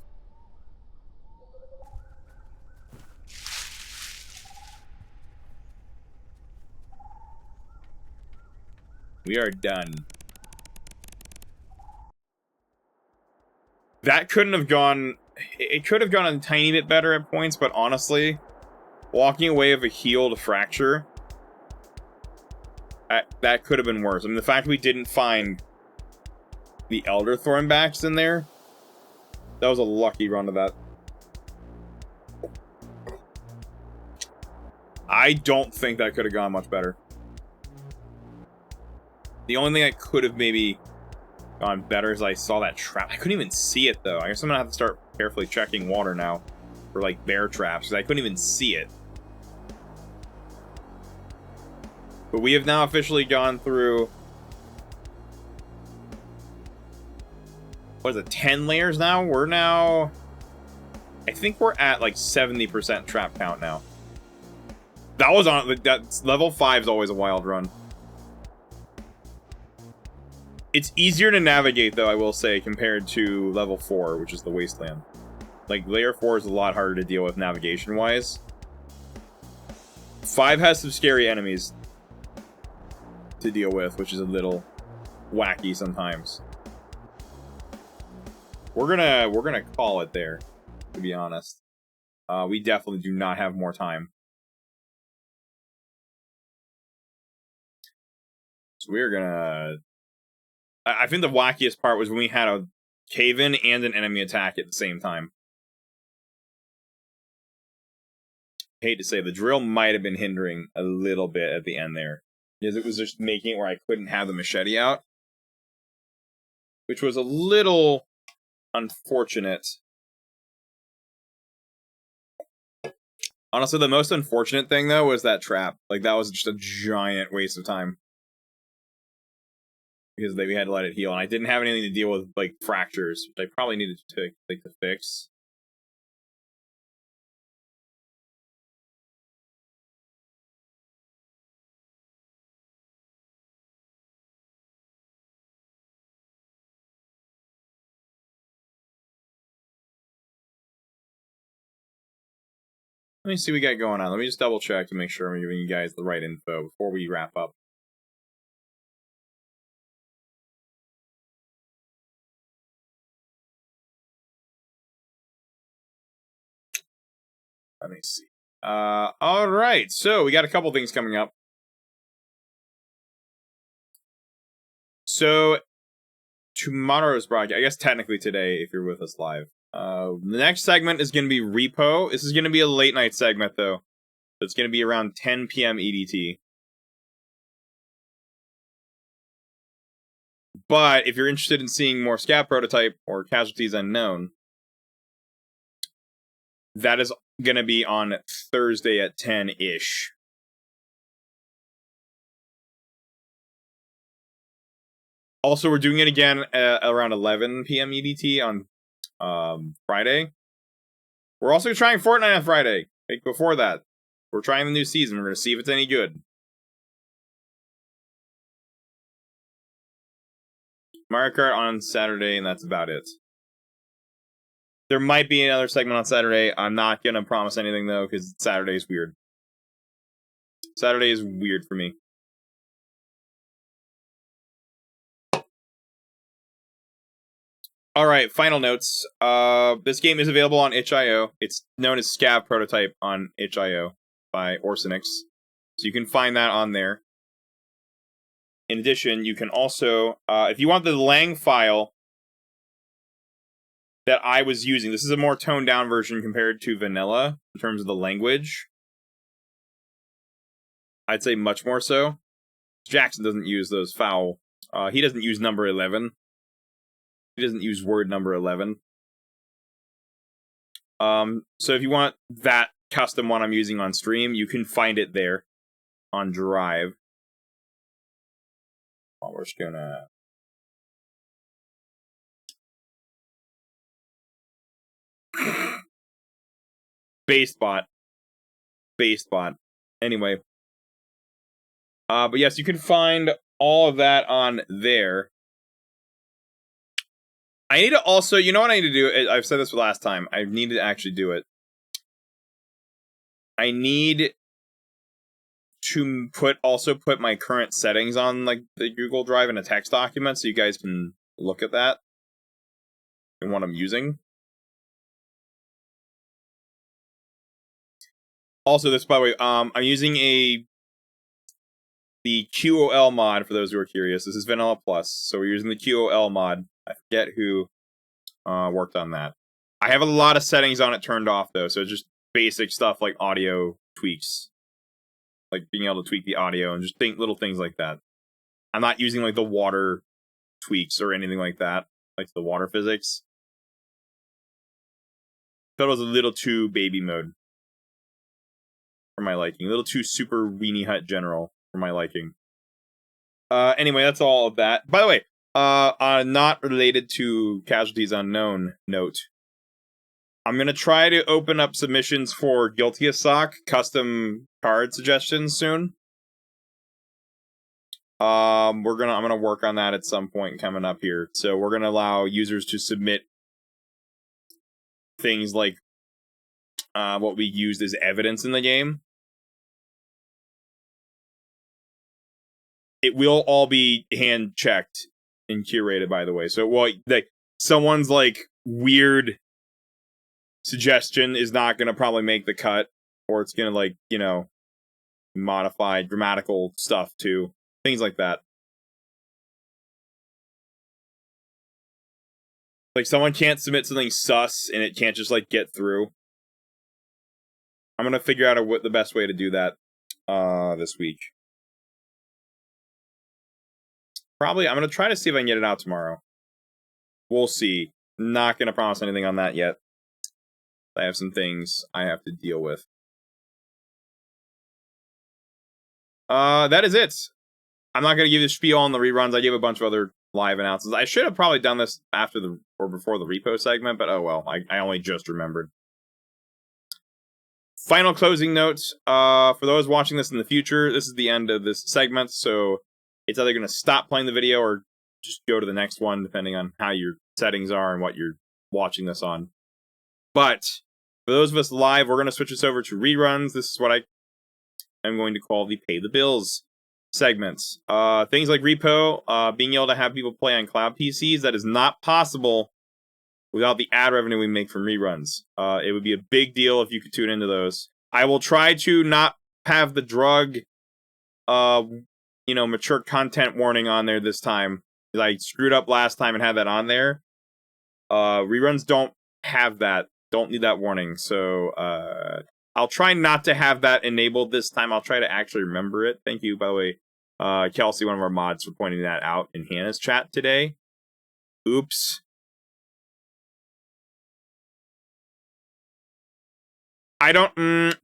We are done. That couldn't have gone... It could have gone a tiny bit better at points, but honestly, walking away with a healed fracture, that could have been worse. I mean, the fact we didn't find the Elder Thornbacks in there, that was a lucky run of that. I don't think that could have gone much better. The only thing that could have maybe gone better is I saw that trap. I couldn't even see it, though. I guess I'm gonna have to start carefully checking water now for, like, bear traps, because I couldn't even see it. But we have now officially gone through... What is it, 10 layers now? We're now... I think we're at, like, 70% trap count now. That was on... That level 5 is always a wild run. It's easier to navigate, though, I will say, compared to level 4, which is the Wasteland. Like, layer 4 is a lot harder to deal with navigation-wise. 5 has some scary enemies to deal with, which is a little wacky sometimes. We're gonna call it there, to be honest. We definitely do not have more time. So we're gonna... I think the wackiest part was when we had a cave-in and an enemy attack at the same time. I hate to say, the drill might have been hindering a little bit at the end there. Because it was just making it where I couldn't have the machete out. Which was a little unfortunate. Honestly, the most unfortunate thing, though, was that trap. Like, that was just a giant waste of time. Because we had to let it heal, and I didn't have anything to deal with, like, fractures, which I probably needed to fix. Let me see what we got going on. Let me just double check to make sure I'm giving you guys the right info before we wrap up. Let me see. All right. So we got a couple things coming up. So tomorrow's broadcast, I guess technically today, if you're with us live. The next segment is going to be Repo. This is going to be a late night segment, though. So it's going to be around 10 p.m. EDT. But if you're interested in seeing more Scav Prototype or Casualties Unknown, that is going to be on Thursday at 10-ish. Also, we're doing it again around 11 p.m. EDT on Friday. We're also trying Fortnite on Friday. Like before that, we're trying the new season. We're going to see if it's any good. Mario Kart on Saturday, and that's about it. There might be another segment on Saturday. I'm not going to promise anything, though, because Saturday is weird. Saturday is weird for me. All right, final notes. This game is available on itch.io. It's known as Scav Prototype on itch.io by Orsinix. So you can find that on there. In addition, you can also, if you want the lang file that I was using, this is a more toned down version compared to vanilla in terms of the language. I'd say much more so. Jackson doesn't use those foul. He doesn't use number 11. He doesn't use word number 11. So if you want that custom one I'm using on stream, you can find it there on Drive. Oh, we're just gonna... Basebot. Anyway. But yes, you can find all of that on there. I need to also, you know what I need to do? I've said this last time. I need to actually do it. I need to also put my current settings on like the Google Drive in a text document so you guys can look at that and what I'm using. Also, this, by the way, I'm using the QOL mod for those who are curious. This is Vanilla Plus, so we're using the QOL mod. I forget who worked on that. I have a lot of settings on it turned off, though, so it's just basic stuff like audio tweaks. Like being able to tweak the audio and just little things like that. I'm not using like the water tweaks or anything like that, like the water physics. Felt it was a little too baby mode for my liking. A little too super weenie hut general for my liking. Anyway, that's all of that. By the way, not related to Casualties Unknown note. I'm going to try to open up submissions for Guilty as Sock custom card suggestions soon. I'm going to work on that at some point coming up here. So we're going to allow users to submit things like what we used as evidence in the game. It will all be hand checked and curated, by the way. So, well, like someone's like weird suggestion is not going to probably make the cut, or it's going to like, you know, modify grammatical stuff too. Things like that. Like someone can't submit something sus and it can't just like get through. I'm going to figure out what the best way to do that this week. Probably, I'm going to try to see if I can get it out tomorrow. We'll see. Not going to promise anything on that yet. I have some things I have to deal with. That is it. I'm not going to give you the spiel on the reruns. I gave a bunch of other live announcements. I should have probably done this after or before the repo segment, but oh well. I only just remembered. Final closing notes. For those watching this in the future, this is the end of this segment, so it's either going to stop playing the video or just go to the next one, depending on how your settings are and what you're watching this on. But For those of us live, we're going to switch this over to reruns. This is what I'm going to call the pay the bills segments. Things like repo, being able to have people play on cloud PCs, that is not possible without the ad revenue we make from reruns. It would be a big deal if you could tune into those. I will try to not have the drug, mature content warning on there this time. I screwed up last time and had that on there. Reruns don't have that. Don't need that warning. So I'll try not to have that enabled this time. I'll try to actually remember it. Thank you, by the way, Kelsey, one of our mods, for pointing that out in Hannah's chat today. Oops. I don't.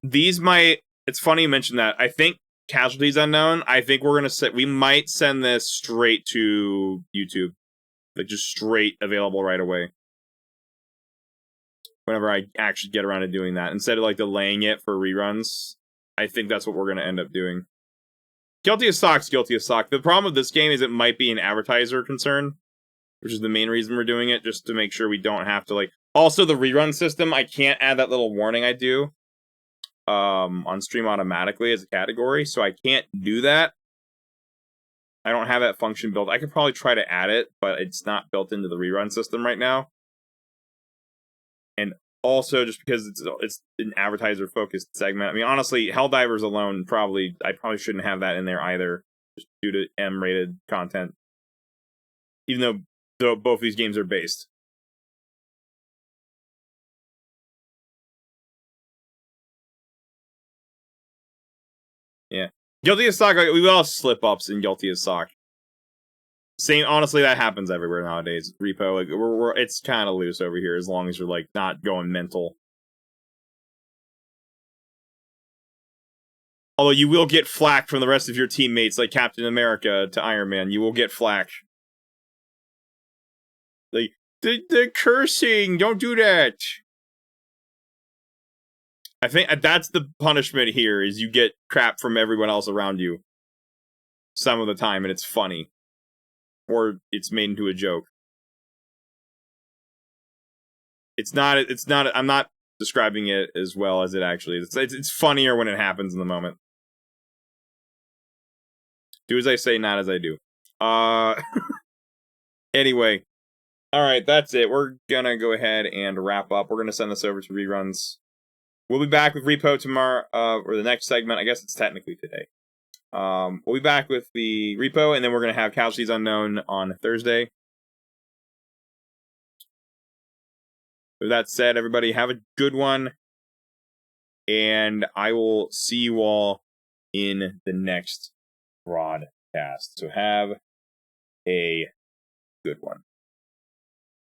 It's funny you mentioned that. I think Casualties unknown. I think we're gonna we might send this straight to YouTube, like just straight available right away. Whenever I actually get around to doing that, instead of like delaying it for reruns, I think that's what we're gonna end up doing. Guilty as Sock's guilty as Sock. The problem with this game is it might be an advertiser concern, which is the main reason we're doing it, just to make sure we don't have to like. Also, the rerun system, I can't add that little warning I do on stream automatically as a category, so I can't do that. I don't have that function built. I could probably try to add it, but it's not built into the rerun system right now. And also, just because it's an advertiser-focused segment. I mean, honestly, Helldivers alone, I probably shouldn't have that in there either, just due to M-rated content. Even though both these games are based. Yeah. Guilty as Sock, we all slip-ups in Guilty as Sock. Honestly, that happens everywhere nowadays. Repo, like, it's kind of loose over here as long as you're, like, not going mental. Although you will get flack from the rest of your teammates, like Captain America to Iron Man. You will get flack. Like, the cursing! Don't do that! I think that's the punishment here, is you get crap from everyone else around you. Some of the time, and it's funny. Or it's made into a joke. I'm not describing it as well as it actually is. It's funnier when it happens in the moment. Do as I say, not as I do. Anyway. Alright, that's it. We're gonna go ahead and wrap up. We're gonna send this over to reruns. We'll be back with Repo tomorrow, or the next segment. I guess it's technically today. We'll be back with the Repo, and then we're gonna have Casualties Unknown on Thursday. With that said, everybody, have a good one. And I will see you all in the next broadcast. So have a good one.